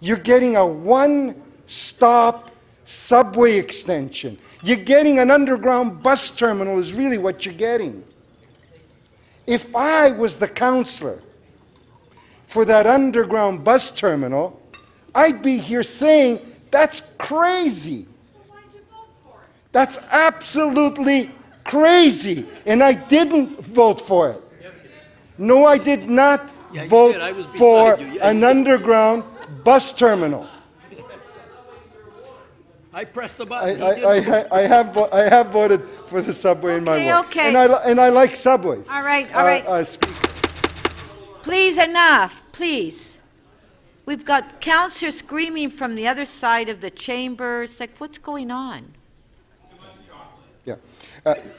You're getting a one-stop subway extension. You're getting an underground bus terminal is really what you're getting. If I was the councillor for that underground bus terminal, I'd be here saying, that's crazy. That's absolutely crazy. And I didn't vote for it. No, I did not vote for an underground bus terminal. I pressed the button. I have voted for the subway in my ward. Okay. And I like subways. All right, all right. Speaker. Please, enough, please. We've got councillors screaming from the other side of the chamber. It's like, what's going on? Yeah.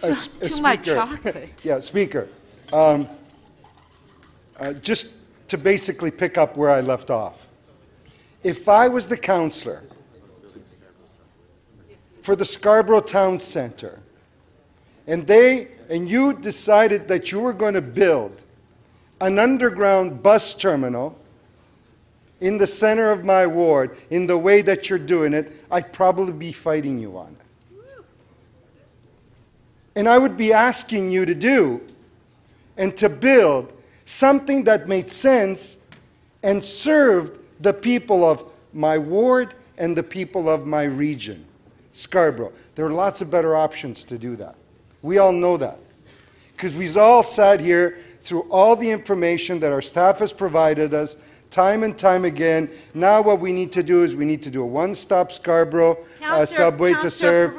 Too much chocolate. Yeah, Speaker. Just to basically pick up where I left off. If I was the councillor for the Scarborough Town Centre, and you decided that you were going to build an underground bus terminal in the center of my ward in the way that you're doing it, I'd probably be fighting you on it. And I would be asking you to do and to build something that made sense and served the people of my ward and the people of my region, Scarborough. There are lots of better options to do that. We all know that. Because we've all sat here through all the information that our staff has provided us time and time again. Now what we need to do is we need to do a one-stop Scarborough subway to serve.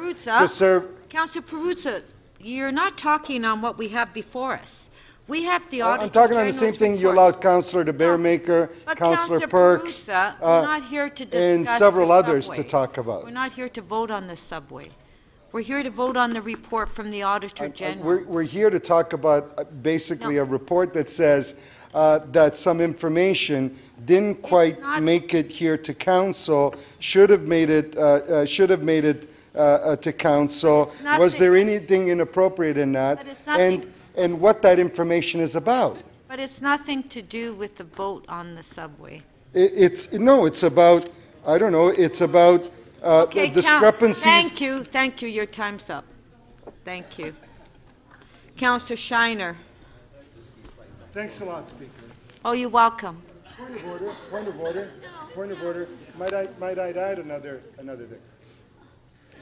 Councillor Perruzza, you're not talking on what we have before us. We have the Auditor I'm talking on the same thing you allowed Councillor de Bearmaker, Councillor Perks, we're not here to discuss and several the others subway. to talk about. We're not here to vote on the subway. We're here to vote on the report from the Auditor General. We're here to talk about basically a report that says that some information didn't quite make it here to council, should have made it to council. Was there anything inappropriate in that? And what that information is about. But it's nothing to do with the vote on the subway. No, it's about, I don't know, it's about Okay, the discrepancies. Thank you, your time's up. Thank you. Councillor Shiner. Thanks a lot, Speaker. Oh, you're welcome. Point of order, point of order, point of order. Might I add another thing?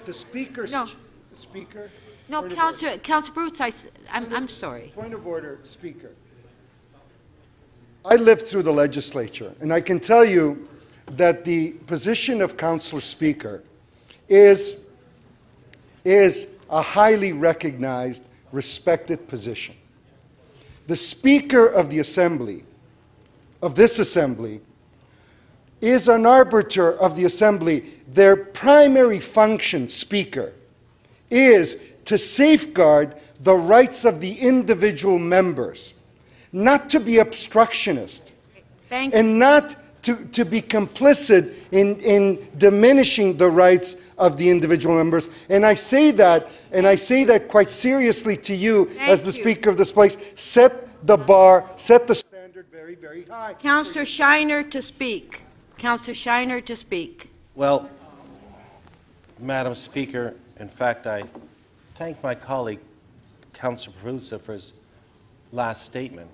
The Speaker's... No. Speaker? No, Councillor Bruce, I'm sorry. Point of order, Speaker. I lived through the legislature, and I can tell you that the position of Councillor Speaker is a highly recognized, respected position. The Speaker of the Assembly, of this Assembly, is an arbiter of the Assembly. Their primary function, Speaker, is to safeguard the rights of the individual members, not to be obstructionist, and not to be complicit in diminishing the rights of the individual members. And I say that quite seriously to you as the Speaker of this place. Set the bar, set the standard very, very high. Councillor Shiner to speak. Councillor Shiner to speak. Well, Madam Speaker, in fact, I thank my colleague, Councillor Perusa, for his last statement,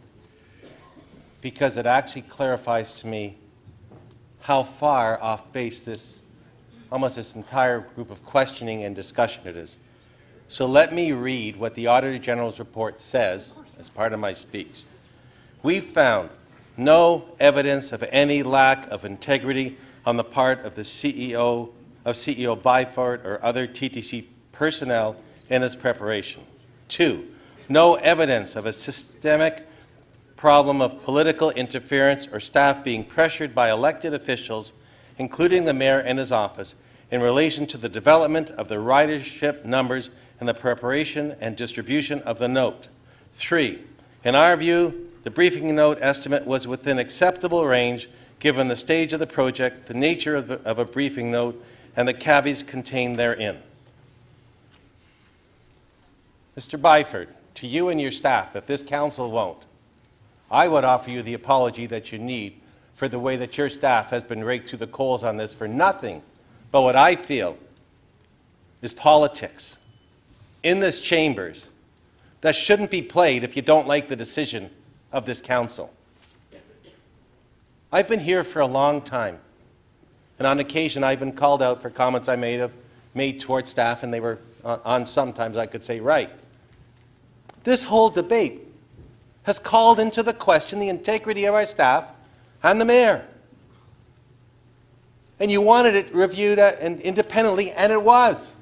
because it actually clarifies to me how far off base this entire group of questioning and discussion it is. So let me read what the Auditor General's report says as part of my speech. We found no evidence of any lack of integrity on the part of the CEO Byford or other TTC personnel in its preparation. 2, no evidence of a systemic problem of political interference or staff being pressured by elected officials, including the mayor and his office, in relation to the development of the ridership numbers and the preparation and distribution of the note. 3, in our view, the briefing note estimate was within acceptable range given the stage of the project, the nature of a briefing note, and the caveats contained therein. Mr. Byford, to you and your staff, if this council won't, I would offer you the apology that you need for the way that your staff has been raked through the coals on this for nothing but what I feel is politics in this chambers that shouldn't be played if you don't like the decision of this council. I've been here for a long time, and on occasion I've been called out for comments I made towards staff, and they were on sometimes I could say right. This whole debate has called into the question the integrity of our staff and the mayor. And you wanted it reviewed and independently, and it was.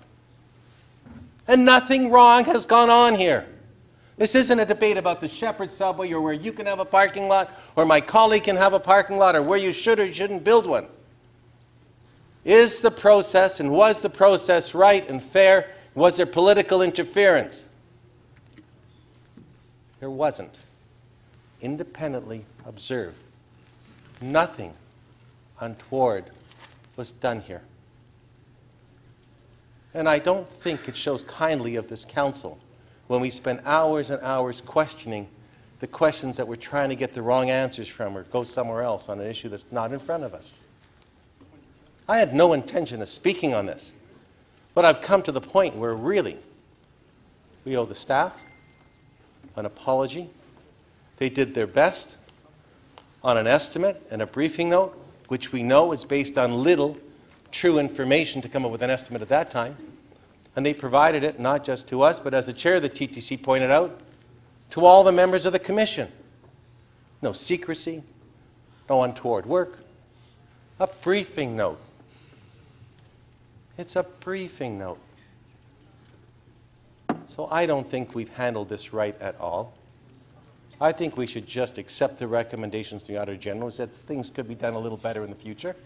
And nothing wrong has gone on here. This isn't a debate about the Shepherd subway or where you can have a parking lot or my colleague can have a parking lot or where you should or shouldn't build one. Is the process and was the process right and fair? Was there political interference? There wasn't. Independently observed. Nothing untoward was done here. And I don't think it shows kindly of this council when we spend hours and hours questioning the questions that we're trying to get the wrong answers from or go somewhere else on an issue that's not in front of us. I had no intention of speaking on this, but I've come to the point where really we owe the staff an apology. They did their best on an estimate and a briefing note, which we know is based on little true information to come up with an estimate at that time. And they provided it not just to us, but as the chair of the TTC pointed out, to all the members of the commission. No secrecy, no untoward work. A briefing note. It's a briefing note. So I don't think we've handled this right at all. I think we should just accept the recommendations from the Auditor General that things could be done a little better in the future.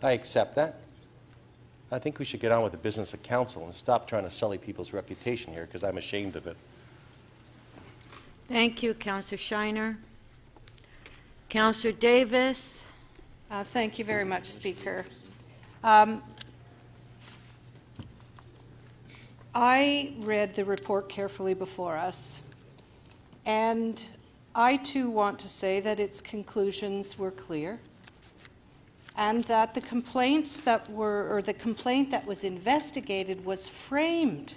I accept that. I think we should get on with the business of council and stop trying to sully people's reputation here, because I'm ashamed of it. Thank you, Councillor Shiner. Councillor Davis. Thank you very much, Speaker. I read the report carefully before us, and I too want to say that its conclusions were clear, and that the complaints that were, or the complaint that was investigated was framed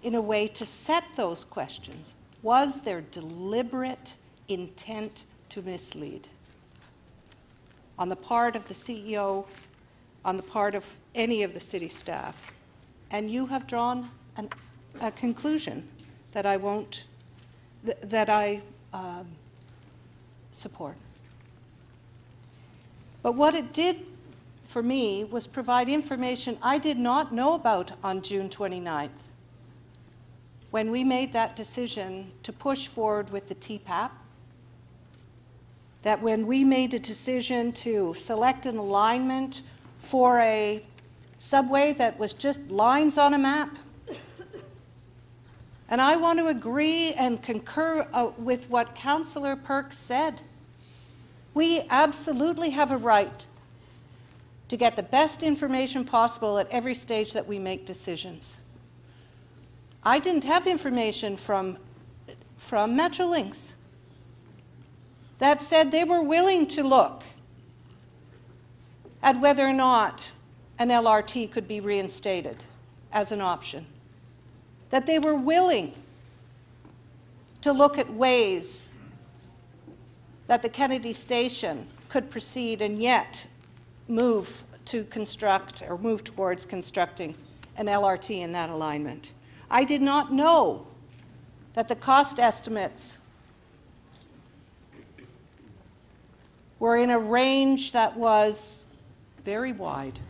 in a way to set those questions. Was there deliberate intent to mislead on the part of the CEO, on the part of any of the city staff? And you have drawn a conclusion that I won't, that I support. But what it did for me was provide information I did not know about on June 29th, when we made that decision to push forward with the TPAP, that when we made a decision to select an alignment for a subway that was just lines on a map. And I want to agree and concur with what Councillor Perks said. We absolutely have a right to get the best information possible at every stage that we make decisions. I didn't have information from Metrolinx that said they were willing to look at whether or not an LRT could be reinstated as an option, that they were willing to look at ways that the Kennedy Station could proceed and yet move to construct or move towards constructing an LRT in that alignment. I did not know that the cost estimates were in a range that was very wide.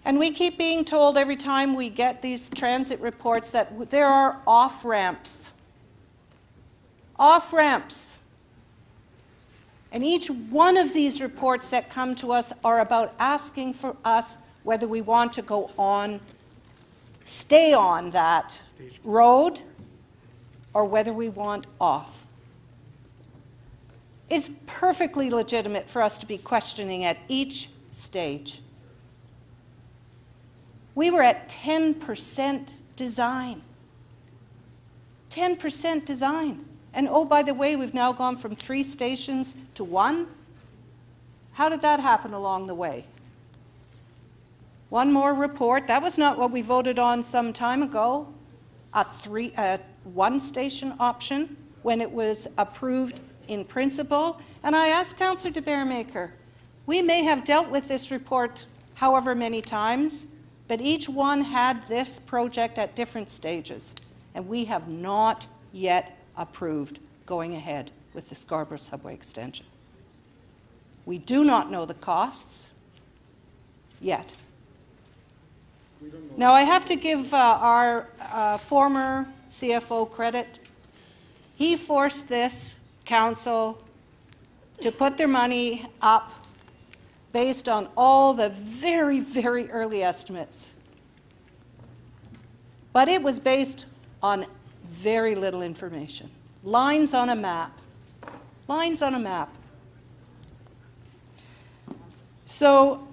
And we keep being told every time we get these transit reports that there are off-ramps. Off-ramps. And each one of these reports that come to us are about asking for us whether we want to go on, stay on that road, or whether we want off. It's perfectly legitimate for us to be questioning at each stage. We were at 10% design. 10% design. And oh, by the way, we've now gone from 3 stations to 1. How did that happen along the way? One more report. That was not what we voted on some time ago. A 1-station option when it was approved in principle. And I asked Councillor de Bearmaker, we may have dealt with this report however many times, but each one had this project at different stages, and we have not yet approved going ahead with the Scarborough subway extension. We do not know the costs yet. Now, I have to give our former CFO credit. He forced this council to put their money up based on all the very, very early estimates. But it was based on very little information. Lines on a map. Lines on a map. So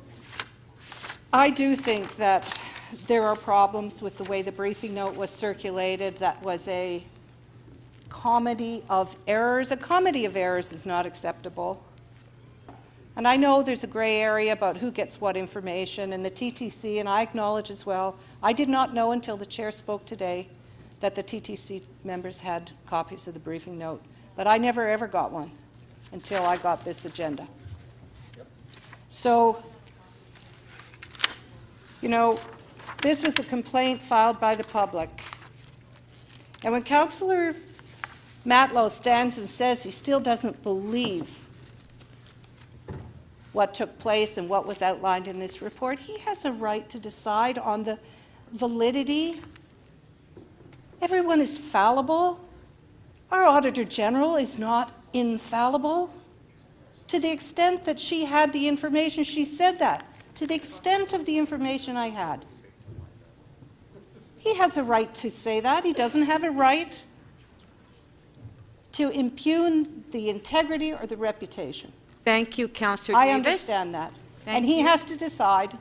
I do think that there are problems with the way the briefing note was circulated. That was a comedy of errors. A comedy of errors is not acceptable. And I know there's a gray area about who gets what information, and the TTC, and I acknowledge as well, I did not know until the chair spoke today that the TTC members had copies of the briefing note. But I never ever got one until I got this agenda. So, you know, this was a complaint filed by the public. And when Councillor Matlow stands and says he still doesn't believe what took place and what was outlined in this report, he has a right to decide on the validity. Everyone is fallible. Our Auditor General is not infallible. To the extent that she had the information, she said that. To the extent of the information I had. He has a right to say that. He doesn't have a right to impugn the integrity or the reputation. Thank you, Councillor I Davis. understand that. Thank and he you. has to decide.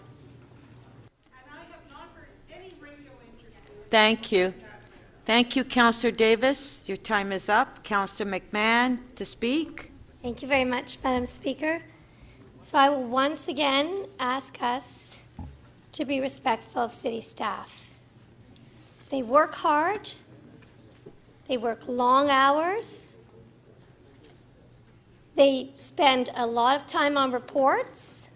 Thank you. Thank you, Councillor Davis. Your time is up. Councillor McMahon to speak. Thank you very much, Madam Speaker. So I will once again ask us to be respectful of city staff. They work hard. They work long hours. They spend a lot of time on reports.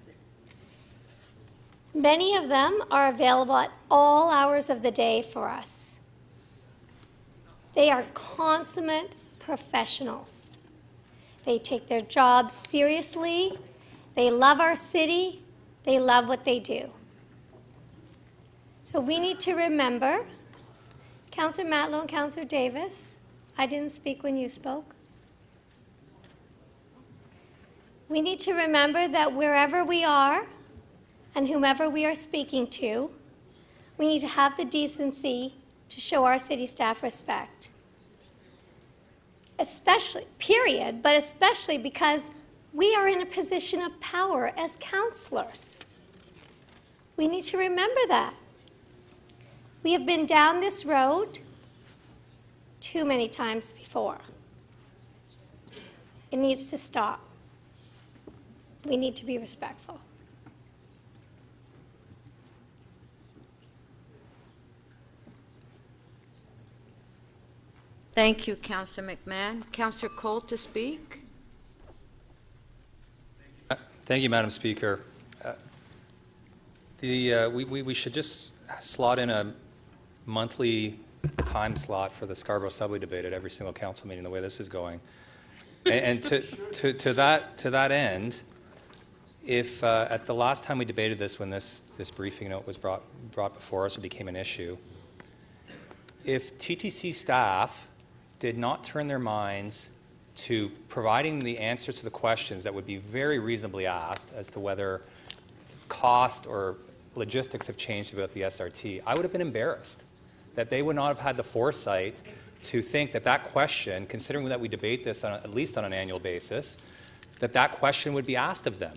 Many of them are available at all hours of the day for us. They are consummate professionals. They take their jobs seriously. They love our city. They love what they do. So we need to remember, Councillor Matlow and Councillor Davis, I didn't speak when you spoke. We need to remember that wherever we are and whomever we are speaking to, we need to have the decency to show our city staff respect. Especially, period, but especially because we are in a position of power as councillors. We need to remember that. We have been down this road too many times before. It needs to stop. We need to be respectful. Thank you, Councillor McMahon. Councillor Cole to speak. Thank you, Madam Speaker. We should just slot in a monthly time slot for the Scarborough Subway debate at every single council meeting, the way this is going. And to that end, if at the last time we debated this, when this briefing note was brought before us or became an issue, if TTC staff did not turn their minds to providing the answers to the questions that would be very reasonably asked as to whether cost or logistics have changed about the SRT, I would have been embarrassed that they would not have had the foresight to think that that question, considering that we debate this on, at least on an annual basis, that question would be asked of them.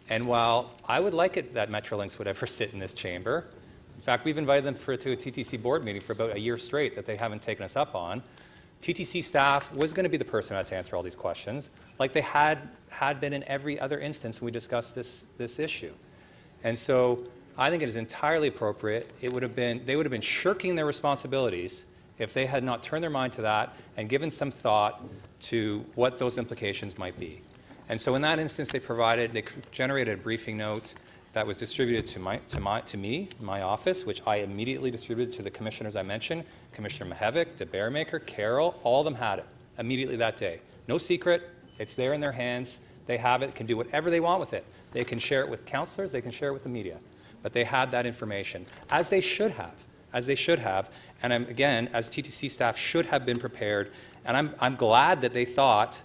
And while I would like it that Metrolinx would ever sit in this chamber, in fact, we've invited them to a TTC board meeting for about a year straight that they haven't taken us up on, TTC staff was going to be the person who had to answer all these questions, like they had been in every other instance when we discussed this issue. And so I think it is entirely appropriate. They would have been shirking their responsibilities if they had not turned their mind to that and given some thought to what those implications might be. And so in that instance, they generated a briefing note that was distributed to me, my office, which I immediately distributed to the commissioners I mentioned, Commissioner Mahevic, de Bearmaker, Carroll, all of them had it immediately that day. No secret, it's there in their hands, they have it, can do whatever they want with it. They can share it with councillors, they can share it with the media. But they had that information, as they should have, and again, as TTC staff should have been prepared, and I'm glad that they thought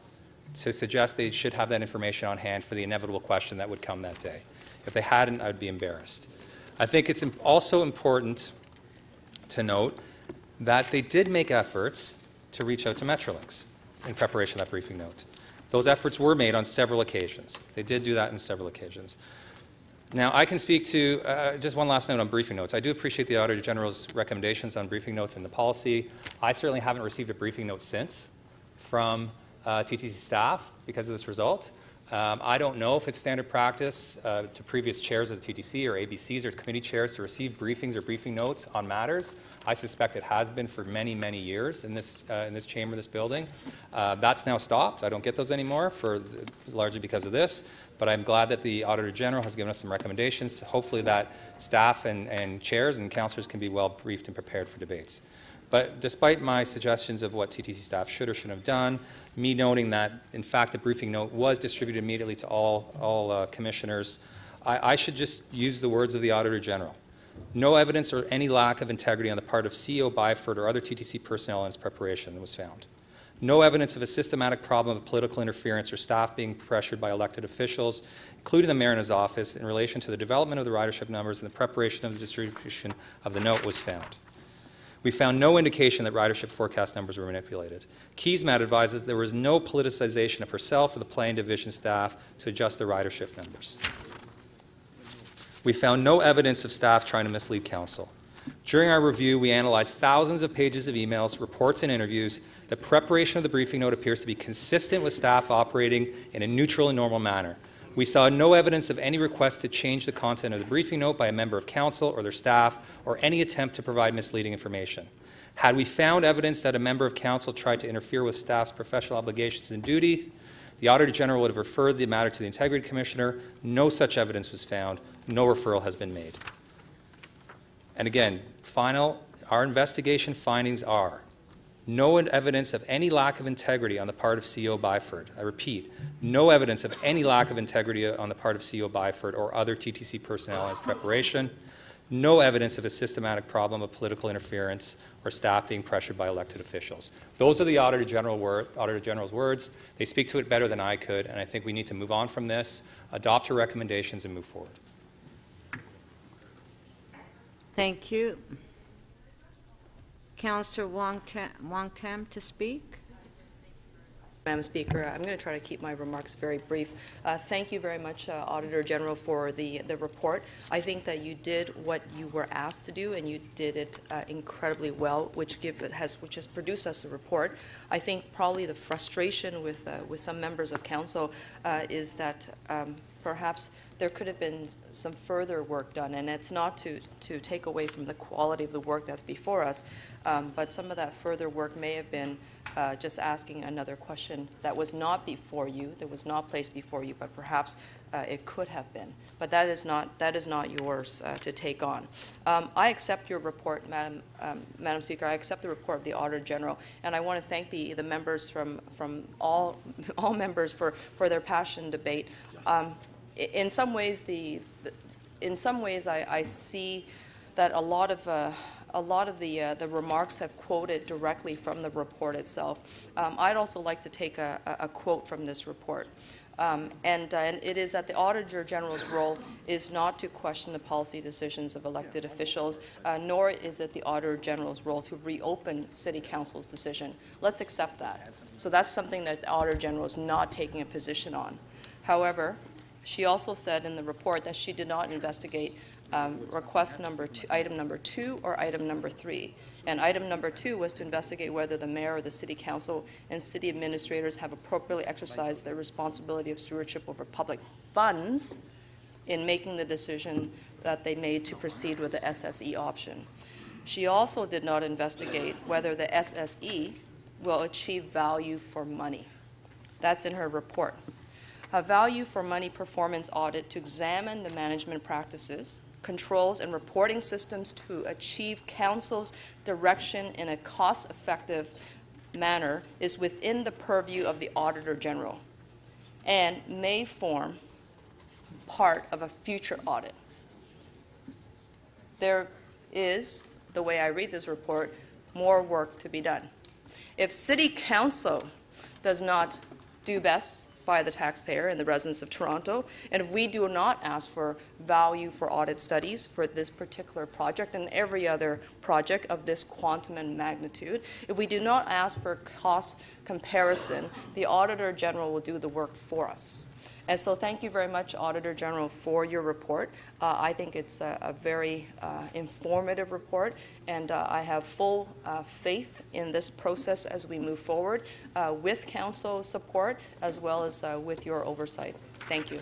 to suggest they should have that information on hand for the inevitable question that would come that day. If they hadn't, I would be embarrassed. I think it's also important to note that they did make efforts to reach out to Metrolinx in preparation of that briefing note. Those efforts were made on several occasions. They did do that on several occasions. Now, I can speak to just one last note on briefing notes. I do appreciate the Auditor General's recommendations on briefing notes in the policy. I certainly haven't received a briefing note since from TTC staff because of this result. I don't know if it's standard practice to previous chairs of the TTC or ABCs or committee chairs to receive briefings or briefing notes on matters. I suspect it has been for many, many years in this chamber, this building. That's now stopped. I don't get those anymore, largely because of this. But I'm glad that the Auditor General has given us some recommendations. Hopefully that staff and chairs and councillors can be well briefed and prepared for debates. But despite my suggestions of what TTC staff should or shouldn't have done, me noting that, in fact, the briefing note was distributed immediately to all commissioners, I should just use the words of the Auditor General. No evidence or any lack of integrity on the part of CEO Byford or other TTC personnel in its preparation was found. No evidence of a systematic problem of political interference or staff being pressured by elected officials, including the mayor and his office, in relation to the development of the ridership numbers and the preparation of the distribution of the note was found. We found no indication that ridership forecast numbers were manipulated. Keysmat advises there was no politicization of herself or the planning division staff to adjust the ridership numbers. We found no evidence of staff trying to mislead council. During our review, we analyzed thousands of pages of emails, reports, and interviews. The preparation of the briefing note appears to be consistent with staff operating in a neutral and normal manner. We saw no evidence of any request to change the content of the briefing note by a member of council or their staff, or any attempt to provide misleading information. Had we found evidence that a member of council tried to interfere with staff's professional obligations and duties, the Auditor General would have referred the matter to the Integrity Commissioner. No such evidence was found. No referral has been made. And again, our investigation findings are no evidence of any lack of integrity on the part of CEO Byford. I repeat, no evidence of any lack of integrity on the part of CEO Byford or other TTC personnel in its preparation. No evidence of a systematic problem of political interference or staff being pressured by elected officials. Those are the Auditor General's words. They speak to it better than I could, and I think we need to move on from this, adopt her recommendations, and move forward. Thank you. Councillor Wong Tam to speak. Madam Speaker, I'm going to try to keep my remarks very brief. Thank you very much, Auditor General, for the report. I think that you did what you were asked to do, and you did it incredibly well, which has produced us a report. I think probably the frustration with some members of council is that perhaps there could have been some further work done, and it's not to take away from the quality of the work that's before us, but some of that further work may have been just asking another question that was not before you, that was not placed before you, but perhaps it could have been. But that is not yours to take on. I accept your report, Madam Speaker. I accept the report of the Auditor General, and I want to thank the members from all members for their passionate debate. In some ways, I see that a lot of the remarks have quoted directly from the report itself. I'd also like to take a quote from this report. And it is that the Auditor General's role is not to question the policy decisions of elected officials, nor is it the Auditor General's role to reopen City Council's decision. Let's accept that. So that's something that the Auditor General is not taking a position on. However, she also said in the report that she did not investigate request item number 2 or item number 3. And item number 2 was to investigate whether the mayor or the city council and city administrators have appropriately exercised their responsibility of stewardship over public funds in making the decision that they made to proceed with the SSE option. She also did not investigate whether the SSE will achieve value for money. That's in her report. A value for money performance audit to examine the management practices, controls, and reporting systems to achieve council's direction in a cost-effective manner is within the purview of the Auditor General and may form part of a future audit. There is, the way I read this report, more work to be done. If City Council does not do best by the taxpayer and the residents of Toronto, and if we do not ask for value for audit studies for this particular project and every other project of this quantum and magnitude, if we do not ask for cost comparison, the Auditor General will do the work for us. And so thank you very much, Auditor General, for your report. I think it's a very informative report, and I have full faith in this process as we move forward with Council support as well as with your oversight. Thank you.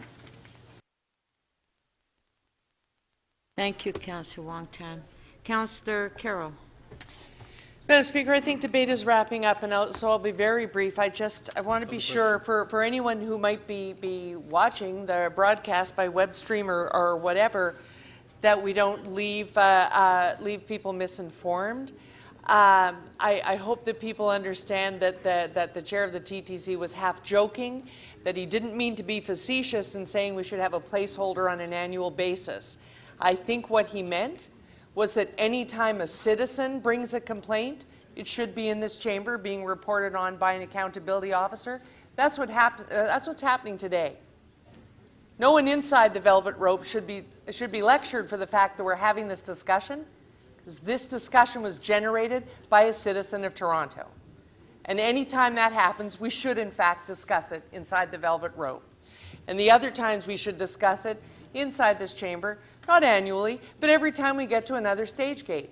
Thank you, Councillor Wong Tam. Councillor Carroll. Madam Speaker, I think debate is wrapping up, and so I'll be very brief. I want to be sure for anyone who might be watching the broadcast by web stream or whatever, that we don't leave people misinformed. I hope that people understand that the chair of the TTC was half joking, that he didn't mean to be facetious in saying we should have a placeholder on an annual basis. I think what he meant was that any time a citizen brings a complaint, it should be in this chamber being reported on by an accountability officer. That's what's happening today. No one inside the velvet rope should be lectured for the fact that we're having this discussion, because this discussion was generated by a citizen of Toronto. And any time that happens, we should in fact discuss it inside the velvet rope. And the other times we should discuss it inside this chamber, not annually, but every time we get to another stage gate.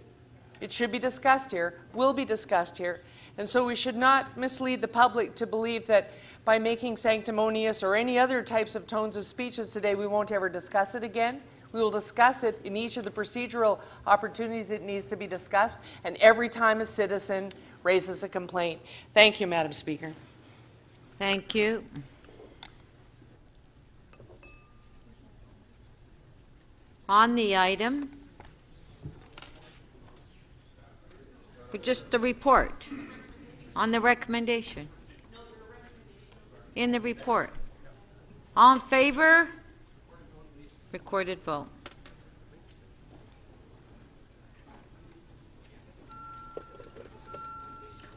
It should be discussed here, will be discussed here. And so we should not mislead the public to believe that by making sanctimonious or any other types of tones of speeches today, we won't ever discuss it again. We will discuss it in each of the procedural opportunities it needs to be discussed, and every time a citizen raises a complaint. Thank you, Madam Speaker. Thank you. On the item, for just the report, on the recommendation, in the report. All in favor? Recorded vote.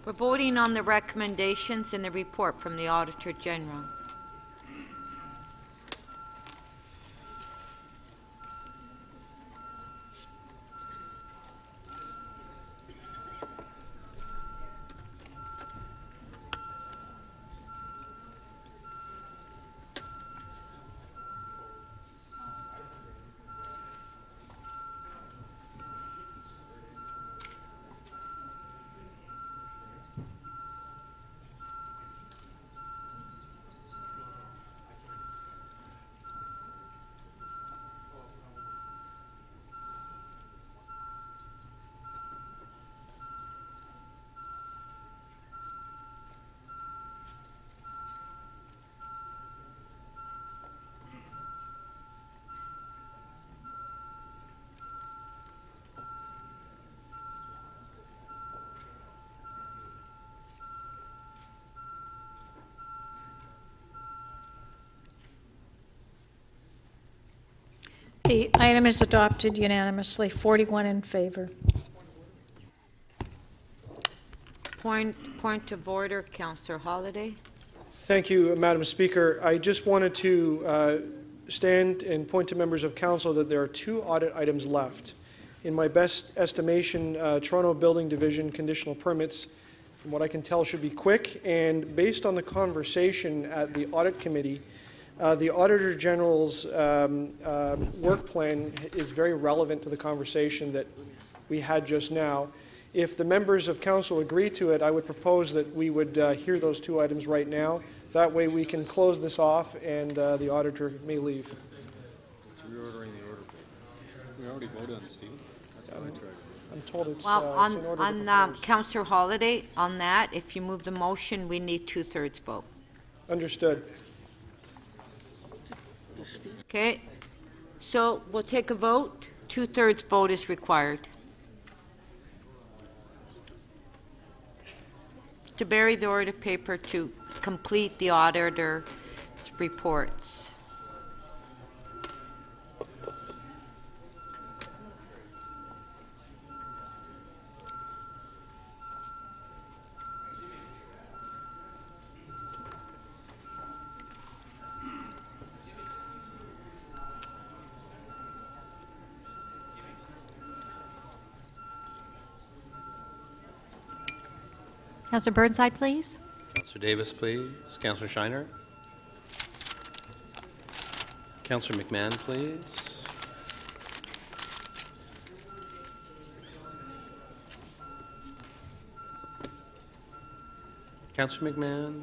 We're voting on the recommendations in the report from the Auditor General. The item is adopted unanimously, 41 in favor. Point of order, Councillor Holliday. Thank you, Madam Speaker. I just wanted to stand and point to members of council that there are 2 audit items left. In my best estimation, Toronto Building Division conditional permits, from what I can tell, should be quick. And based on the conversation at the Audit Committee, the Auditor General's work plan is very relevant to the conversation that we had just now. If the members of council agree to it, I would propose that we would hear those 2 items right now. That way we can close this off and the auditor may leave. It's reordering the order. We already voted on Steve. That's what I tried. I'm told it's, well, it's in order to propose. Councillor Holliday, on that, if you move the motion, we need 2/3 vote. Understood. Okay, so we'll take a vote. 2/3 vote is required. To bury the order paper to complete the auditor's reports. Councillor Burnside, please. Councillor Davis, please. Councillor Shiner. Councillor McMahon, please. Councillor McMahon.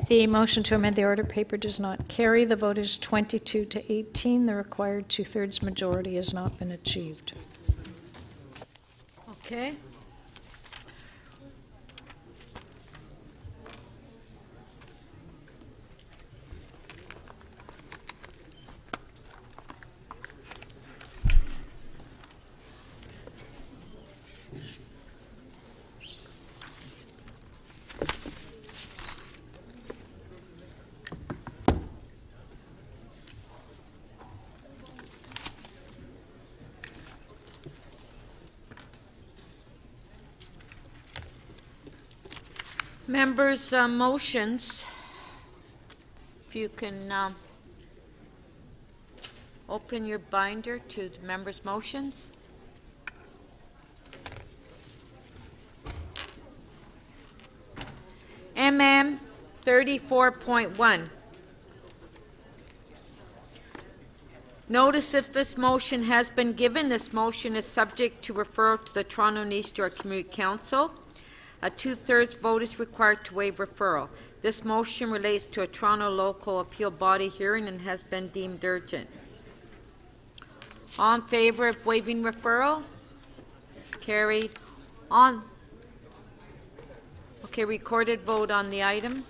The motion to amend the order paper does not carry. The vote is 22 to 18. The required 2/3 majority has not been achieved. Okay. Members' motions you can open your binder to the members' motions. MM 34.1. Notice if this motion has been given, this motion is subject to referral to the Toronto and East York Community Council. A 2/3 vote is required to waive referral. This motion relates to a Toronto local appeal body hearing and has been deemed urgent. All in favor of waiving referral? Carried. On. Okay, recorded vote on the item.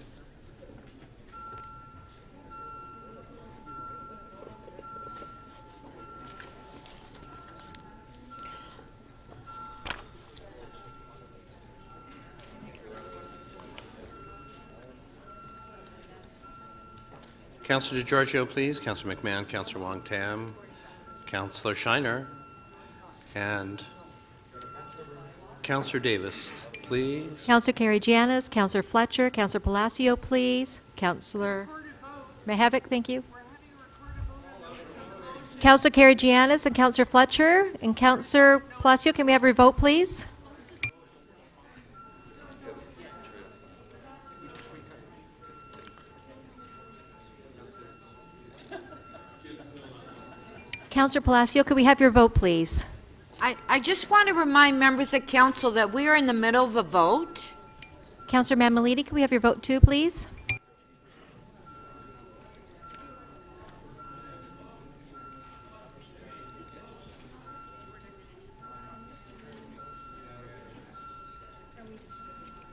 Councillor DeGiorgio, please. Councillor McMahon, Councillor Wong-Tam, Councillor Shiner, and Councillor Davis, please. Councillor Karygiannis, Councillor Fletcher, Councillor Palacio, please. Councillor Mihevc, thank you. Councillor Karygiannis and Councillor Fletcher and Councillor Palacio, can we have your vote, please? Councillor Palacio, could we have your vote, please? I just want to remind members of council that we are in the middle of a vote. Councillor Mammoliti, could we have your vote too, please?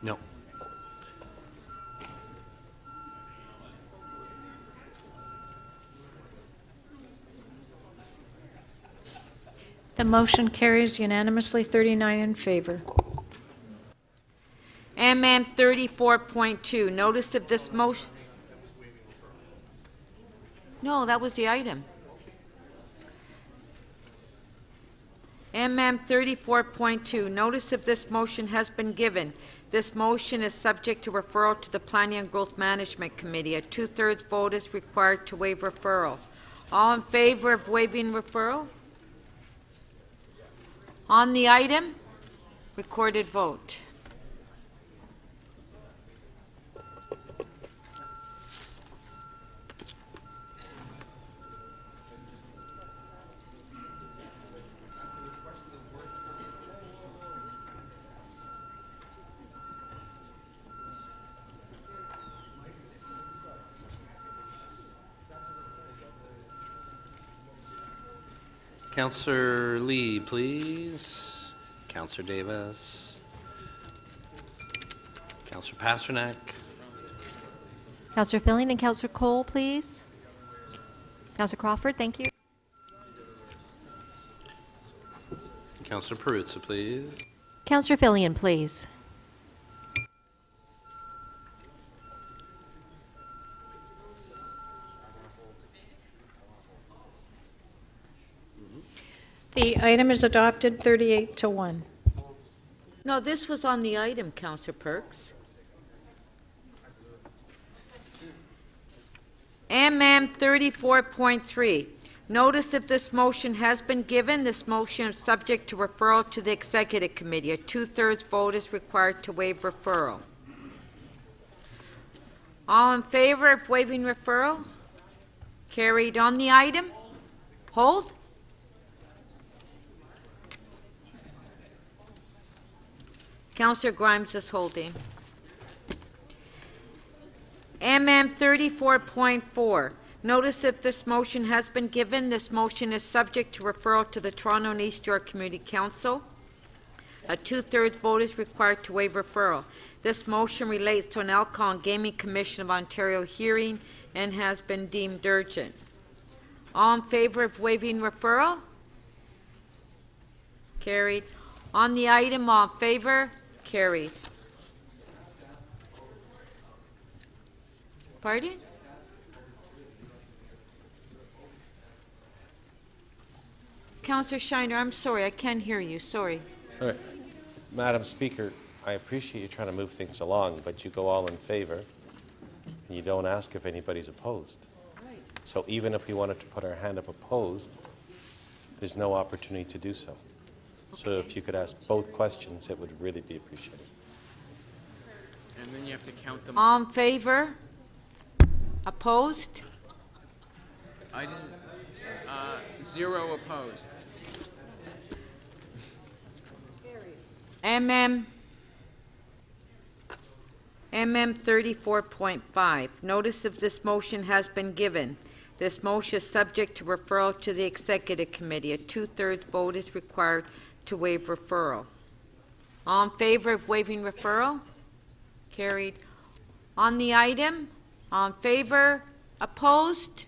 No. The motion carries unanimously, 39 in favor. MM 34.2. Notice of this motion. No, that was the item. MM 34.2. Notice of this motion has been given. This motion is subject to referral to the Planning and Growth Management Committee. A 2/3 vote is required to waive referral. All in favor of waiving referral? On the item, recorded vote. Councillor Lee, please. Councillor Davis. Councillor Pasternak. Councillor Filling and Councillor Cole, please. Councillor Crawford, thank you. Councillor Perruzza, please. Councillor Fillion, please. The item is adopted 38 to 1. No, this was on the item, Councillor Perks. MM 34.3. Notice if this motion has been given, this motion is subject to referral to the Executive Committee. A 2/3 vote is required to waive referral. All in favor of waiving referral? Carried. On the item? Hold. Councillor Grimes is holding. MM 34.4. Notice if this motion has been given, this motion is subject to referral to the Toronto and East York Community Council. A 2/3 vote is required to waive referral. This motion relates to an Alcohol and Gaming Commission of Ontario hearing and has been deemed urgent. All in favor of waiving referral? Carried. On the item, all in favor? Carried. Pardon? Councillor Shiner, I'm sorry, I can't hear you. Sorry. Sorry. Madam Speaker, I appreciate you trying to move things along, but you go all in favor. and you don't ask if anybody's opposed. So even if we wanted to put our hand up opposed, there's no opportunity to do so. So if you could ask both questions, it would really be appreciated. And then you have to count them. All in favor? Opposed? I didn't, 0 opposed. MM 34.5. Notice of this motion has been given. This motion is subject to referral to the Executive Committee. A 2/3 vote is required to waive referral. All in favor of waiving referral? Carried. On the item, all in favor? Opposed?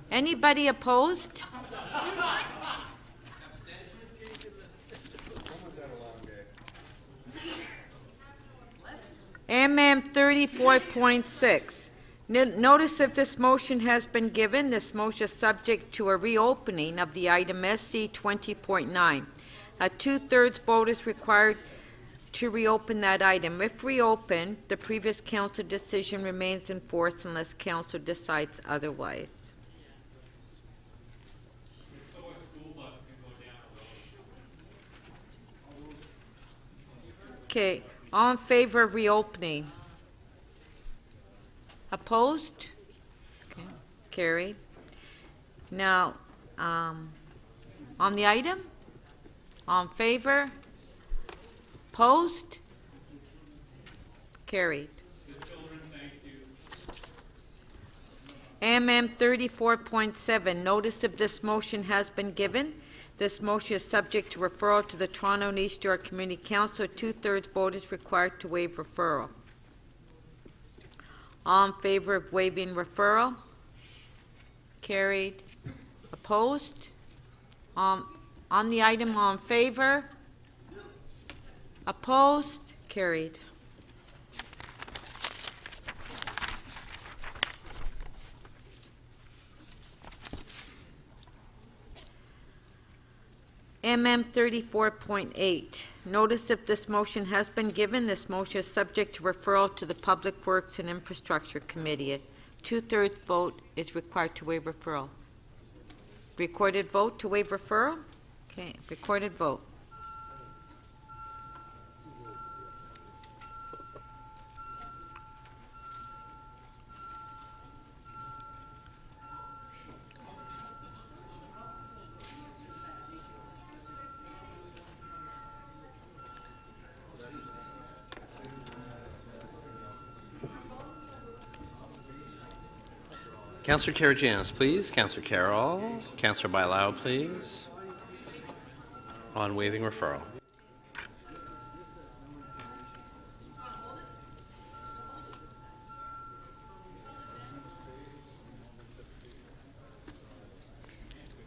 Anybody opposed? MM 34.6. Notice of this motion has been given. This motion is subject to a reopening of the item SC 20.9. A 2/3 vote is required to reopen that item. If reopened, the previous council decision remains in force unless council decides otherwise. Okay, all in favor of reopening? Opposed? Okay, carried. Now, on the item, all in favor? Opposed? Carried. MM 34.7. Notice of this motion has been given. This motion is subject to referral to the Toronto and East York Community Council. A 2/3 vote is required to waive referral. All in favor of waiving referral? Carried. Opposed? On the item, all in favor? Opposed? Carried. MM 34.8. Notice of this motion has been given. This motion is subject to referral to the Public Works and Infrastructure Committee. A 2/3 vote is required to waive referral. Recorded vote to waive referral? Okay, recorded vote. Councillor Karygiannis, please. Councillor Carroll. Councillor Bylaw, please. On waiving referral.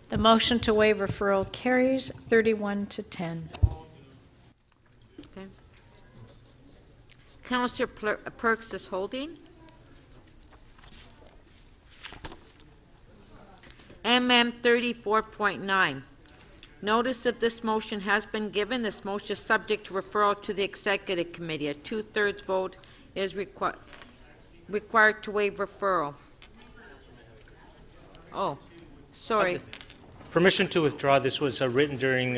The motion to waive referral carries 31-10. Okay. Councillor Perks is holding. MM 34.9. Notice of this motion has been given. This motion is subject to referral to the Executive Committee. A 2/3 vote is required to waive referral. Oh, sorry. Permission to withdraw. This was written during,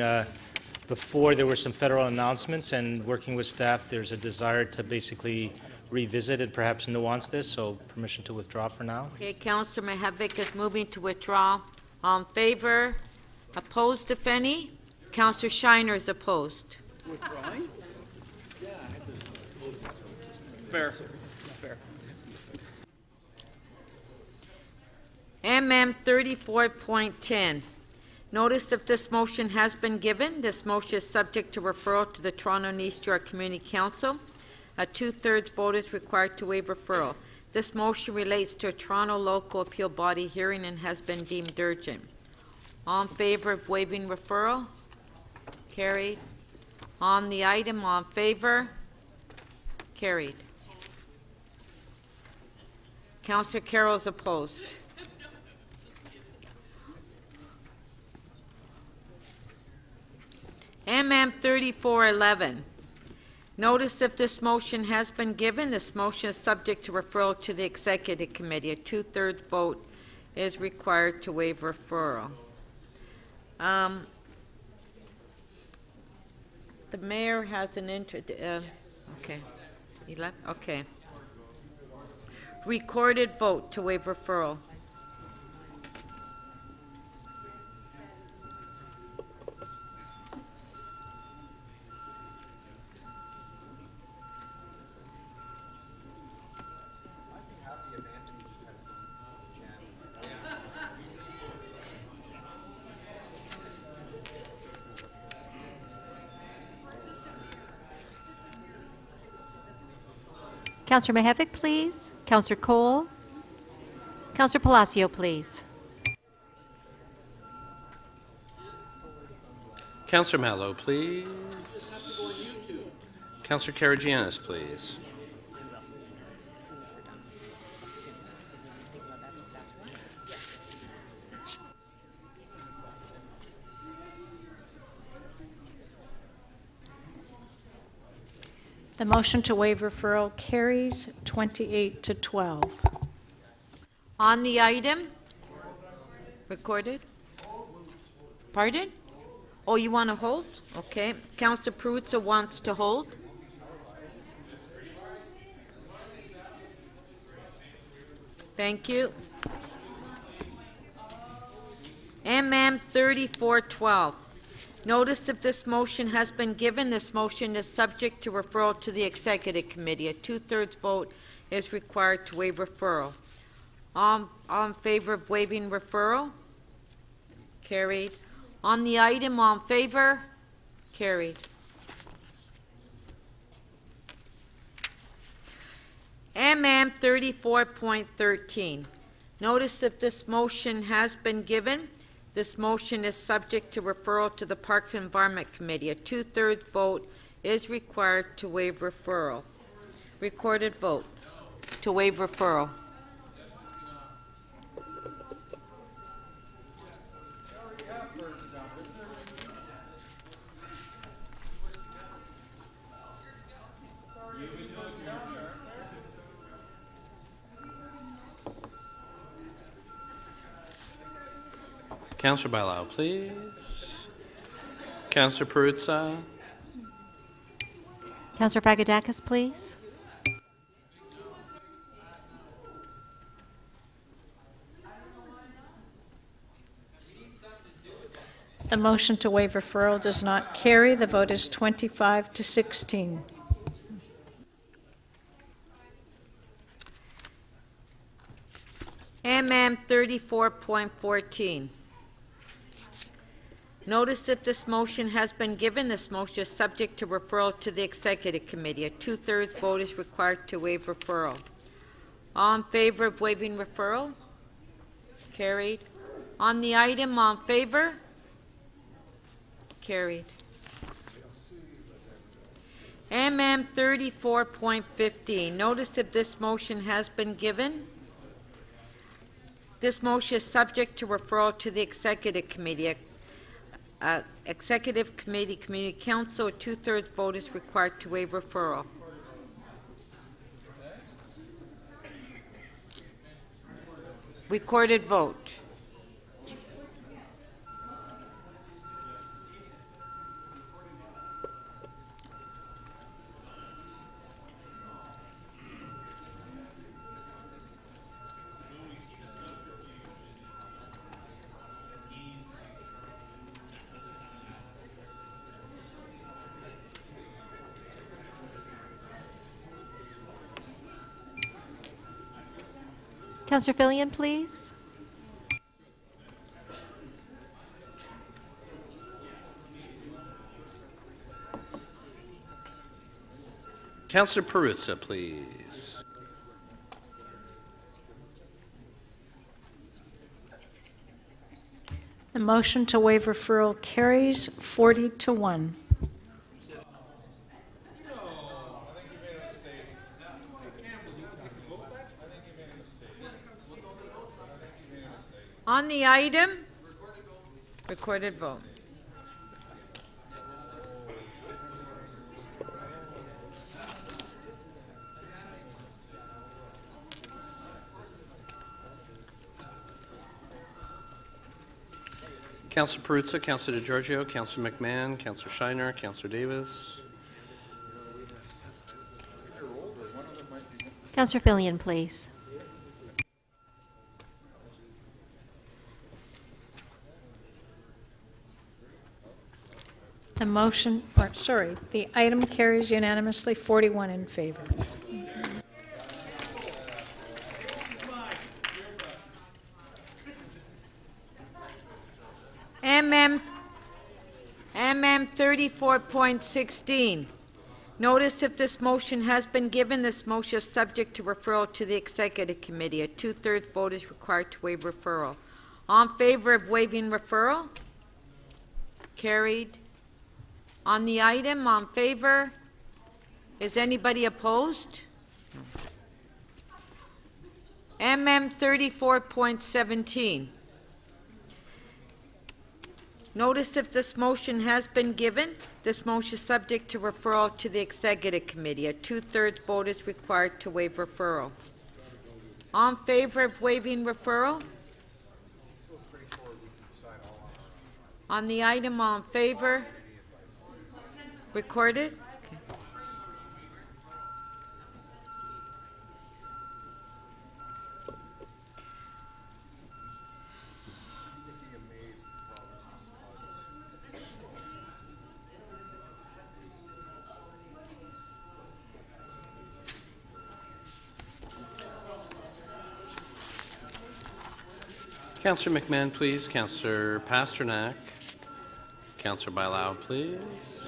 before there were some federal announcements, and working with staff, there's a desire to basically revisit and perhaps nuance this, so permission to withdraw for now. Okay, Councillor Mihevik is moving to withdraw. All in favor? Opposed, if any? Councillor Shiner is opposed. Withdrawing? Fair. It's fair. MM 34.10. Notice of this motion has been given. This motion is subject to referral to the Toronto and East York Community Council. A 2/3 vote is required to waive referral. This motion relates to a Toronto local appeal body hearing and has been deemed urgent. All in favor of waiving referral? Carried. On the item, all in favor? Carried. Councillor Carroll is opposed. MM 3411. Notice if this motion has been given, this motion is subject to referral to the Executive Committee. A 2/3 vote is required to waive referral. The mayor has an interest. Okay. He left? Okay. Recorded vote to waive referral. Councillor Mihevc, please. Councillor Cole. Councillor Palacio, please. Councillor Mallow, please. Councillor Karagianis, please. The motion to waive referral carries 28 to 12. On the item, recorded. Pardon? Oh, you want to hold? Okay. Councillor Perruzza wants to hold. Thank you. MM 3412. Notice if this motion has been given, this motion is subject to referral to the Executive Committee. A 2/3 vote is required to waive referral. All in favor of waiving referral? Carried. On the item, all in favor? Carried. MM 34.13. Notice if this motion has been given, this motion is subject to referral to the Parks and Environment Committee. A 2/3 vote is required to waive referral. Recorded vote to waive referral. Councillor Bailao, please. Councillor Perruzza. Councillor Fagadakis, please. The motion to waive referral does not carry. The vote is 25 to 16. MM 34.14. Notice if this motion has been given, this motion is subject to referral to the Executive Committee. A 2/3 vote is required to waive referral. All in favor of waiving referral? Carried. On the item, all in favor? Carried. MM 34.15. Notice if this motion has been given. This motion is subject to referral to the Executive Committee. Executive Committee, Community Council, a 2/3 vote is required to waive referral. Recorded vote. Councillor Fillion, please. Councillor Perruzza, please. The motion to waive referral carries 40 to 1. On the item, recorded vote. Councillor Perruzza, Councillor DeGiorgio, Councillor McMahon, Councillor Shiner, Councillor Davis. Councillor Fillion, please. The motion, or sorry, the item carries unanimously, 41 in favor. MM 34.16. Notice if this motion has been given, this motion is subject to referral to the Executive Committee. A 2/3 vote is required to waive referral. All in favor of waiving referral? Carried. On the item, on favor? Is anybody opposed? MM 34.17. Notice if this motion has been given, this motion is subject to referral to the Executive Committee. A 2/3 vote is required to waive referral. All in favor of waiving referral? On the item, all in favor? Recorded? Okay. Councillor McMahon, please. Councillor Pasternak. Councillor Bylaw, please.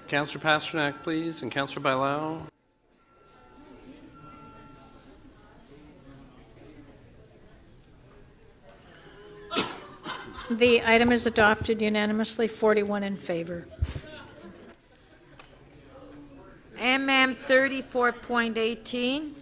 Councillor Pasternak, please, and Councillor Bylaw. The item is adopted unanimously, 41 in favor. MM 34.18.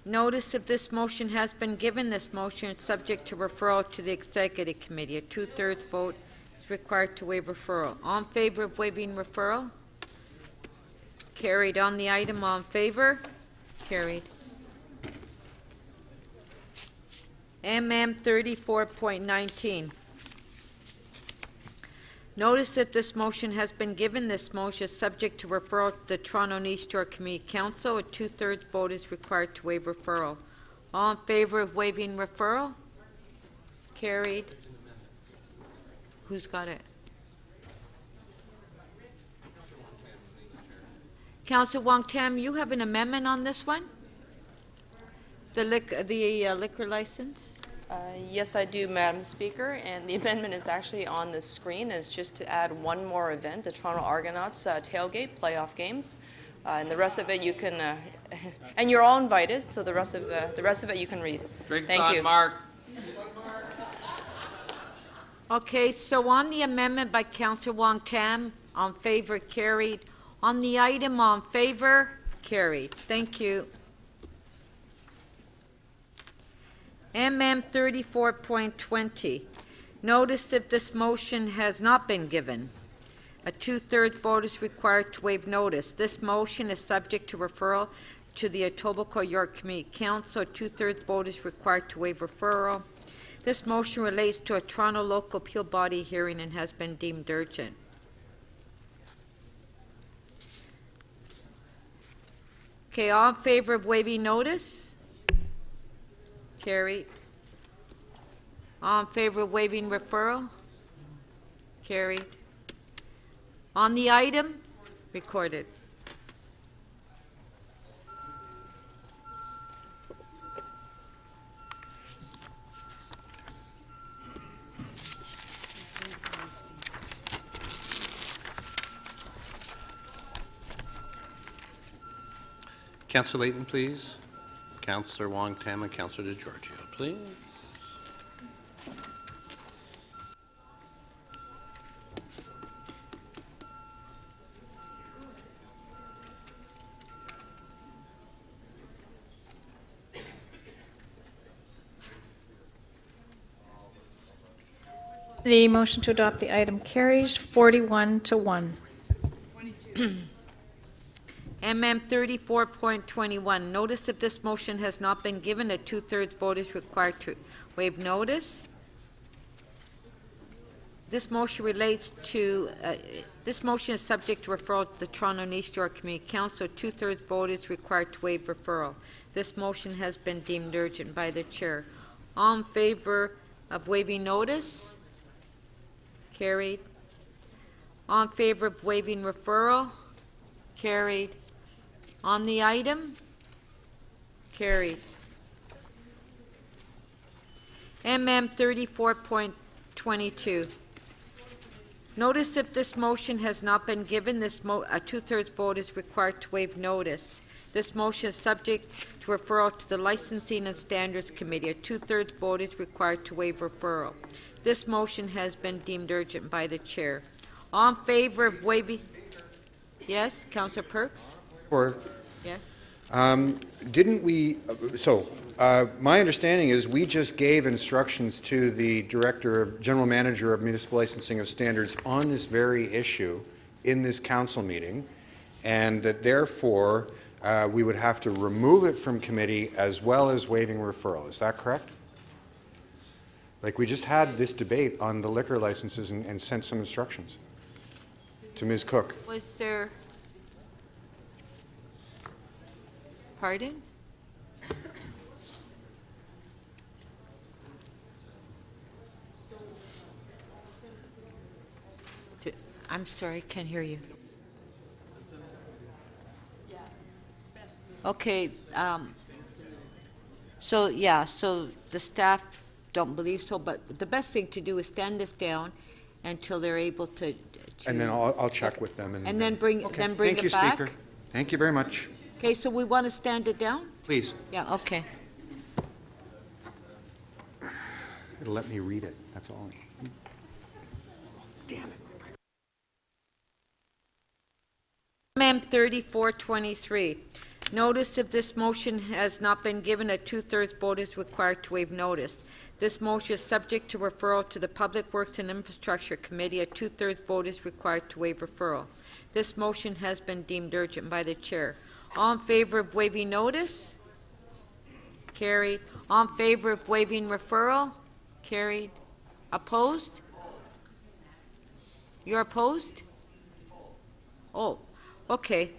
Notice if this motion has been given, this motion is subject to referral to the Executive Committee. A 2/3 vote is required to waive referral. All in favor of waiving referral? Carried. On the item, all in favor? Carried. MM 34.19. Notice if this motion has been given, this motion is subject to referral to the Toronto and East Shore Community Council. A 2/3 vote is required to waive referral. All in favor of waiving referral? Carried. Who's got it? Councillor Wong Tam, you have an amendment on this one? The liquor license? Yes, I do, Madam Speaker, and the amendment is actually on the screen. It's just to add one more event, the Toronto Argonauts tailgate playoff games, and the rest of it you can, and you're all invited. So the rest of it you can read. Drinks Thank on you. Mark. Okay, so on the amendment by Councillor Wong Tam, on favor, carried. On the item, on favor, carried. Thank you. MM 34.20. Notice if this motion has not been given. A 2/3 vote is required to waive notice. This motion is subject to referral to the Etobicoke York Community Council. A 2/3 vote is required to waive referral. This motion relates to a Toronto local appeal body hearing and has been deemed urgent. Okay, all in favor of waiving notice? Carried. All in favor of waiving referral? Carried. On the item? Recorded. Councillor Layton, please. Councillor Wong Tam and Councillor DeGiorgio, please. The motion to adopt the item carries 41 to 1. MM 34.21, notice if this motion has not been given, a two-thirds vote is required to waive notice. This motion relates to, this motion is subject to referral to the Toronto and East York Community Council. Two-thirds vote is required to waive referral. This motion has been deemed urgent by the chair. All in favor of waiving notice? Carried. All in favor of waiving referral? Carried. On the item? Carried. MM 34.22. Notice if this motion has not been given, a two-thirds vote is required to waive notice. This motion is subject to referral to the Licensing and Standards Committee. A two-thirds vote is required to waive referral. This motion has been deemed urgent by the chair. All in favor of waiving? Yes, Councillor Perks? Or, Yes. didn't we, my understanding is we just gave instructions to the General Manager of Municipal Licensing of Standards on this very issue in this council meeting, and that therefore we would have to remove it from committee as well as waiving referral. Is that correct? Like, we just had this debate on the liquor licenses and sent some instructions to Ms. Cook. Was there... Pardon? I'm sorry, I can't hear you. Okay, so the staff don't believe so, but the best thing to do is stand this down until they're able to And then I'll check with them. And then bring Okay. it back? Thank you, Speaker. Thank you very much. Okay, so we want to stand it down? Please. Yeah, okay. It'll let me read it, that's all. Damn it. MM 3423. Notice if this motion has not been given, a two-thirds vote is required to waive notice. This motion is subject to referral to the Public Works and Infrastructure Committee. A two-thirds vote is required to waive referral. This motion has been deemed urgent by the chair. All in favor of waiving notice? Carried. All in favor of waiving referral? Carried. Opposed? You're opposed? Oh, okay.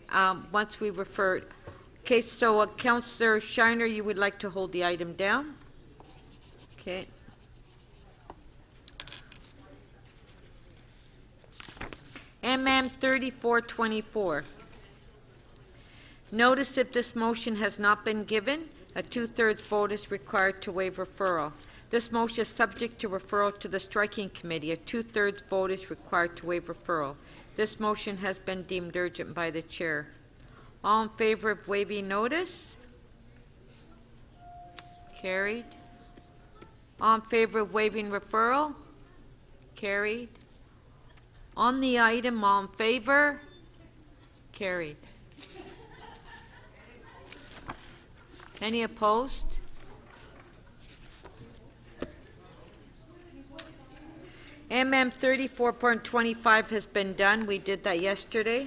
Once we refer. Okay, so Councillor Shiner, you would like to hold the item down? Okay. MM 3424. Notice if this motion has not been given, a two-thirds vote is required to waive referral. This motion is subject to referral to the Striking Committee. A two-thirds vote is required to waive referral. This motion has been deemed urgent by the chair. All in favor of waiving notice? Carried. All in favor of waiving referral? Carried. On the item, all in favor? Carried. Any opposed? MM 34.25 has been done. We did that yesterday.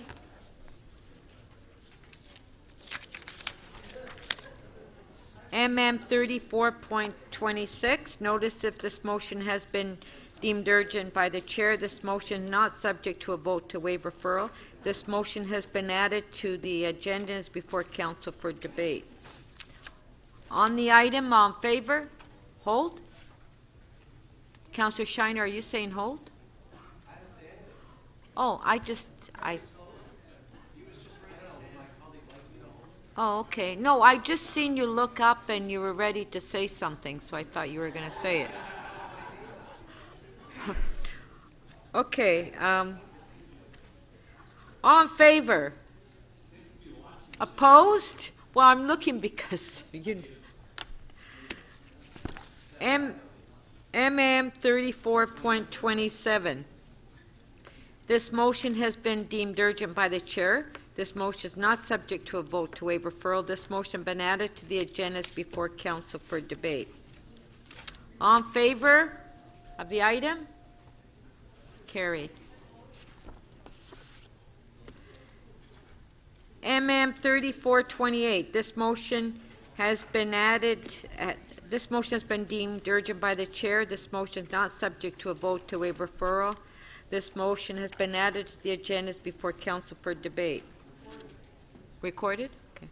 MM 34.26, notice if this motion has been deemed urgent by the chair. This motion not subject to a vote to waive referral. This motion has been added to the agenda and is before council for debate. On the item, all in favor? Hold. Councillor Shiner, are you saying hold? Oh, Oh, okay. No, I just seen you look up and you were ready to say something, so I thought you were going to say it. Okay. All in favor? Opposed? Well, I'm looking because you... MM 34.27. This motion has been deemed urgent by the chair. This motion is not subject to a vote to waive referral. This motion has been added to the agenda before council for debate. All in favor of the item? Carried. MM 3428, this motion has been added, this motion has been deemed urgent by the chair. This motion is not subject to a vote to waive referral. This motion has been added to the agendas before council for debate. Recorded? Okay.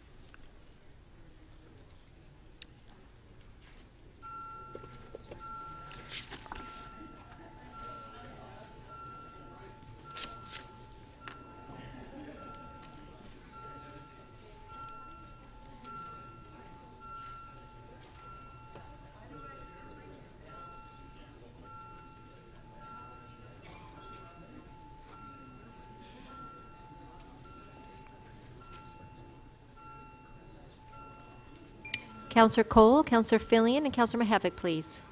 Councillor Cole, Councillor Fillion, and Councillor Mihevc, please.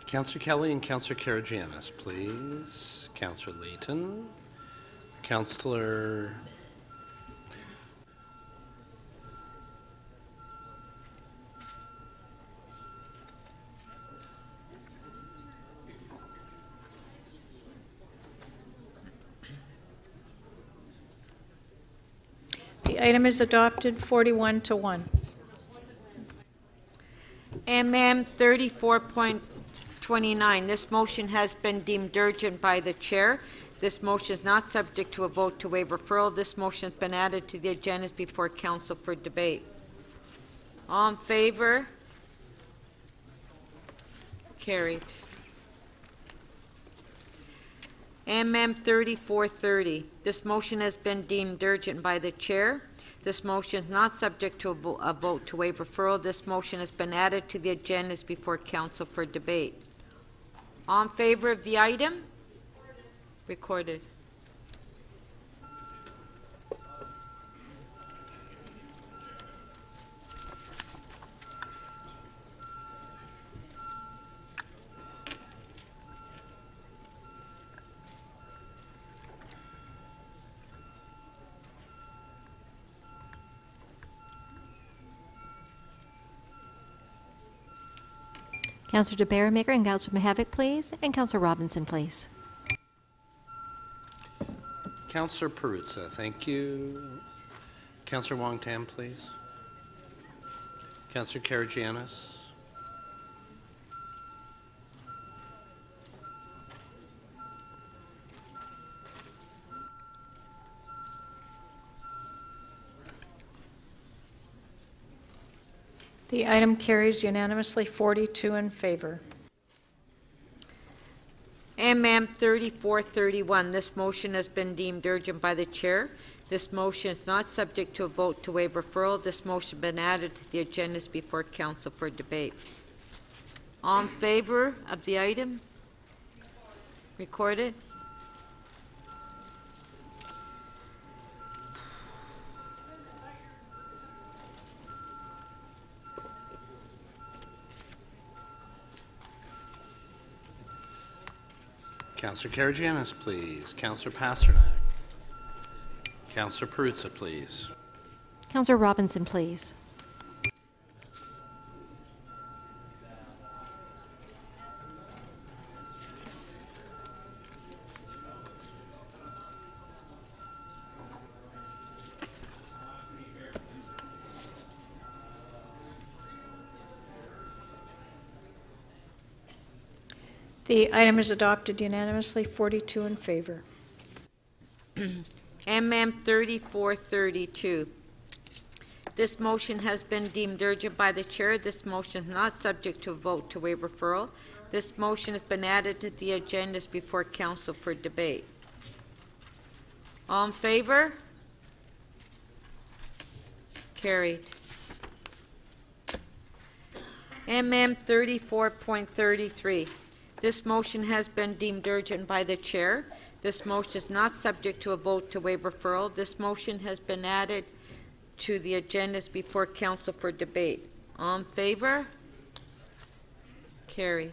Councillor Kelly and Councillor Karagianis, please. Councillor Layton. Councillor... The item is adopted 41 to 1. MM 34.29, this motion has been deemed urgent by the chair. This motion is not subject to a vote to waive referral. This motion has been added to the agendas before council for debate. All in favor? Carried. MM 3430, this motion has been deemed urgent by the chair. This motion is not subject to a vote to waive referral. This motion has been added to the agendas before council for debate. All in favor of the item? Recorded. Councillor DeBarramaker and Councillor Mihevc, please, and Councillor Robinson, please. Councillor Perruzza, thank you. Councillor Wong-Tam, please. Councillor Karagianis. The item carries unanimously 42 in favor. MM 3431, this motion has been deemed urgent by the chair. This motion is not subject to a vote to waive referral. This motion has been added to the agendas before council for debate. All in favor of the item? Recorded. Councillor Karagianis, please. Councillor Pasternak. Councillor Perruzza, please. Councillor Robinson, please. The item is adopted unanimously 42 in favor. MM 3432. This motion has been deemed urgent by the chair. This motion is not subject to a vote to waive referral. This motion has been added to the agendas before council for debate. All in favor? Carried. MM 34.33. This motion has been deemed urgent by the chair. This motion is not subject to a vote to waive referral. This motion has been added to the agendas before council for debate. All in favor? Carried.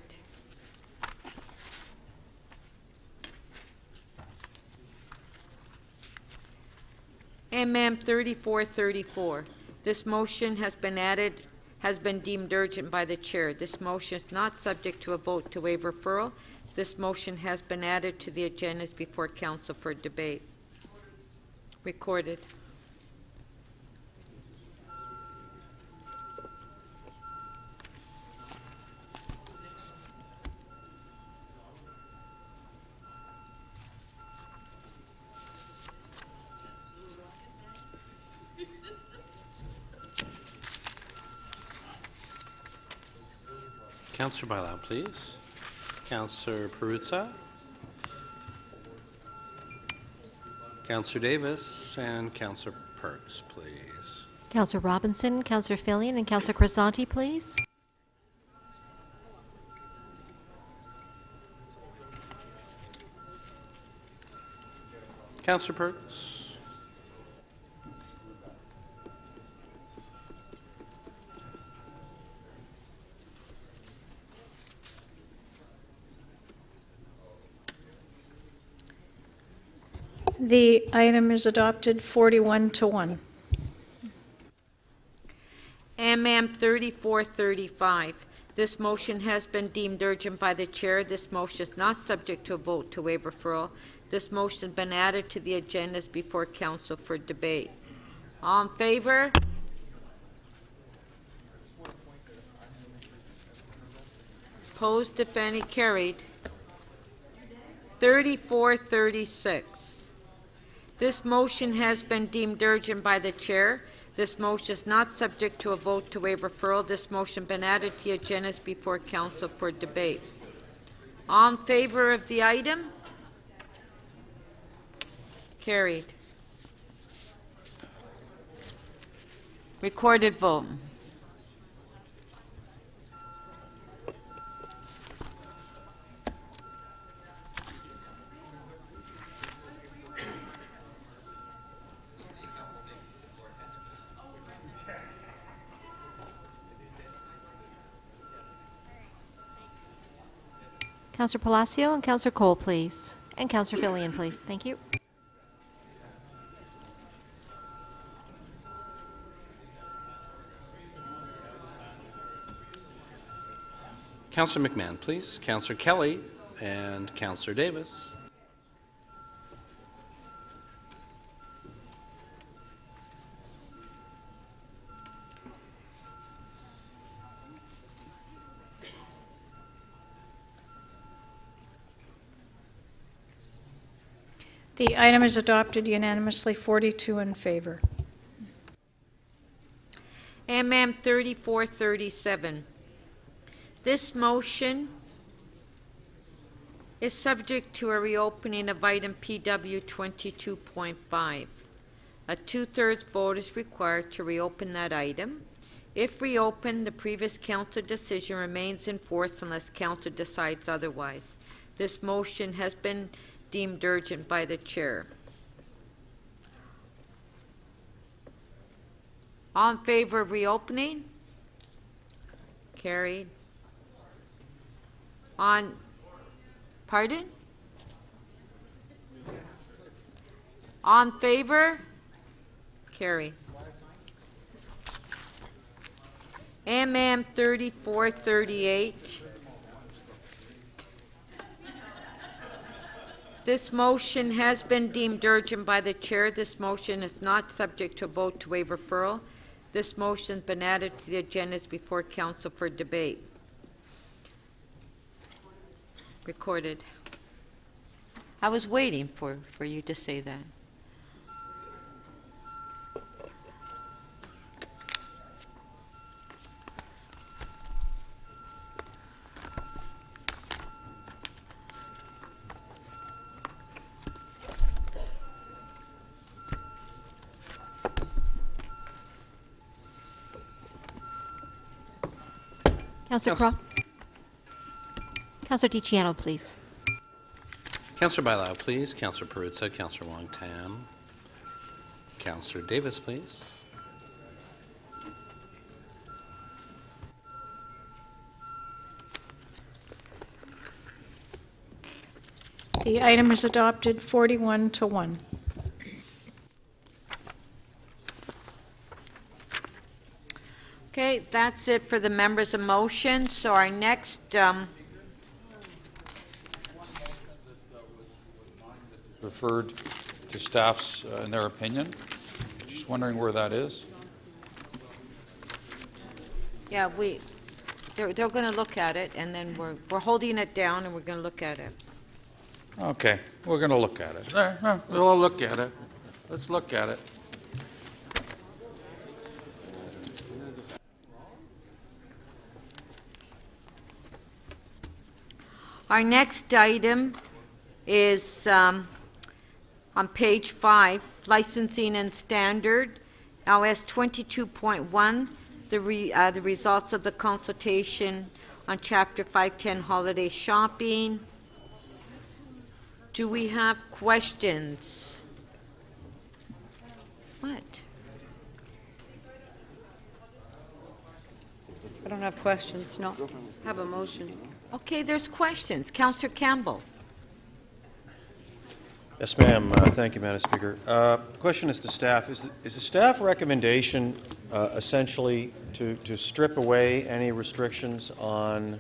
MM 3434. This motion has been deemed urgent by the chair. This motion is not subject to a vote to waive referral. This motion has been added to the agendas before council for debate. Recorded. Councillor Bylaw, please. Councillor Perruzza. Councillor Davis and Councillor Perks, please. Councillor Robinson, Councillor Fillion, and Councillor Crisanti, please. Councillor Perks. The item is adopted 41 to 1. MM 3435. This motion has been deemed urgent by the chair. This motion is not subject to a vote to waive referral. This motion has been added to the agendas before council for debate. All in favor? Opposed, if any, carried. 3436. This motion has been deemed urgent by the chair. This motion is not subject to a vote to waive referral. This motion has been added to the agendas before council for debate. All in favor of the item? Carried. Recorded vote. Councillor Palacio and Councillor Cole, please. And Councillor Fillion, please. Thank you. Councillor McMahon, please. Councillor Kelly and Councillor Davis. The item is adopted unanimously, 42 in favor. MM 3437. This motion is subject to a reopening of item PW 22.5. A two-thirds vote is required to reopen that item. If reopened, the previous council decision remains in force unless council decides otherwise. This motion has been deemed urgent by the chair. All in favor of reopening? Carried. Pardon? All in favor? Carried. MM 3438. This motion has been deemed urgent by the chair. This motion is not subject to a vote to waive referral. This motion has been added to the agendas before council for debate. Recorded. I was waiting for you to say that. Councillor DiCiano, please. Councillor Bylaw, please. Councillor Perruzza, Councillor Wong-Tam. Councillor Davis, please. The item is adopted 41 to 1. Okay, that's it for the members of motion. So our next Referred. to staff's, in their opinion. Just wondering where that is. Yeah, they're going to look at it, and then we're holding it down, and we're going to look at it. Okay, we're going to look at it. We'll look at it. Let's look at it. Our next item is on page 5, licensing and standard, LS 22.1, the results of the consultation on Chapter 510 holiday shopping. Do we have questions? What? I don't have questions, no. Have a motion. Okay, there's questions. Councillor Campbell. Yes, ma'am. Thank you, Madam Speaker. Question is to staff. Is the staff recommendation essentially to strip away any restrictions on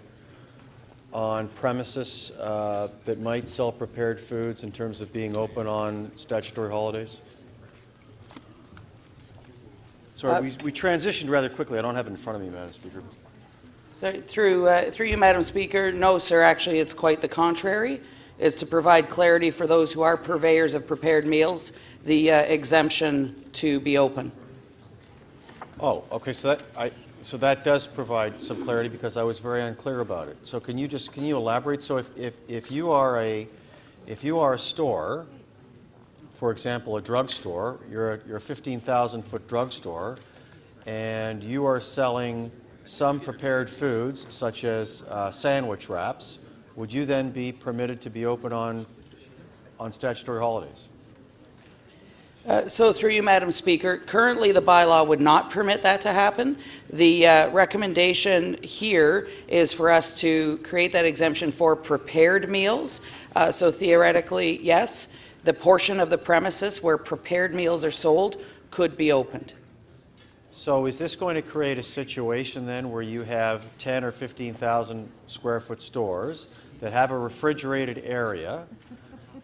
premises that might sell prepared foods in terms of being open on statutory holidays? Sorry, we transitioned rather quickly. I don't have it in front of me, Madam Speaker. Through you, Madam Speaker, no, sir. Actually, it's quite the contrary. It's to provide clarity for those who are purveyors of prepared meals, the exemption to be open. Oh, okay. So that does provide some clarity because I was very unclear about it. So can you elaborate? So if you are a store, for example, a drugstore, you're a 15,000-foot drugstore, and you are selling some prepared foods, such as sandwich wraps, would you then be permitted to be open on statutory holidays? So through you, Madam Speaker, currently the bylaw would not permit that to happen. The recommendation here is for us to create that exemption for prepared meals. So theoretically, yes, the portion of the premises where prepared meals are sold could be opened. So is this going to create a situation then where you have 10 or 15,000 square foot stores that have a refrigerated area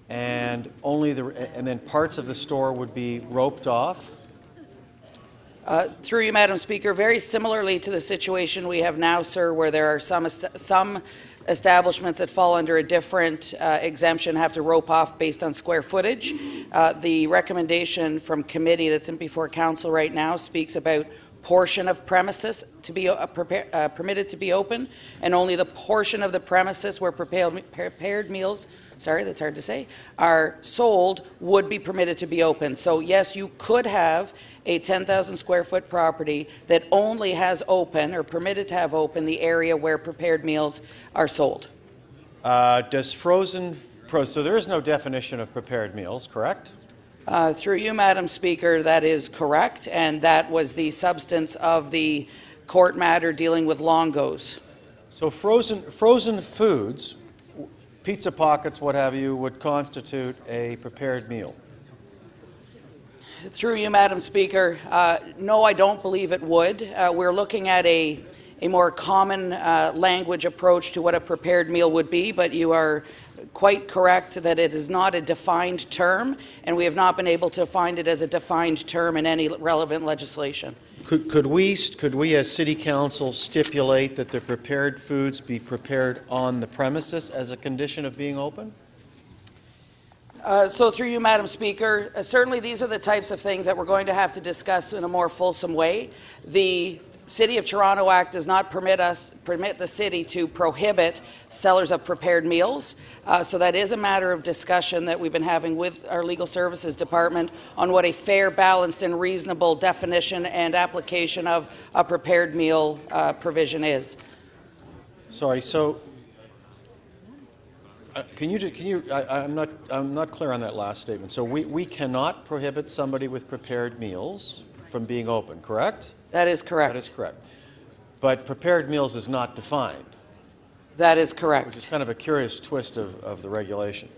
and then parts of the store would be roped off? Through you, Madam Speaker, very similarly to the situation we have now, sir, where there are some establishments that fall under a different exemption have to rope off based on square footage. The recommendation from committee that's in before council right now speaks about portion of premises to be permitted to be open, and only the portion of the premises where prepared meals, sorry, that's hard to say, are sold would be permitted to be open. So yes, you could have a 10,000 square foot property that only has open or permitted to have open the area where prepared meals are sold. So there is no definition of prepared meals, correct? Through you, Madam Speaker, that is correct, and that was the substance of the court matter dealing with Longo's. So frozen foods, pizza pockets, what have you, would constitute a prepared meal? Through you, Madam Speaker, no, I don't believe it would. We're looking at a more common language approach to what a prepared meal would be, but you are quite correct that it is not a defined term, and we have not been able to find it as a defined term in any relevant legislation. Could we as City Council stipulate that the prepared foods be prepared on the premises as a condition of being open? So through you, Madam Speaker, certainly these are the types of things that we're going to have to discuss in a more fulsome way. The City of Toronto Act does not permit the city to prohibit sellers of prepared meals. So that is a matter of discussion that we've been having with our Legal Services Department on what a fair, balanced and reasonable definition and application of a prepared meal provision is. Sorry, so I'm not clear on that last statement. So we cannot prohibit somebody with prepared meals from being open, correct? That is correct. That is correct. But prepared meals is not defined. That is correct. Which is kind of a curious twist of the regulation.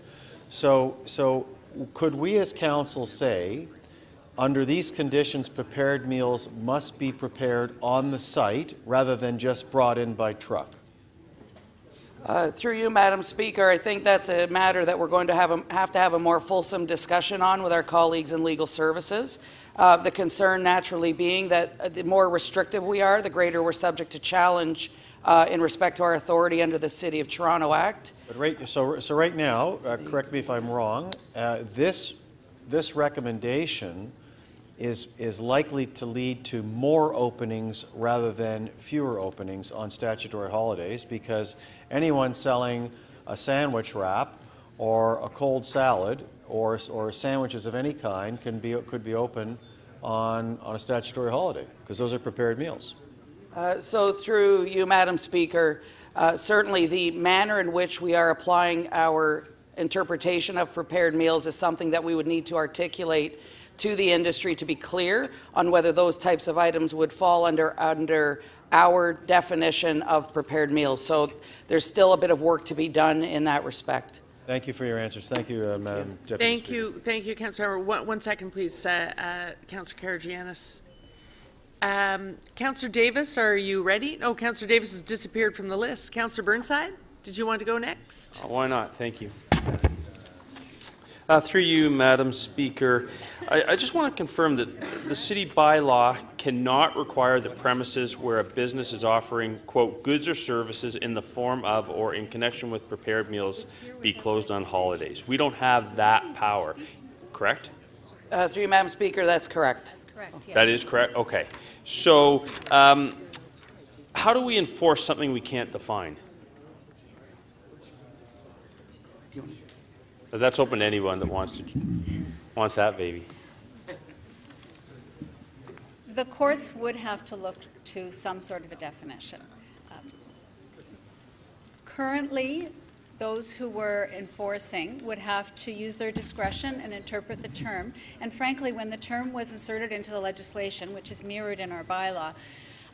So could we as council say, under these conditions, prepared meals must be prepared on the site rather than just brought in by truck? Through you, Madam Speaker, I think that's a matter that we're going to have a more fulsome discussion on with our colleagues in legal services. The concern naturally being that the more restrictive we are, the greater we're subject to challenge in respect to our authority under the City of Toronto Act. But so right now, correct me if I'm wrong, this recommendation is likely to lead to more openings rather than fewer openings on statutory holidays, because anyone selling a sandwich wrap or a cold salad or sandwiches of any kind could be open on a statutory holiday, because those are prepared meals. So through you, Madam Speaker, certainly the manner in which we are applying our interpretation of prepared meals is something that we would need to articulate to the industry to be clear on whether those types of items would fall under our definition of prepared meals. So there's still a bit of work to be done in that respect. Thank you for your answers. Thank you, Madam Deputy Speaker. Thank you, Councillor. One second, please, Councillor Karygiannis. Councillor Davis, are you ready? Oh, Councillor Davis has disappeared from the list. Councillor Burnside, did you want to go next? Why not? Thank you. Through you, Madam Speaker, I just want to confirm that the city bylaw cannot require that premises where a business is offering, quote, goods or services in the form of or in connection with prepared meals be closed on holidays. We don't have that power, correct? Through you, Madam Speaker, that's correct. That's correct, yes. That is correct? Okay. So how do we enforce something we can't define? That's open to anyone that wants that baby. The courts would have to look to some sort of a definition. Currently, those who were enforcing would have to use their discretion and interpret the term. And frankly, when the term was inserted into the legislation, which is mirrored in our bylaw,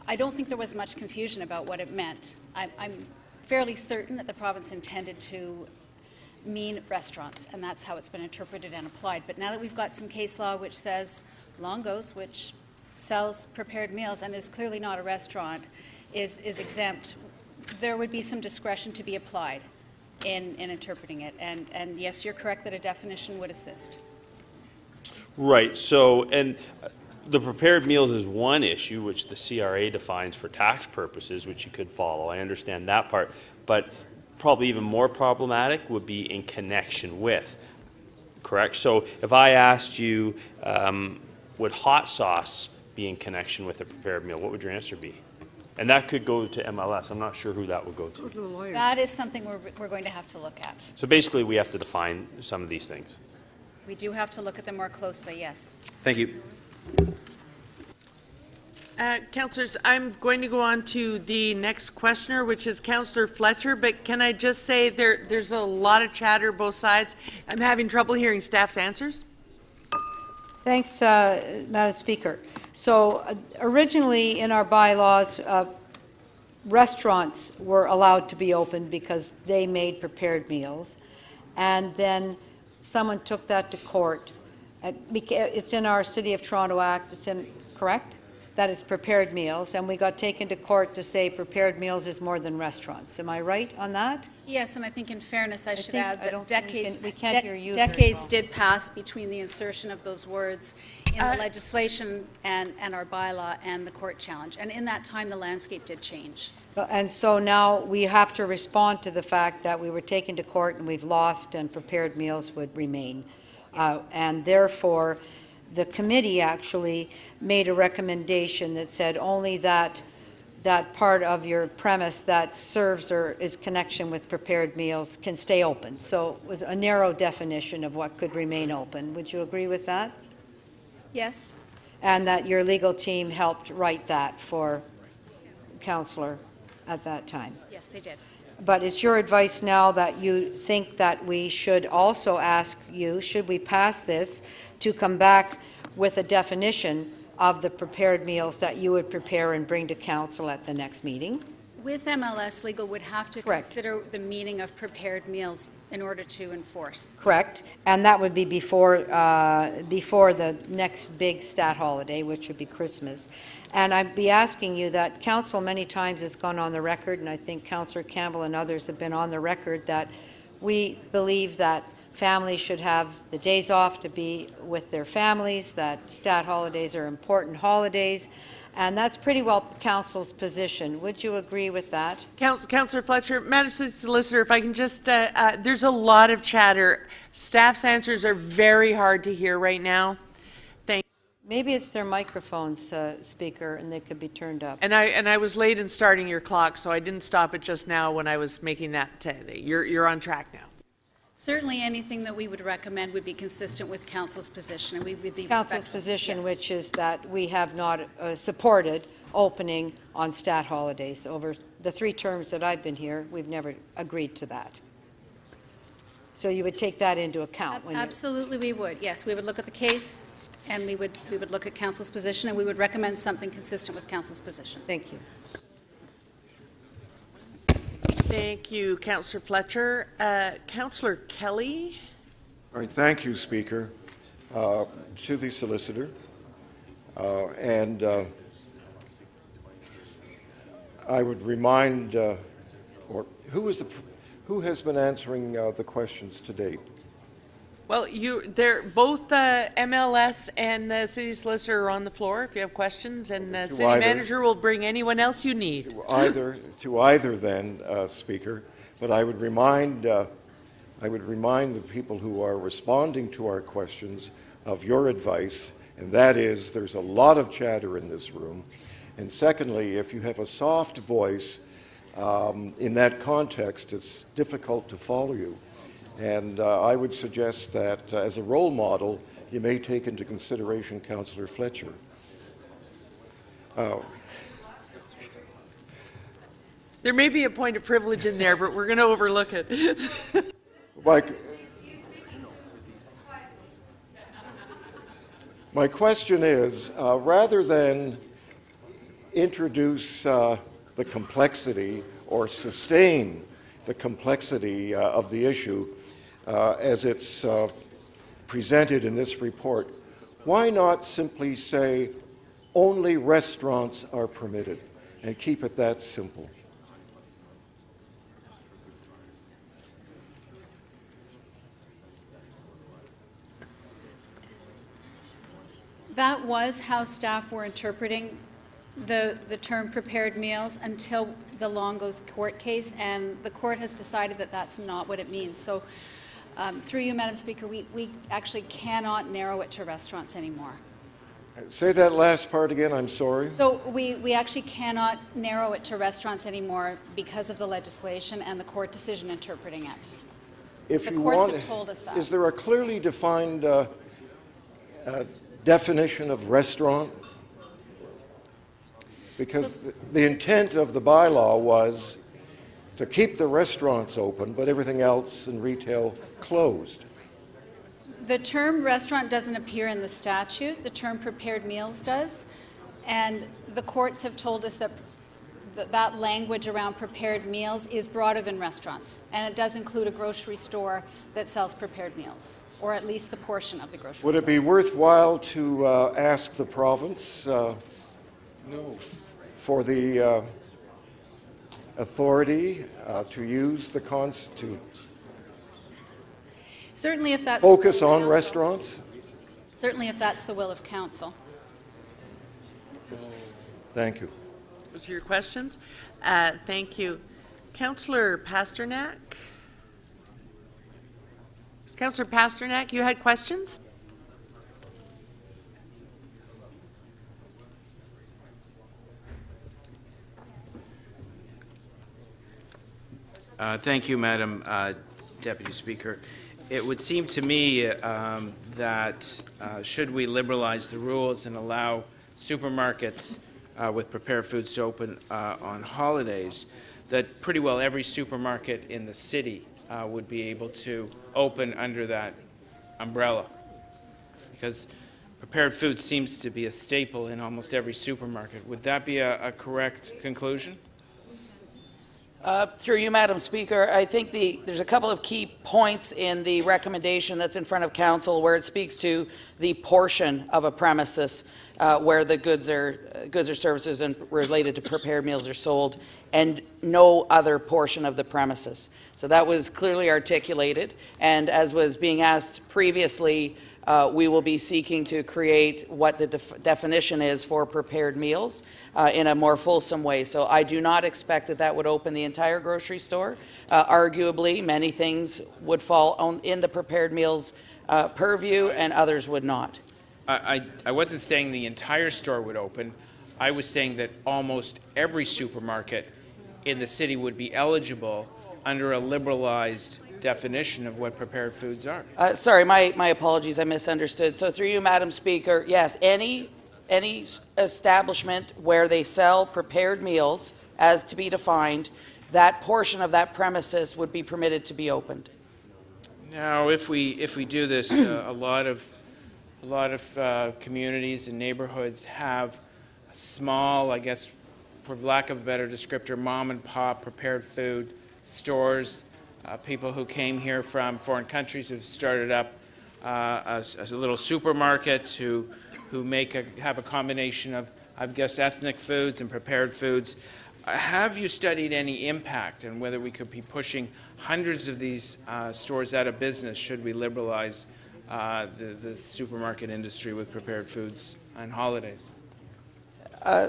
I don't think there was much confusion about what it meant. I'm fairly certain that the province intended to mean restaurants, and that's how it's been interpreted and applied. But now that we've got some case law which says Longo's, which sells prepared meals and is clearly not a restaurant, is exempt, there would be some discretion to be applied in interpreting it. And yes, you're correct that a definition would assist. Right. So, and the prepared meals is one issue, which the CRA defines for tax purposes, which you could follow. I understand that part. But probably even more problematic would be in connection with, correct? So if I asked you, would hot sauce be in connection with a prepared meal, what would your answer be? And that could go to MLS. I'm not sure who that would go to. That is something we're going to have to look at. So basically we have to define some of these things. We do have to look at them more closely, yes. Thank you. Councillors, I'm going to go on to the next questioner, which is Councillor Fletcher, but can I just say there's a lot of chatter both sides. I'm having trouble hearing staff's answers. Thanks, Madam Speaker. So originally in our bylaws, restaurants were allowed to be open because they made prepared meals, and then someone took that to court. It's in our City of Toronto Act, it's in, correct? That it's prepared meals, and we got taken to court to say prepared meals is more than restaurants. Am I right on that? Yes, and I think in fairness I should add that decades did pass between the insertion of those words in the legislation and our bylaw and the court challenge. And in that time the landscape did change. And so now we have to respond to the fact that we were taken to court and we've lost and prepared meals would remain. Yes. And therefore the committee actually made a recommendation that said only that part of your premise that serves or is connection with prepared meals can stay open. So it was a narrow definition of what could remain open. Would you agree with that? Yes. And that your legal team helped write that for councillor at that time? Yes, they did. But it's your advice now that you think that we should also ask you, should we pass this, to come back with a definition of the prepared meals that you would prepare and bring to council at the next meeting? with MLS, legal would have to consider the meaning of prepared meals in order to enforce. Correct, and that would be before the next big stat holiday, which would be Christmas. And I'd be asking you that council many times has gone on the record, and I think Councillor Campbell and others have been on the record, that we believe that families should have the days off to be with their families, that stat holidays are important holidays, and that's pretty well council's position. Would you agree with that? Councillor Fletcher, Madam City Solicitor, if I can just, there's a lot of chatter. Staff's answers are very hard to hear right now. Maybe it's their microphones, Speaker, and they could be turned up. And I was late in starting your clock, so I didn't stop it just now when I was making that. You're on track now. Certainly anything that we would recommend would be consistent with council's position, and we would be Council's position, yes. which is that we have not supported opening on stat holidays. Over the 3 terms that I've been here, we've never agreed to that. So you would take that into account? Absolutely we would, yes. We would look at the case, and we would look at council's position, and we would recommend something consistent with council's position. Thank you. Thank you, Councillor Fletcher. Councillor Kelly. All right, thank you, Speaker. To the solicitor, I would remind, or who has been answering the questions to date? Well, they're both MLS and the city solicitor are on the floor if you have questions, and the city manager will bring anyone else you need. To either then, Speaker, but I would remind the people who are responding to our questions of your advice, and that is there's a lot of chatter in this room. And secondly, if you have a soft voice, in that context, it's difficult to follow you. And I would suggest that as a role model, you may take into consideration Councillor Fletcher. There may be a point of privilege in there, but we're going to overlook it. My question is, rather than introduce the complexity or sustain the complexity of the issue as it's presented in this report, why not simply say only restaurants are permitted and keep it that simple? That was how staff were interpreting the term prepared meals until the Longo's court case, and the court has decided that that's not what it means. So through you, Madam Speaker, we actually cannot narrow it to restaurants anymore. Say that last part again, I'm sorry. So we actually cannot narrow it to restaurants anymore because of the legislation and the court decision interpreting it. If the you courts want, have told us that. Is there a clearly defined definition of restaurant? Because the intent of the bylaw was to keep the restaurants open, but everything else in retail closed. The term restaurant doesn't appear in the statute. The term prepared meals does. And the courts have told us that that language around prepared meals is broader than restaurants. And it does include a grocery store that sells prepared meals, or at least the portion of the grocery store. Would it be worthwhile to ask the province for the authority to use the Constitution? Certainly if that's focus on restaurants? Certainly if that's the will of council. Thank you. Those are your questions. Thank you. Councillor Pasternak. Councillor Pasternak, you had questions? Thank you, Madam Deputy Speaker. It would seem to me that should we liberalize the rules and allow supermarkets with prepared foods to open on holidays, that pretty well every supermarket in the city would be able to open under that umbrella, because prepared food seems to be a staple in almost every supermarket. Would that be a correct conclusion? Through you, Madam Speaker, I think there's a couple of key points in the recommendation that's in front of Council where it speaks to the portion of a premises where the goods or services and related to prepared meals are sold, and no other portion of the premises. So that was clearly articulated, and as was being asked previously, we will be seeking to create what the definition is for prepared meals in a more fulsome way. So I do not expect that that would open the entire grocery store. Arguably, many things would fall in the prepared meals purview and others would not. I wasn't saying the entire store would open. I was saying that almost every supermarket in the city would be eligible under a liberalized definition of what prepared foods are. Sorry, my apologies, I misunderstood. So through you, Madam Speaker, yes, any establishment where they sell prepared meals as to be defined, that portion of that premises would be permitted to be opened. Now, if we do this, a lot of communities and neighborhoods have small, I guess, for lack of a better descriptor, mom and pop prepared food stores. People who came here from foreign countries have started up as a little supermarket who have a combination of, I guess, ethnic foods and prepared foods. Have you studied any impact and whether we could be pushing hundreds of these stores out of business should we liberalize the supermarket industry with prepared foods on holidays?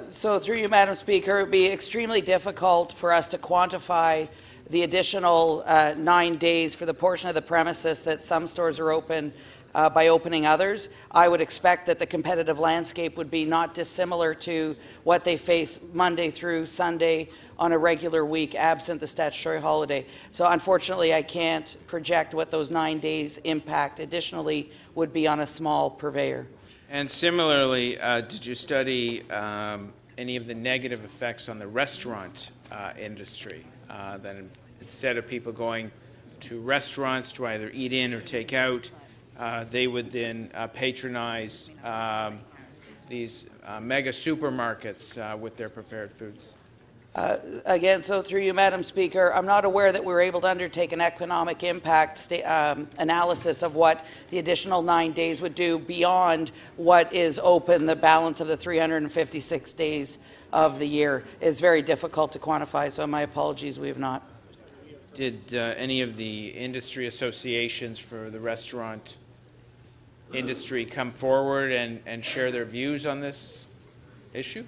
So through you, Madam Speaker, it would be extremely difficult for us to quantify the additional 9 days for the portion of the premises that some stores are open by opening others. I would expect that the competitive landscape would be not dissimilar to what they face Monday through Sunday on a regular week, absent the statutory holiday. So unfortunately, I can't project what those 9 days impact additionally would be on a small purveyor. And similarly, did you study any of the negative effects on the restaurant industry? That instead of people going to restaurants to either eat in or take out, they would then patronize these mega supermarkets with their prepared foods. Again, so through you, Madam Speaker, I'm not aware that we were able to undertake an economic impact analysis of what the additional 9 days would do beyond what is open the balance of the 356 days of the year. Is very difficult to quantify, so my apologies, we have not. Did any of the industry associations for the restaurant industry come forward and share their views on this issue?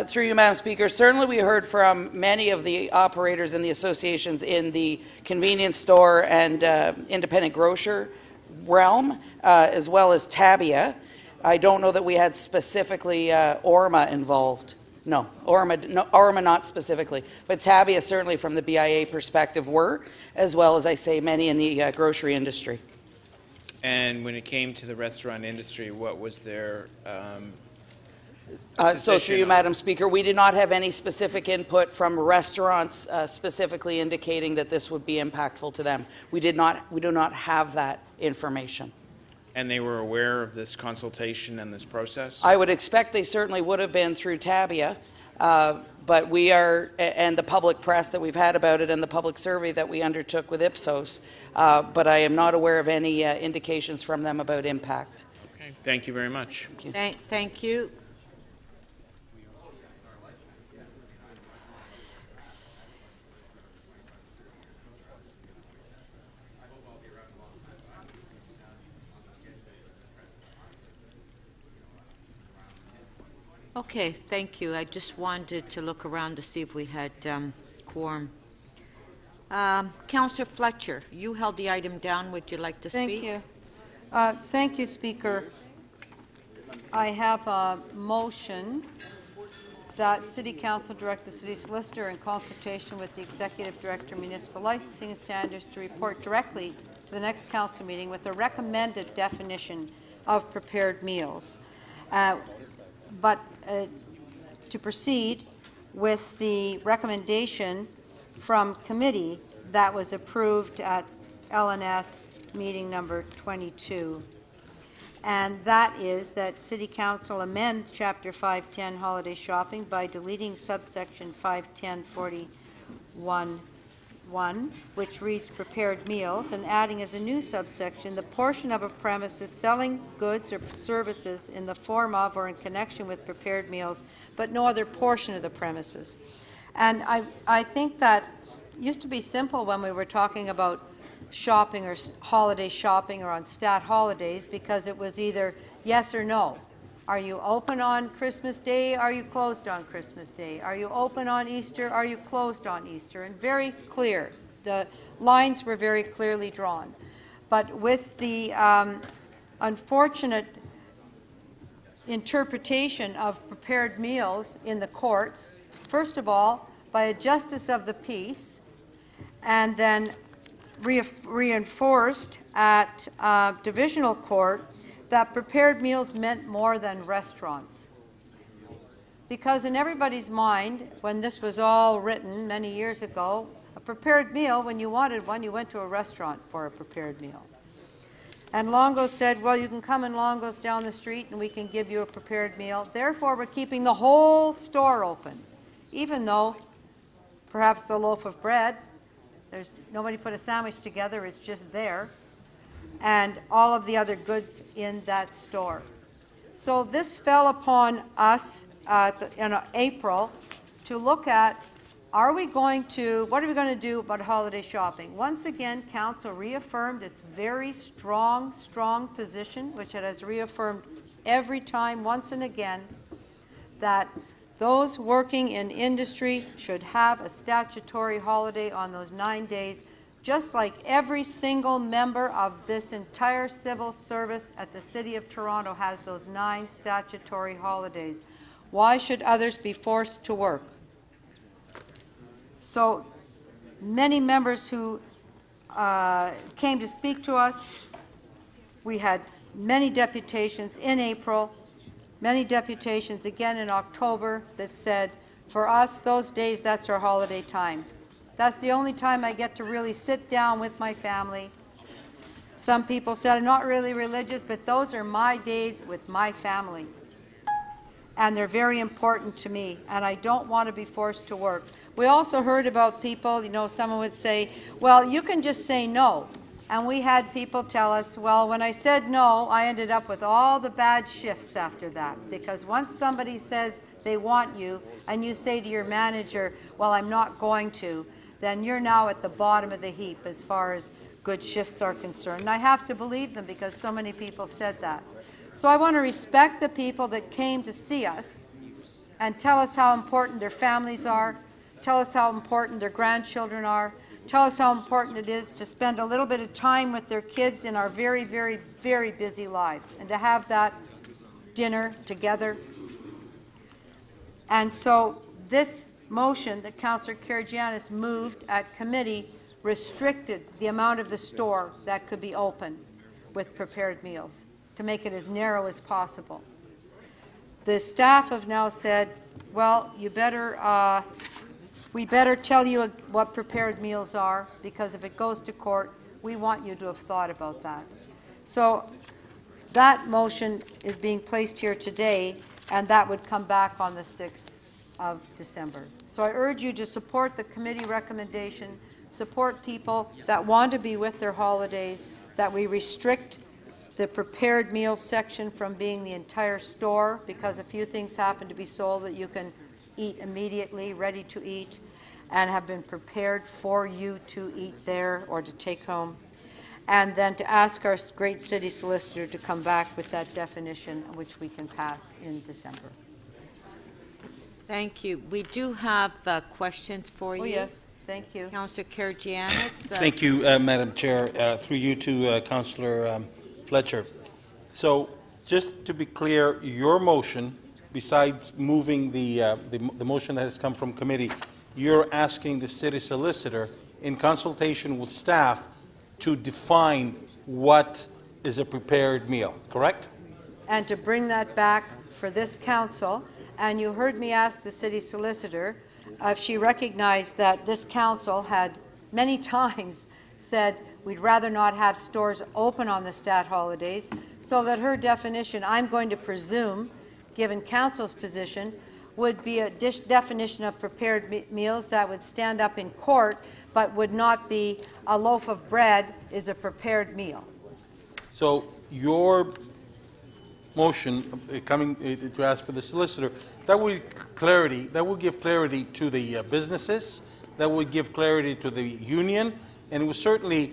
Through you, Madam Speaker, certainly we heard from many of the operators and the associations in the convenience store and independent grocer realm, as well as Tabia. I don't know that we had specifically ORMA involved. No, ORMA not specifically, but Tabia certainly from the BIA perspective were, as well as I say many in the grocery industry. And when it came to the restaurant industry, what was their so through you, Madam Speaker, we did not have any specific input from restaurants specifically indicating that this would be impactful to them. We do not have that information. And they were aware of this consultation and this process? I would expect they certainly would have been through Tabia, but we are, and the public press that we've had about it and the public survey that we undertook with Ipsos, but I am not aware of any indications from them about impact. Okay, thank you very much. Thank you. Okay, thank you. I just wanted to look around to see if we had quorum. Councillor Fletcher, you held the item down. Would you like to speak? Thank you. Thank you, Speaker. I have a motion that City Council direct the City Solicitor in consultation with the Executive Director of Municipal Licensing and Standards to report directly to the next Council meeting with a recommended definition of prepared meals. But to proceed with the recommendation from committee that was approved at LNS meeting number 22. And that is that City Council amend Chapter 510 Holiday Shopping by deleting subsection 510.40 which reads prepared meals, and adding as a new subsection the portion of a premises selling goods or services in the form of or in connection with prepared meals, but no other portion of the premises. And I think that used to be simple when we were talking about shopping or holiday shopping or on stat holidays, because it was either yes or no. Are you open on Christmas Day? Are you closed on Christmas Day? Are you open on Easter? Are you closed on Easter? And very clear. The lines were very clearly drawn. But with the unfortunate interpretation of prepared meals in the courts, first of all, by a justice of the peace, and then reinforced at divisional court, that prepared meals meant more than restaurants. Because in everybody's mind, when this was all written many years ago, a prepared meal, when you wanted one, you went to a restaurant for a prepared meal. And Longo's said, well, you can come in Longo's down the street and we can give you a prepared meal. Therefore, we're keeping the whole store open, even though perhaps the loaf of bread, nobody put a sandwich together, it's just there, and all of the other goods in that store. So this fell upon us in April to look at, what are we going to do about holiday shopping? Once again, Council reaffirmed its very strong position, which it has reaffirmed every time, once and again, that those working in industry should have a statutory holiday on those 9 days, just like every single member of this entire civil service at the City of Toronto has those 9 statutory holidays. Why should others be forced to work? So many members who came to speak to us, we had many deputations in April, many deputations again in October that said, for us, those days, that's our holiday time. That's the only time I get to really sit down with my family. Some people said, I'm not really religious, but those are my days with my family. And they're very important to me, and I don't want to be forced to work. We also heard about people, someone would say, well, you can just say no. And we had people tell us, well, when I said no, I ended up with all the bad shifts after that. Because once somebody says they want you, and you say to your manager, well, I'm not going to, then you're now at the bottom of the heap as far as good shifts are concerned. And I have to believe them because so many people said that. So I want to respect the people that came to see us and tell us how important their families are, tell us how important their grandchildren are, tell us how important it is to spend a little bit of time with their kids in our very, very, very busy lives, and to have that dinner together. And so this motion that Councillor Karygiannis moved at committee restricted the amount of the store that could be open with prepared meals to make it as narrow as possible. The staff have now said, well, we better tell you what prepared meals are, because if it goes to court, we want you to have thought about that. So that motion is being placed here today, and that would come back on the 6th of December. So I urge you to support the committee recommendation, support people that want to be with their holidays, that we restrict the prepared meals section from being the entire store, because a few things happen to be sold that you can eat immediately, ready to eat, and have been prepared for you to eat there or to take home. And then to ask our great city solicitor to come back with that definition, which we can pass in December. Thank you. We do have questions for you. Oh, yes. Thank you. Councillor Karygiannis. Thank you, Madam Chair. Through you to Councillor Fletcher. So just to be clear, your motion, besides moving the motion that has come from committee, you're asking the city solicitor, in consultation with staff, to define what is a prepared meal, correct? And to bring that back for this council. And you heard me ask the city solicitor if she recognized that this council had many times said we'd rather not have stores open on the stat holidays, so that her definition, I'm going to presume, given council's position, would be a definition of prepared meals that would stand up in court, but would not be a loaf of bread is a prepared meal. So your motion coming to ask for the solicitor, that would give clarity to the businesses, that would give clarity to the union, and it would certainly,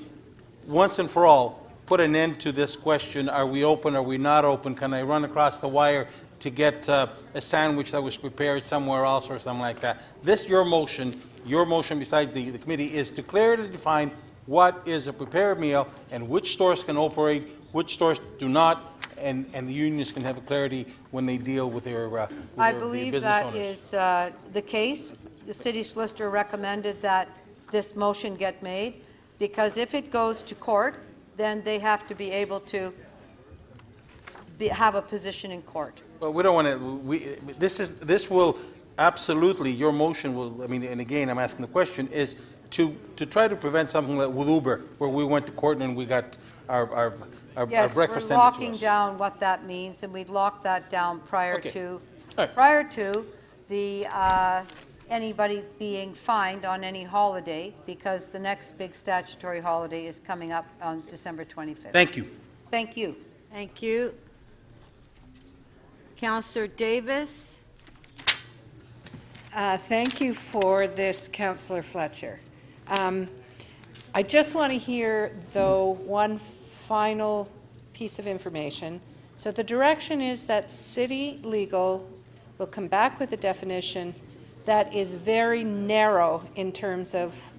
once and for all, put an end to this question, are we open, are we not open, can I run across the wire to get a sandwich that was prepared somewhere else or something like that. Your motion besides the committee is to clearly define what is a prepared meal and which stores can operate, which stores do not, and the unions can have a clarity when they deal with their business owners. I believe that is the case. The city solicitor recommended that this motion get made, because if it goes to court, then they have to be able to have a position in court. Well, we don't want to. This will absolutely. Your motion will. I mean, and again, I'm asking the question is to try to prevent something like with Uber, where we went to court and we got our yes, breakfast we're sent to locking us. down what that means, and we'd lock that down prior Okay. to Right. prior to the anybody being fined on any holiday, because the next big statutory holiday is coming up on December 25th. Thank you. Thank you. Thank you. Councillor Davis. Thank you for this, Councillor Fletcher. I just want to hear, though, one final piece of information. So the direction is that City Legal will come back with a definition that is very narrow in terms of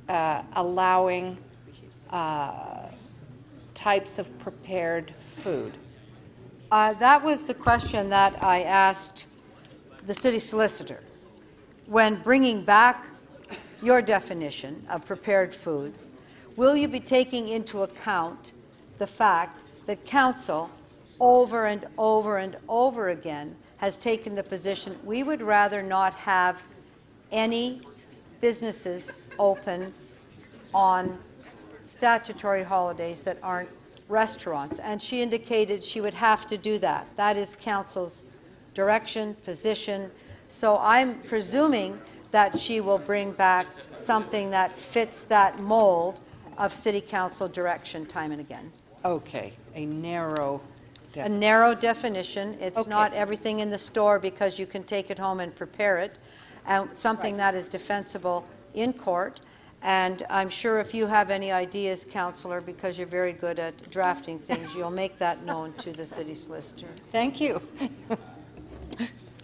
allowing types of prepared food. That was the question that I asked the city solicitor. When bringing back your definition of prepared foods, will you be taking into account the fact that council over and over and over again has taken the position we would rather not have any businesses open on statutory holidays that aren't restaurants, and she indicated she would have to do that. That is council's direction, position. So I'm presuming that she will bring back something that fits that mold of city council direction time and again. Okay, a narrow definition. A narrow definition. It's Okay. not everything in the store because you can take it home and prepare it, and something that is defensible in court. And I'm sure if you have any ideas, Councillor, because you're very good at drafting things, you'll make that known to the city solicitor. Thank you.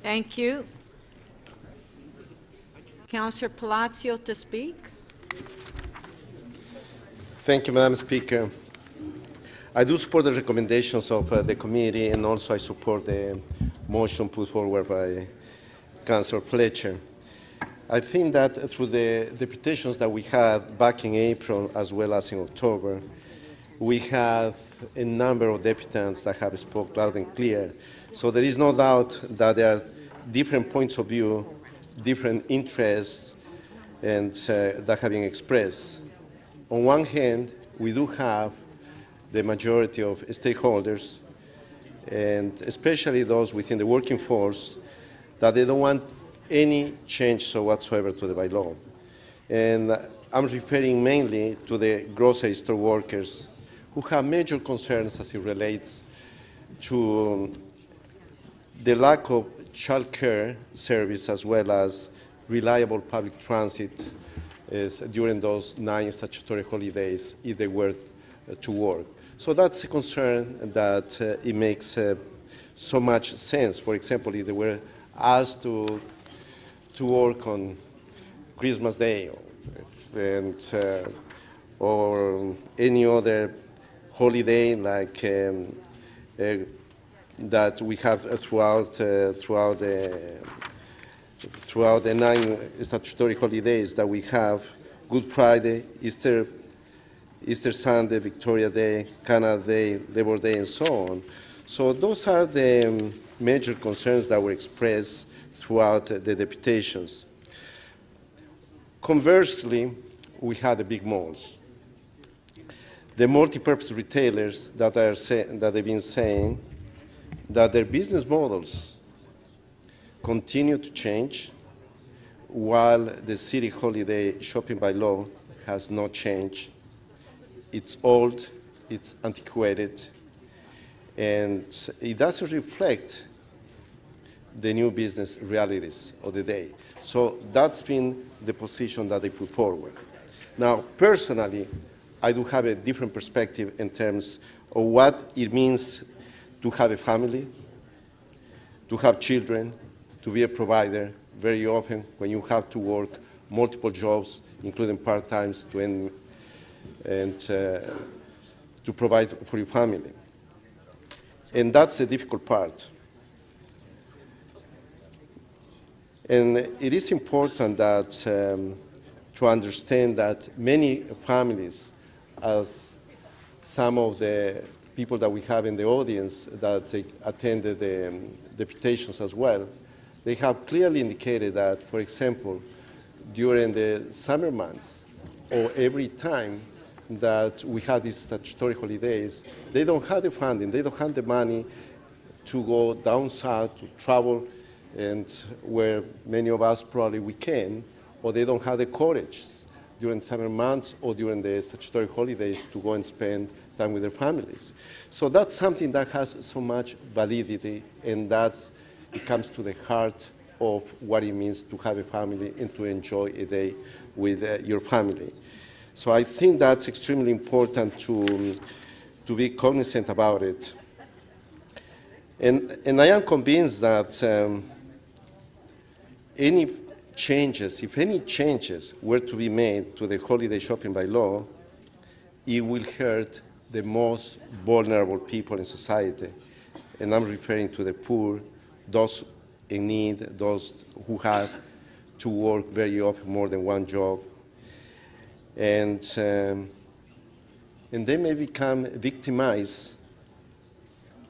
Thank you. Councillor Palacio to speak. Thank you, Madam Speaker. I do support the recommendations of the committee, and also I support the motion put forward by Councillor Fletcher. I think that through the deputations that we had back in April as well as in October, we had a number of deputants that have spoke loud and clear. So there is no doubt that there are different points of view, different interests, and that have been expressed. On one hand, we do have the majority of stakeholders, and especially those within the working force, that they don't want any change whatsoever to the bylaw. And I'm referring mainly to the grocery store workers who have major concerns as it relates to the lack of child care service as well as reliable public transit during those 9 statutory holidays if they were to work. So that's a concern that it makes so much sense. For example, if they were asked to work on Christmas Day or any other holiday like that we have throughout the 9 statutory holidays that we have: Good Friday, Easter Sunday, Victoria Day, Canada Day, Labor Day, and so on. So those are the major concerns that were expressed throughout the deputations. Conversely, we had the big malls. The multi-purpose retailers that have been saying that their business models continue to change, while the city holiday shopping bylaw has not changed. It's old, it's antiquated, and it doesn't reflect the new business realities of the day. So that's been the position that they put forward. Now, personally, I do have a different perspective in terms of what it means to have a family, to have children, to be a provider. Very often, when you have to work multiple jobs, including part-times, to provide for your family. And that's the difficult part. And it is important that to understand that many families, as some of the people that we have in the audience that attended the deputations as well, they have clearly indicated that, for example, during the summer months or every time that we have these statutory holidays, they don't have the funding, they don't have the money to go down south, to travel, and where many of us probably we can, or they don't have the courage during summer months or during the statutory holidays to go and spend time with their families. So that's something that has so much validity, and it comes to the heart of what it means to have a family and to enjoy a day with your family. So I think that's extremely important to be cognizant about it. And I am convinced that if any changes were to be made to the holiday shopping bylaw, it will hurt the most vulnerable people in society. And I'm referring to the poor, those in need, those who have to work very often more than one job. And they may become victimized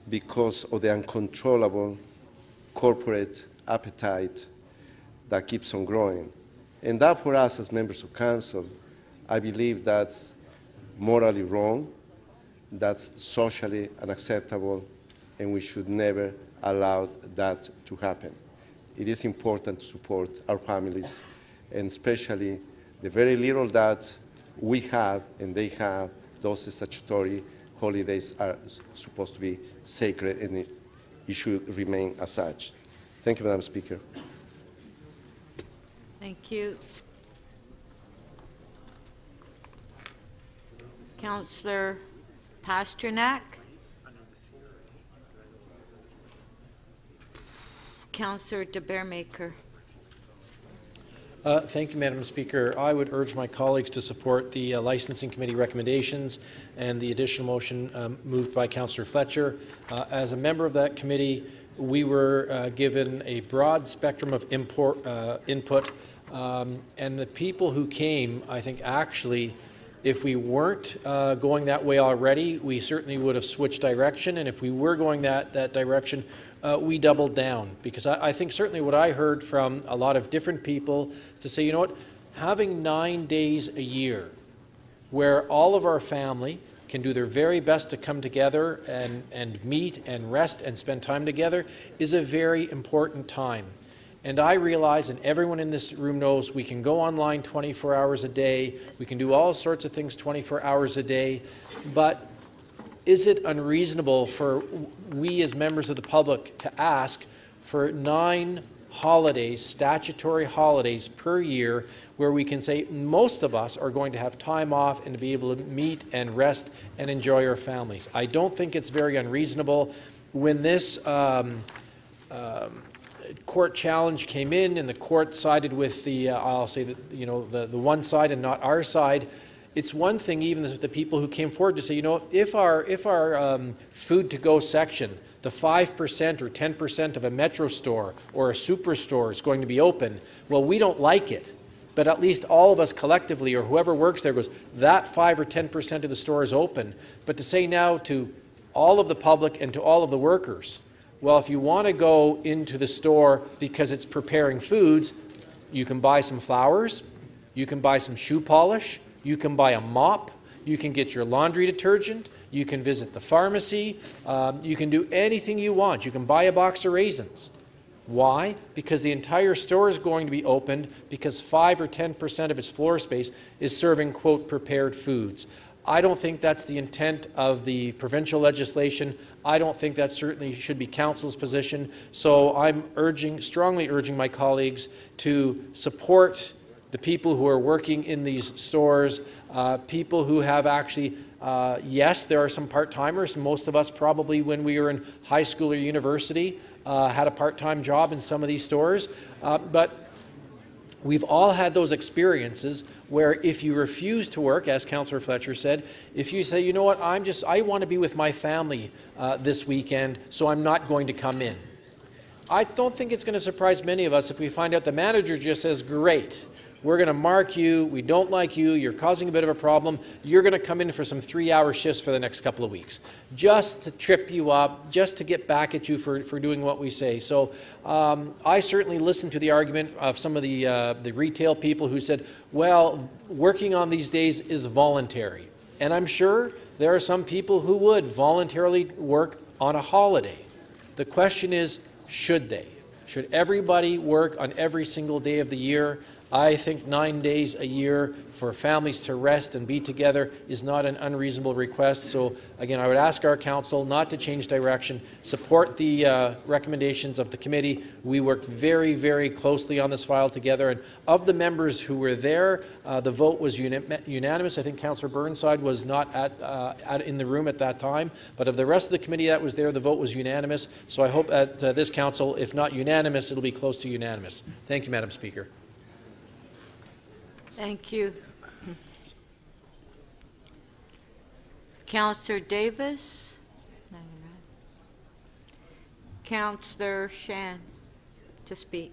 because of the uncontrollable corporate appetite that keeps on growing. And that, for us as members of council, I believe that's morally wrong, that's socially unacceptable, and we should never allow that to happen. It is important to support our families, and especially the very little that we have and they have. Those statutory holidays are supposed to be sacred, and it should remain as such. Thank you, Madam Speaker. Thank you. Councillor Pasternak. Councillor de Beermaker. Thank you, Madam Speaker. I would urge my colleagues to support the Licensing Committee recommendations and the additional motion moved by Councillor Fletcher. As a member of that committee, we were given a broad spectrum of input, and the people who came, I think, actually, if we weren't going that way already, we certainly would have switched direction, and if we were going that direction, we doubled down. Because I think certainly what I heard from a lot of different people is to say, you know what, having 9 days a year where all of our family can do their very best to come together and meet and rest and spend time together is a very important time. And I realize, and everyone in this room knows, we can go online 24 hours a day, we can do all sorts of things 24 hours a day, but is it unreasonable for we as members of the public to ask for 9 holidays, statutory holidays per year, where we can say most of us are going to have time off and to be able to meet and rest and enjoy our families? I don't think it's very unreasonable. When this court challenge came in and the court sided with the, I'll say that, you know, the one side and not our side, it's one thing even the people who came forward to say, you know, if our food to go section, the 5% or 10% of a Metro store or a superstore is going to be open, well, we don't like it. But at least all of us collectively, or whoever works there, goes, that 5 or 10% of the store is open. But to say now to all of the public and to all of the workers, well, if you want to go into the store because it's preparing foods, you can buy some flowers, you can buy some shoe polish, you can buy a mop, you can get your laundry detergent, you can visit the pharmacy, you can do anything you want. You can buy a box of raisins. Why? Because the entire store is going to be opened because 5 or 10% of its floor space is serving, quote, prepared foods. I don't think that's the intent of the provincial legislation. I don't think that certainly should be council's position. So I'm strongly urging my colleagues to support the people who are working in these stores, people who have actually, yes, there are some part-timers. Most of us probably when we were in high school or university had a part-time job in some of these stores. But we've all had those experiences where if you refuse to work, as Councillor Fletcher said, if you say, you know what, I want to be with my family this weekend, so I'm not going to come in. I don't think it's going to surprise many of us if we find out the manager just says, great, we're going to mark you, we don't like you, you're causing a bit of a problem, you're going to come in for some 3-hour shifts for the next couple of weeks, just to trip you up, just to get back at you for doing what we say. So I certainly listened to the argument of some of the retail people who said, well, working on these days is voluntary. And I'm sure there are some people who would voluntarily work on a holiday. The question is, should they? Should everybody work on every single day of the year? I think 9 days a year for families to rest and be together is not an unreasonable request. So again, I would ask our council not to change direction, support the recommendations of the committee. We worked very, very closely on this file together, and of the members who were there, the vote was unanimous. I think Councillor Burnside was not in the room at that time, but of the rest of the committee that was there, the vote was unanimous. So I hope at this council, if not unanimous, it'll be close to unanimous. Thank you, Madam Speaker. Thank you. Councillor Davis? Councillor Shan to speak.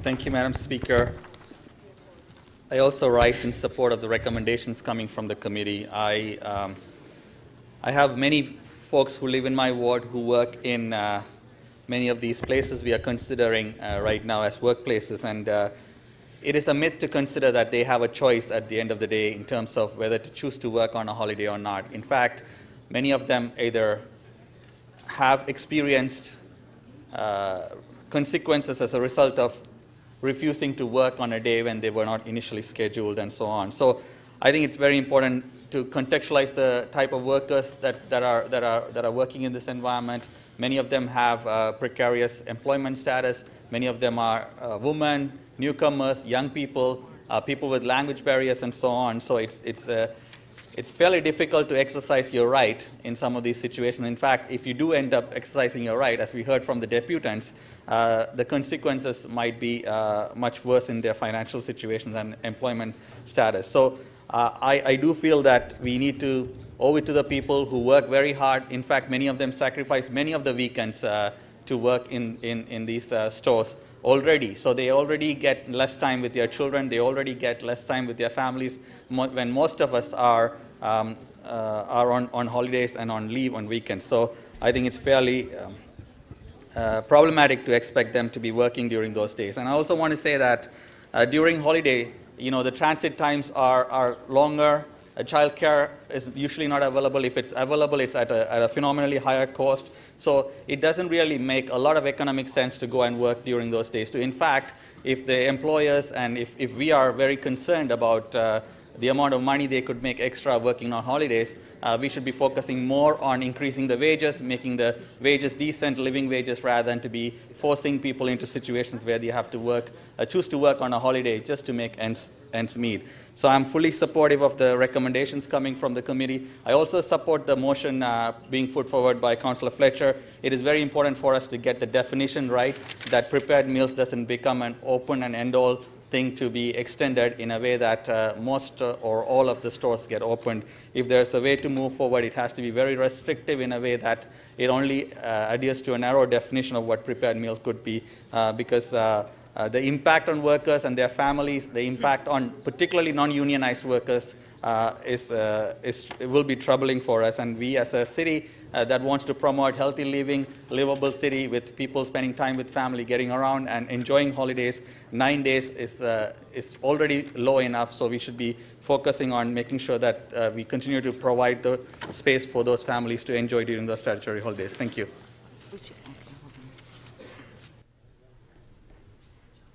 Thank you, Madam Speaker. I also rise in support of the recommendations coming from the committee. I have many folks who live in my ward who work in many of these places we are considering right now as workplaces, and it is a myth to consider that they have a choice at the end of the day in terms of whether to choose to work on a holiday or not. In fact, many of them either have experienced consequences as a result of refusing to work on a day when they were not initially scheduled and so on. So I think it's very important to contextualize the type of workers that are working in this environment. Many of them have precarious employment status. Many of them are women, newcomers, young people, people with language barriers, and so on. So it's fairly difficult to exercise your right in some of these situations. In fact, if you do end up exercising your right, as we heard from the deputants, the consequences might be much worse in their financial situations and employment status. So I do feel that we need to owe it to the people who work very hard. In fact, many of them sacrifice many of the weekends to work in these stores already. So they already get less time with their children. They already get less time with their families when most of us are on holidays and on leave on weekends. So I think it's fairly problematic to expect them to be working during those days. And I also want to say that during holiday, the transit times are longer. Childcare is usually not available. If it's available, it's at a phenomenally higher cost. So it doesn't really make a lot of economic sense to go and work during those days. In fact, if the employers and if we are very concerned about the amount of money they could make extra working on holidays, we should be focusing more on increasing the wages, making the wages decent living wages, rather than to be forcing people into situations where they have to work, choose to work on a holiday just to make ends meet. So I'm fully supportive of the recommendations coming from the committee. I also support the motion being put forward by Councillor Fletcher. It is very important for us to get the definition right, that prepared meals doesn't become an open and end-all thing to be extended in a way that most or all of the stores get opened. If there's a way to move forward, it has to be very restrictive in a way that it only adheres to a narrow definition of what prepared meals could be, because the impact on workers and their families, the impact on particularly non-unionized workers will be troubling for us. And we as a city that wants to promote healthy living, livable city with people spending time with family, getting around and enjoying holidays, 9 days is already low enough. So we should be focusing on making sure that we continue to provide the space for those families to enjoy during those statutory holidays. Thank you.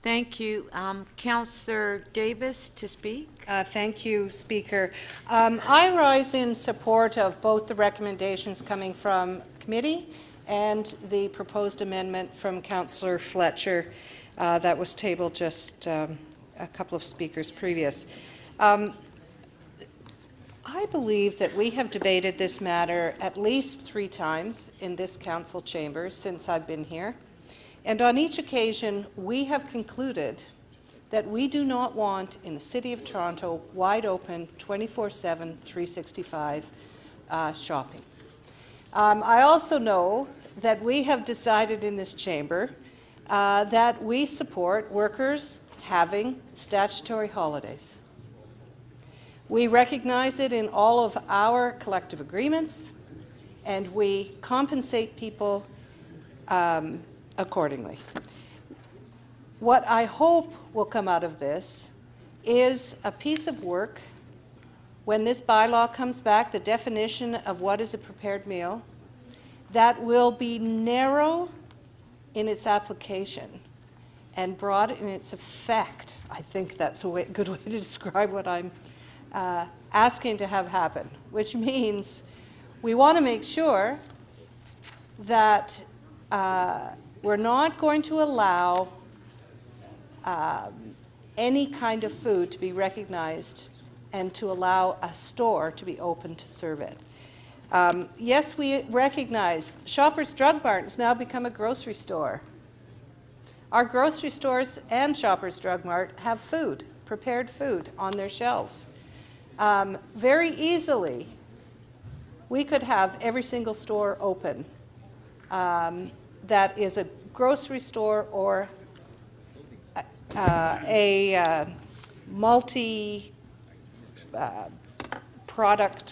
Thank you. Councillor Davis to speak. Thank you, Speaker. I rise in support of both the recommendations coming from committee and the proposed amendment from Councillor Fletcher that was tabled just a couple of speakers previous. I believe that we have debated this matter at least 3 times in this council chamber since I've been here. And on each occasion, we have concluded that we do not want in the City of Toronto wide open 24/7, 365 shopping. I also know that we have decided in this chamber that we support workers having statutory holidays. We recognize it in all of our collective agreements, and we compensate people accordingly. What I hope will come out of this is a piece of work when this bylaw comes back, the definition of what is a prepared meal, that will be narrow in its application and broad in its effect. I think that's a good way to describe what I'm asking to have happen, which means we want to make sure that we're not going to allow any kind of food to be recognized and to allow a store to be open to serve it. Yes, we recognize Shoppers Drug Mart has now become a grocery store. Our grocery stores and Shoppers Drug Mart have food, prepared food on their shelves. Very easily, we could have every single store open that is a grocery store or a multi-product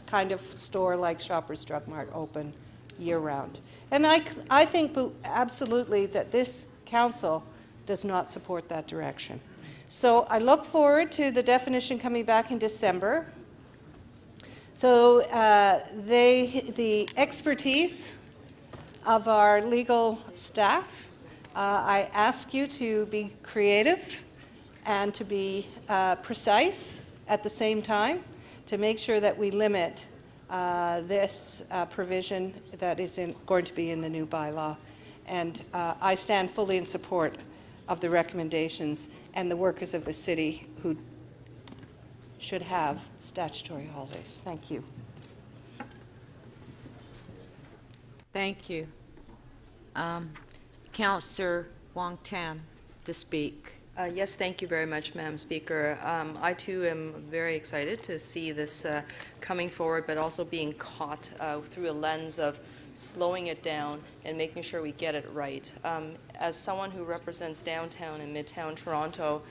kind of store like Shoppers Drug Mart open year-round. And I think absolutely that this council does not support that direction. So I look forward to the definition coming back in December. So the expertise of our legal staff, I ask you to be creative and to be precise at the same time to make sure that we limit this provision that is going to be in the new bylaw. And I stand fully in support of the recommendations and the workers of the city who should have statutory holidays. Thank you. Thank you. Councillor Wong Tam to speak. Yes, thank you very much, Madam Speaker. I too am very excited to see this coming forward, but also being caught through a lens of slowing it down and making sure we get it right. As someone who represents downtown and midtown Toronto,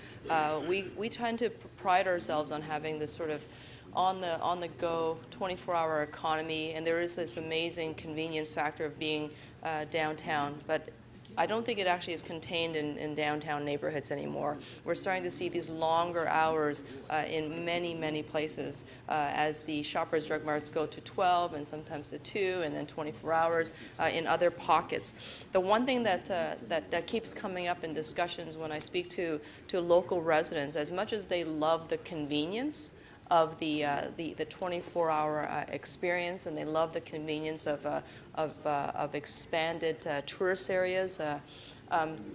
we tend to pride ourselves on having this sort of on-the-go 24-hour economy, and there is this amazing convenience factor of being downtown, but I don't think it actually is contained in downtown neighborhoods anymore. We're starting to see these longer hours in many, many places as the Shoppers Drug Marts go to 12 and sometimes to 2 and then 24 hours in other pockets. The one thing that keeps coming up in discussions when I speak to local residents, as much as they love the convenience of the 24-hour experience, and they love the convenience of expanded tourist areas.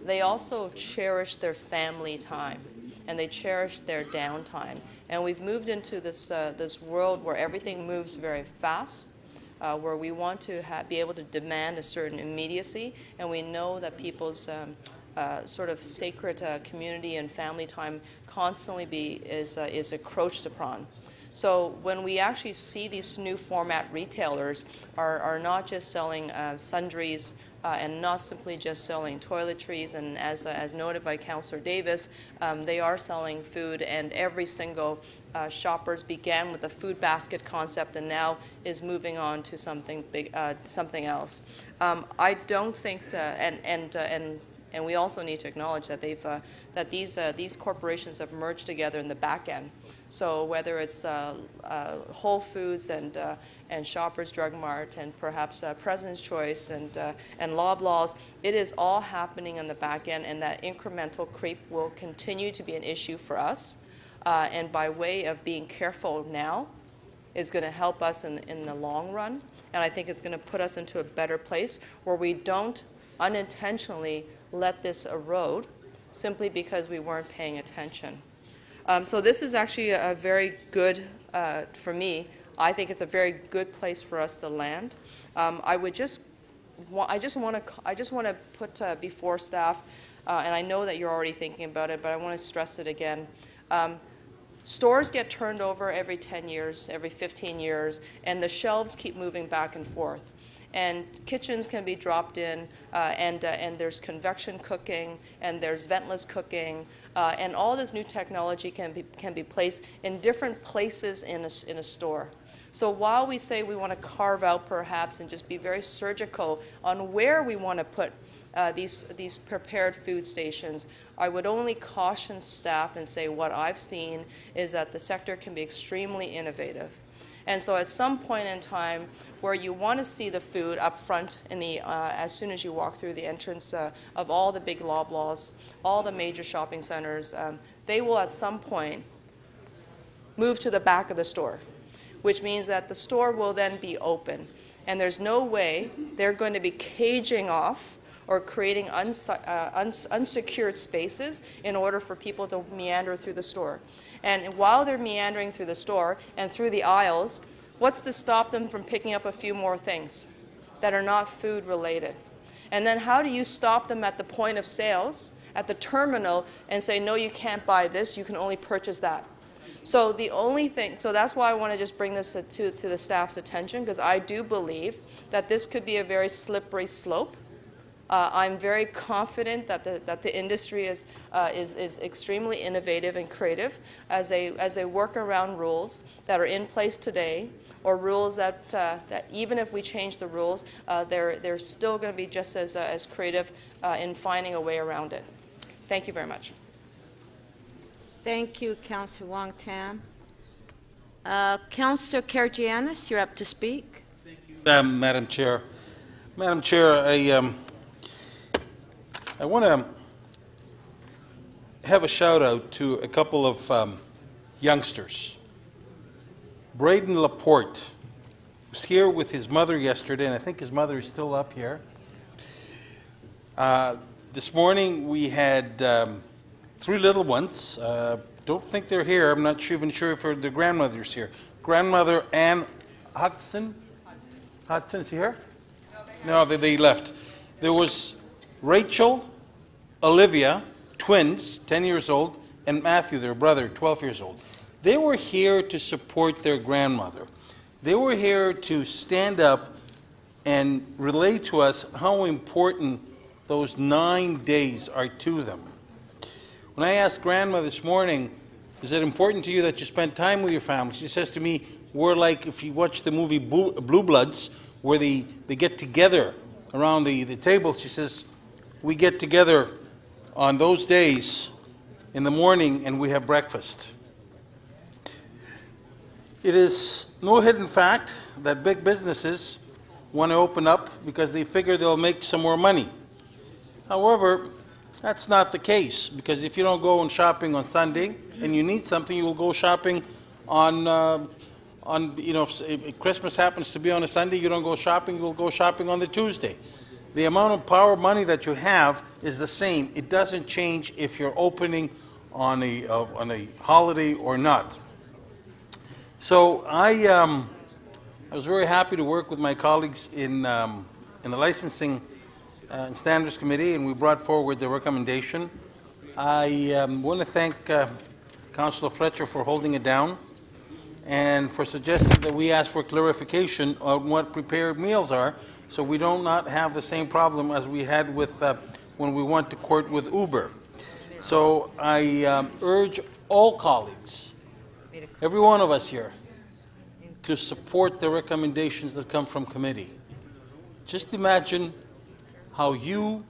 They also cherish their family time, and they cherish their downtime. And we've moved into this world where everything moves very fast, where we want to be able to demand a certain immediacy, and we know that people's sort of sacred community and family time constantly is encroached upon. So when we actually see these new format retailers are not just selling sundries and not simply just selling toiletries, and as noted by Councillor Davis, they are selling food, and every single Shoppers began with the food basket concept and now is moving on to something big, something else. I don't think, and And we also need to acknowledge that these corporations have merged together in the back end. So whether it's Whole Foods and Shoppers Drug Mart and perhaps President's Choice and Loblaws, it is all happening on the back end, and that incremental creep will continue to be an issue for us. And by way of being careful now is going to help us in the long run. And I think it's going to put us into a better place where we don't unintentionally let this erode simply because we weren't paying attention. So this is actually a very good, for me, I think it's a very good place for us to land. I just want to put before staff, and I know that you're already thinking about it, but I want to stress it again. Stores get turned over every 10 years, every 15 years, and the shelves keep moving back and forth. And kitchens can be dropped in, and there's convection cooking, and there's ventless cooking, and all this new technology can be placed in different places in a store. So while we say we want to carve out perhaps and just be very surgical on where we want to put these prepared food stations, I would only caution staff and say what I've seen is that the sector can be extremely innovative. And so at some point in time where you want to see the food up front in the, as soon as you walk through the entrance of all the big Loblaws, all the major shopping centers, they will at some point move to the back of the store, which means that the store will then be open. And there's no way they're going to be caging off or creating unsecured spaces in order for people to meander through the store. And while they're meandering through the store and through the aisles, what's to stop them from picking up a few more things that are not food related? And then how do you stop them at the point of sales, at the terminal, and say, no, you can't buy this, you can only purchase that? So the only thing, so that's why I want to just bring this to the staff's attention, because I do believe that this could be a very slippery slope. I'm very confident that the industry is extremely innovative and creative as they work around rules that are in place today, or rules that even if we change the rules, they're still going to be just as creative in finding a way around it. Thank you very much. Thank you, Councillor Wong Tam. Councillor Karygiannis, you're up to speak. Thank you, Madam Chair. Madam Chair, I want to have a shout out to a couple of youngsters. Braden Laporte was here with his mother yesterday, and I think his mother is still up here. This morning we had 3 little ones. Don't think they're here. I'm not even sure if their grandmother's here. Grandmother Ann Hudson. Hudson, is he here? No, they left. There was Rachel, Olivia, twins, 10 years old, and Matthew, their brother, 12 years old. They were here to support their grandmother. They were here to stand up and relate to us how important those 9 days are to them. When I asked Grandma this morning, is it important to you that you spend time with your family? She says to me, we're like, if you watch the movie Blue Bloods, where they get together around the table. She says, we get together on those days in the morning and we have breakfast. It is no hidden fact that big businesses want to open up because they figure they'll make some more money. However, that's not the case, because if you don't go on shopping on Sunday and you need something, you will go shopping on you know, if Christmas happens to be on a Sunday, you don't go shopping, you will go shopping on the Tuesday. The amount of power money that you have is the same. It doesn't change if you're opening on a holiday or not. So I was very happy to work with my colleagues in the licensing and standards committee, and we brought forward the recommendation. I want to thank Councillor Fletcher for holding it down and for suggesting that we ask for clarification on what prepared meals are, so we do not have the same problem as we had with when we went to court with Uber. So I urge all colleagues, every one of us here, to support the recommendations that come from committee. Just imagine how you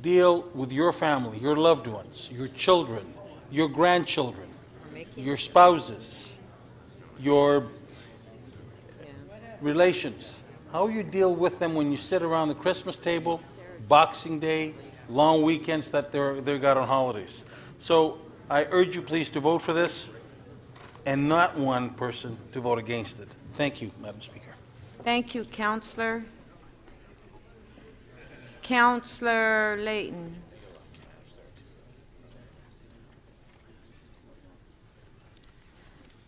deal with your family, your loved ones, your children, your grandchildren, your spouses, your relations, how you deal with them when you sit around the Christmas table, Boxing Day, long weekends that they got on holidays. So I urge you please to vote for this and not one person to vote against it. Thank you, Madam Speaker. Thank you, Councillor. Councillor Layton.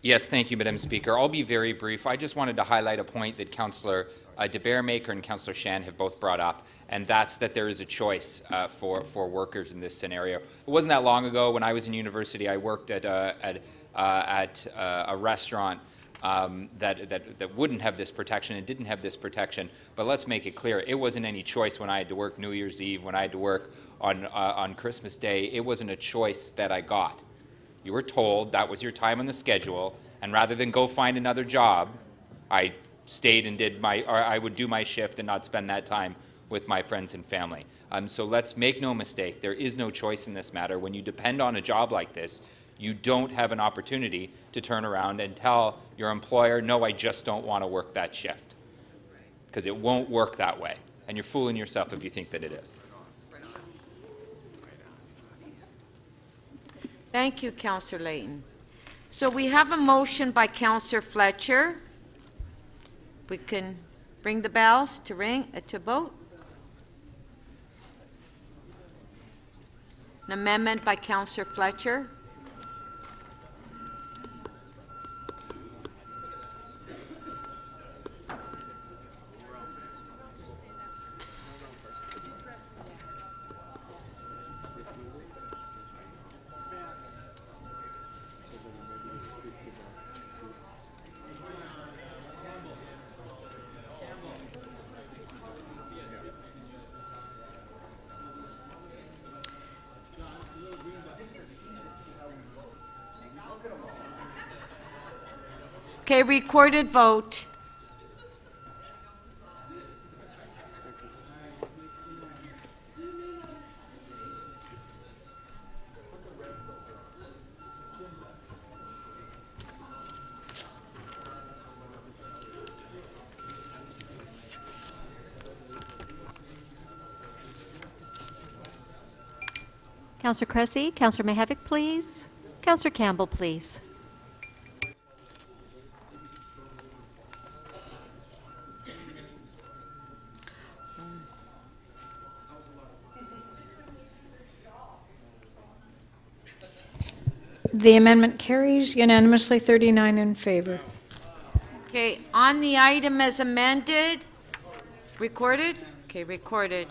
Yes, thank you, Madam Speaker. I'll be very brief. I just wanted to highlight a point that Councillor de Bearmaker and Councillor Shan have both brought up, and that's that there is a choice for workers in this scenario. It wasn't that long ago when I was in university. I worked at a restaurant that wouldn't have this protection and didn't have this protection. But let's make it clear, it wasn't any choice when I had to work New Year's Eve, when I had to work on Christmas Day. It wasn't a choice that I got. You were told that was your time on the schedule, and rather than go find another job, I stayed and I would do my shift and not spend that time with my friends and family. So let's make no mistake, there is no choice in this matter. When you depend on a job like this, you don't have an opportunity to turn around and tell your employer, no, I just don't want to work that shift. Because it won't work that way. And you're fooling yourself if you think that it is. Thank you, Councillor Layton. So we have a motion by Councillor Fletcher. We can ring the bells to vote. An amendment by Councillor Fletcher. Okay, recorded vote. Councillor Cressy, Councillor Mihevc, please. Councillor Campbell, please. The amendment carries unanimously, 39 in favor. Okay, on the item as amended, recorded? Okay, recorded.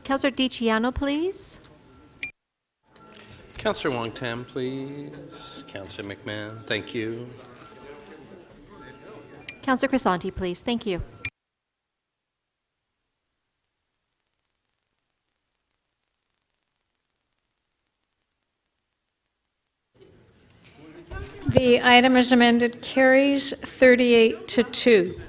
Councillor DiCiano, please. Councillor Wong-Tam, please. Councillor McMahon, thank you. Councillor Crisanti, please. Thank you. The item as amended carries 38-2.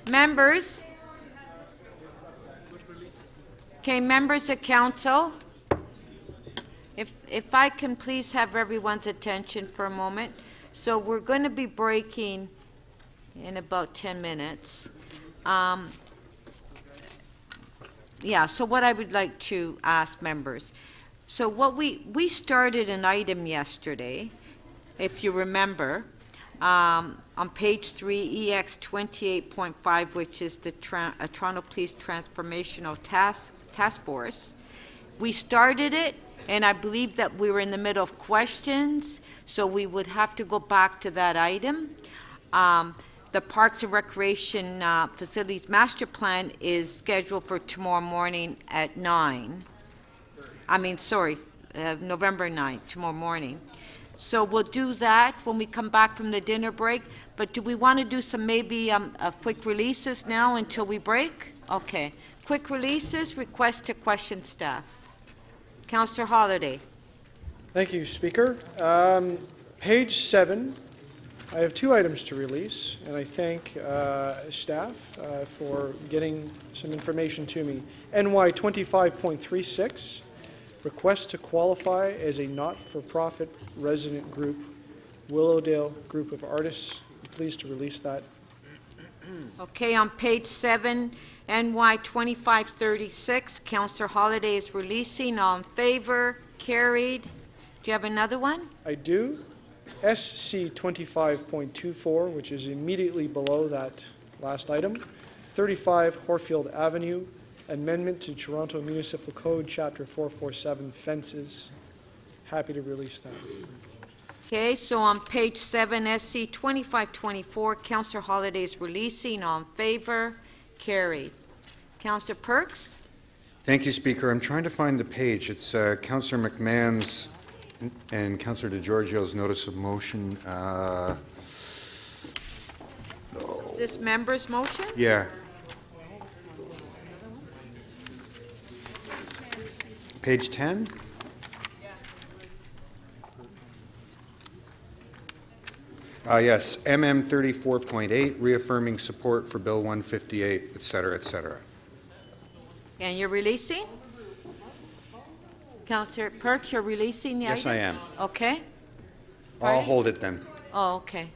Members? Okay, members of council, if I can please have everyone's attention for a moment. So we're going to be breaking in about 10 minutes. Yeah, so what I would like to ask members. So what we started an item yesterday, if you remember, on page 3, EX 28.5, which is the Toronto Police Transformational Task Force. We started it, and I believe that we were in the middle of questions, so we would have to go back to that item. the Parks and Recreation Facilities Master Plan is scheduled for tomorrow morning at 9. November 9th, tomorrow morning. So we'll do that when we come back from the dinner break. But do we want to do some maybe quick releases now until we break? Okay. Quick releases, request to question staff. Councillor Holliday. Thank you, Speaker. Page 7, I have 2 items to release, and I thank staff for getting some information to me. NY 25.36, request to qualify as a not-for-profit resident group, Willowdale Group of Artists. Pleased to release that. Okay, on page 7, NY 2536, Councillor Holliday is releasing. All in favor? Carried. Do you have another one? I do. SC 25.24, which is immediately below that last item. 35 Horfield Avenue, amendment to Toronto Municipal Code, Chapter 447, fences. Happy to release that. Okay, so on page 7, SC 2524, Councillor Holliday is releasing. All in favor? Carried. Councillor Perks? Thank you, Speaker. I'm trying to find the page. It's Councillor McMahon's and Councillor DeGiorgio's notice of motion. This member's motion? Yeah. Page 10? Yes, MM 34.8, reaffirming support for Bill 158, et cetera, et cetera. And you're releasing? Councillor Perks, you're releasing the Yes, item? I am. Okay. I'll hold it then. Oh, okay.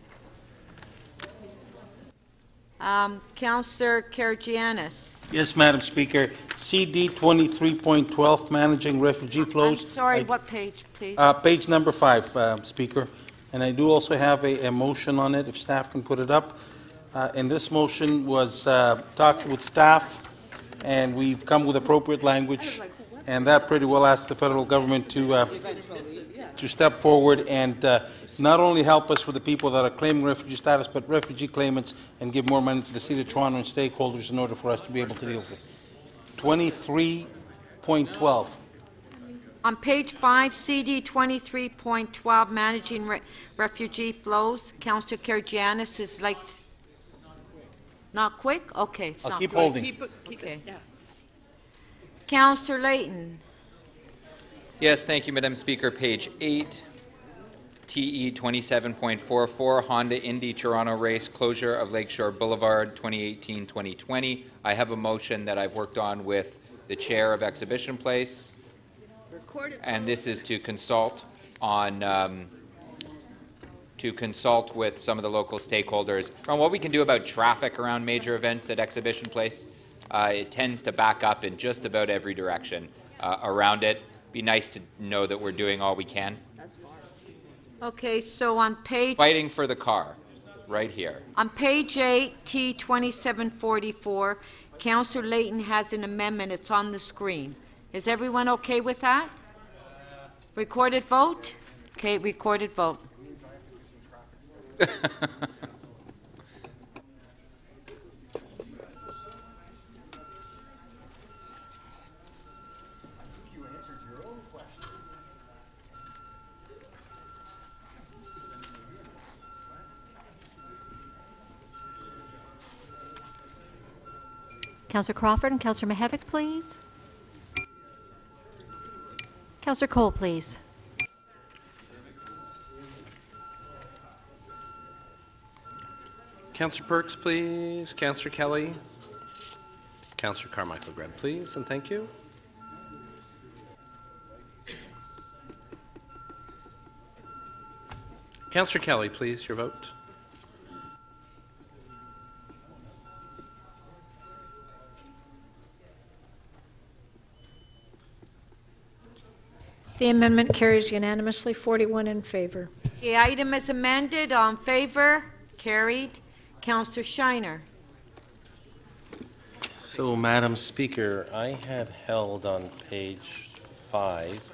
Councillor Karagianis. Yes, Madam Speaker. CD 23.12, managing refugee flows. I'm sorry, what page, please? Page number 5, Speaker. And I do also have a motion on it, if staff can put it up. And this motion was talked with staff, and we've come with appropriate language, and that pretty well asks the federal government to step forward and not only help us with the people that are claiming refugee status, but refugee claimants, and give more money to the City of Toronto and stakeholders in order for us to be able to deal with it. 23.12. On page 5, CD 23.12, managing refugee flows, Councillor Karagianis is like, not quick? Okay. It's I'll not keep quick. holding. Keep it. Yeah. Councillor Layton. Yes, thank you, Madam Speaker. Page 8, TE 27.44, Honda Indy Toronto race, closure of Lakeshore Boulevard 2018-2020. I have a motion that I've worked on with the chair of Exhibition Place. And this is to consult on with some of the local stakeholders on what we can do about traffic around major events at Exhibition Place. It tends to back up in just about every direction around it. Be nice to know that we're doing all we can. Okay, so on page... Fighting for the car, right here. On page 8, T 2744, Councillor Layton has an amendment. It's on the screen. Is everyone okay with that? Recorded vote? Okay, recorded vote. Councillor Crawford and Councillor Mihevc, please. Councillor Cole, please. Councillor Perks, please. Councillor Kelly. Councillor Carmichael Greb, please, and thank you. Councillor Kelly, please, your vote. The amendment carries unanimously, 41 in favor. The item is amended. All in favor? Carried. Councillor Shiner. So, Madam Speaker, I had held on page 5,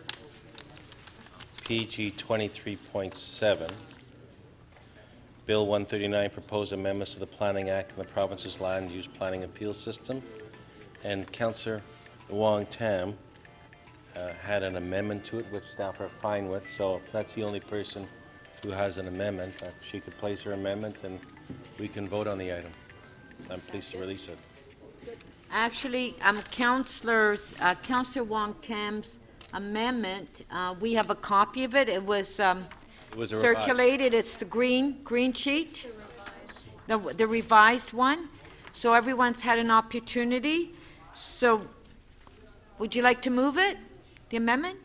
PG 23.7, Bill 139, proposed amendments to the Planning Act and the province's land use planning appeal system. And Councillor Wong Tam had an amendment to it, which staff are fine with. So if that's the only person who has an amendment, she could place her amendment and we can vote on the item. I'm pleased to release it. Actually, Councillor Wong Tam's amendment, we have a copy of it. It was circulated. It's the green sheet, the revised one. So everyone's had an opportunity. So would you like to move it, the amendment?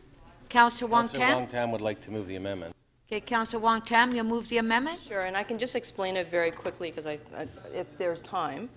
Councillor Wong Tam? Councillor Wong Tam would like to move the amendment. Okay, Councillor Wong Tam, you'll move the amendment? Sure, and I can just explain it very quickly because if there's time.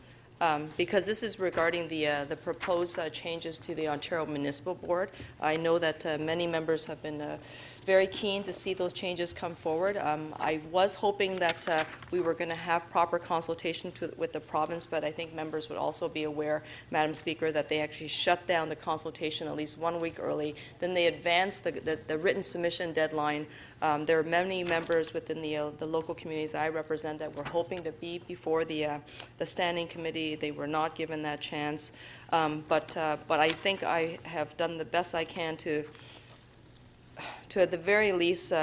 Because this is regarding the proposed changes to the Ontario Municipal Board. I know that many members have been very keen to see those changes come forward. I was hoping that we were going to have proper consultation with the province, but I think members would also be aware, Madam Speaker, that they actually shut down the consultation at least 1 week early. Then they advanced the written submission deadline. There are many members within the local communities I represent that were hoping to be before the standing committee. They were not given that chance. But I think I have done the best I can to at the very least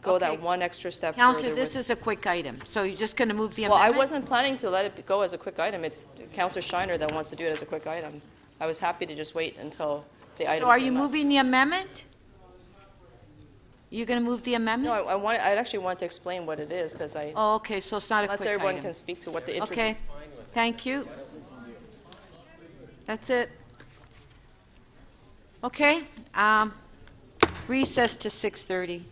go that one extra step Councillor, further. this is a quick item, so you're just going to move the Well, amendment? I wasn't planning to let it go as a quick item. It's Councillor Shiner that wants to do it as a quick item. I was happy to just wait until the item So are you came up. moving the amendment? You're going to move the amendment? No, I actually want to explain what it is because I. Oh, okay, so it's not a quick Unless item. everyone can speak to what the. Okay, thank you. That's it. Okay, recess to 6:30.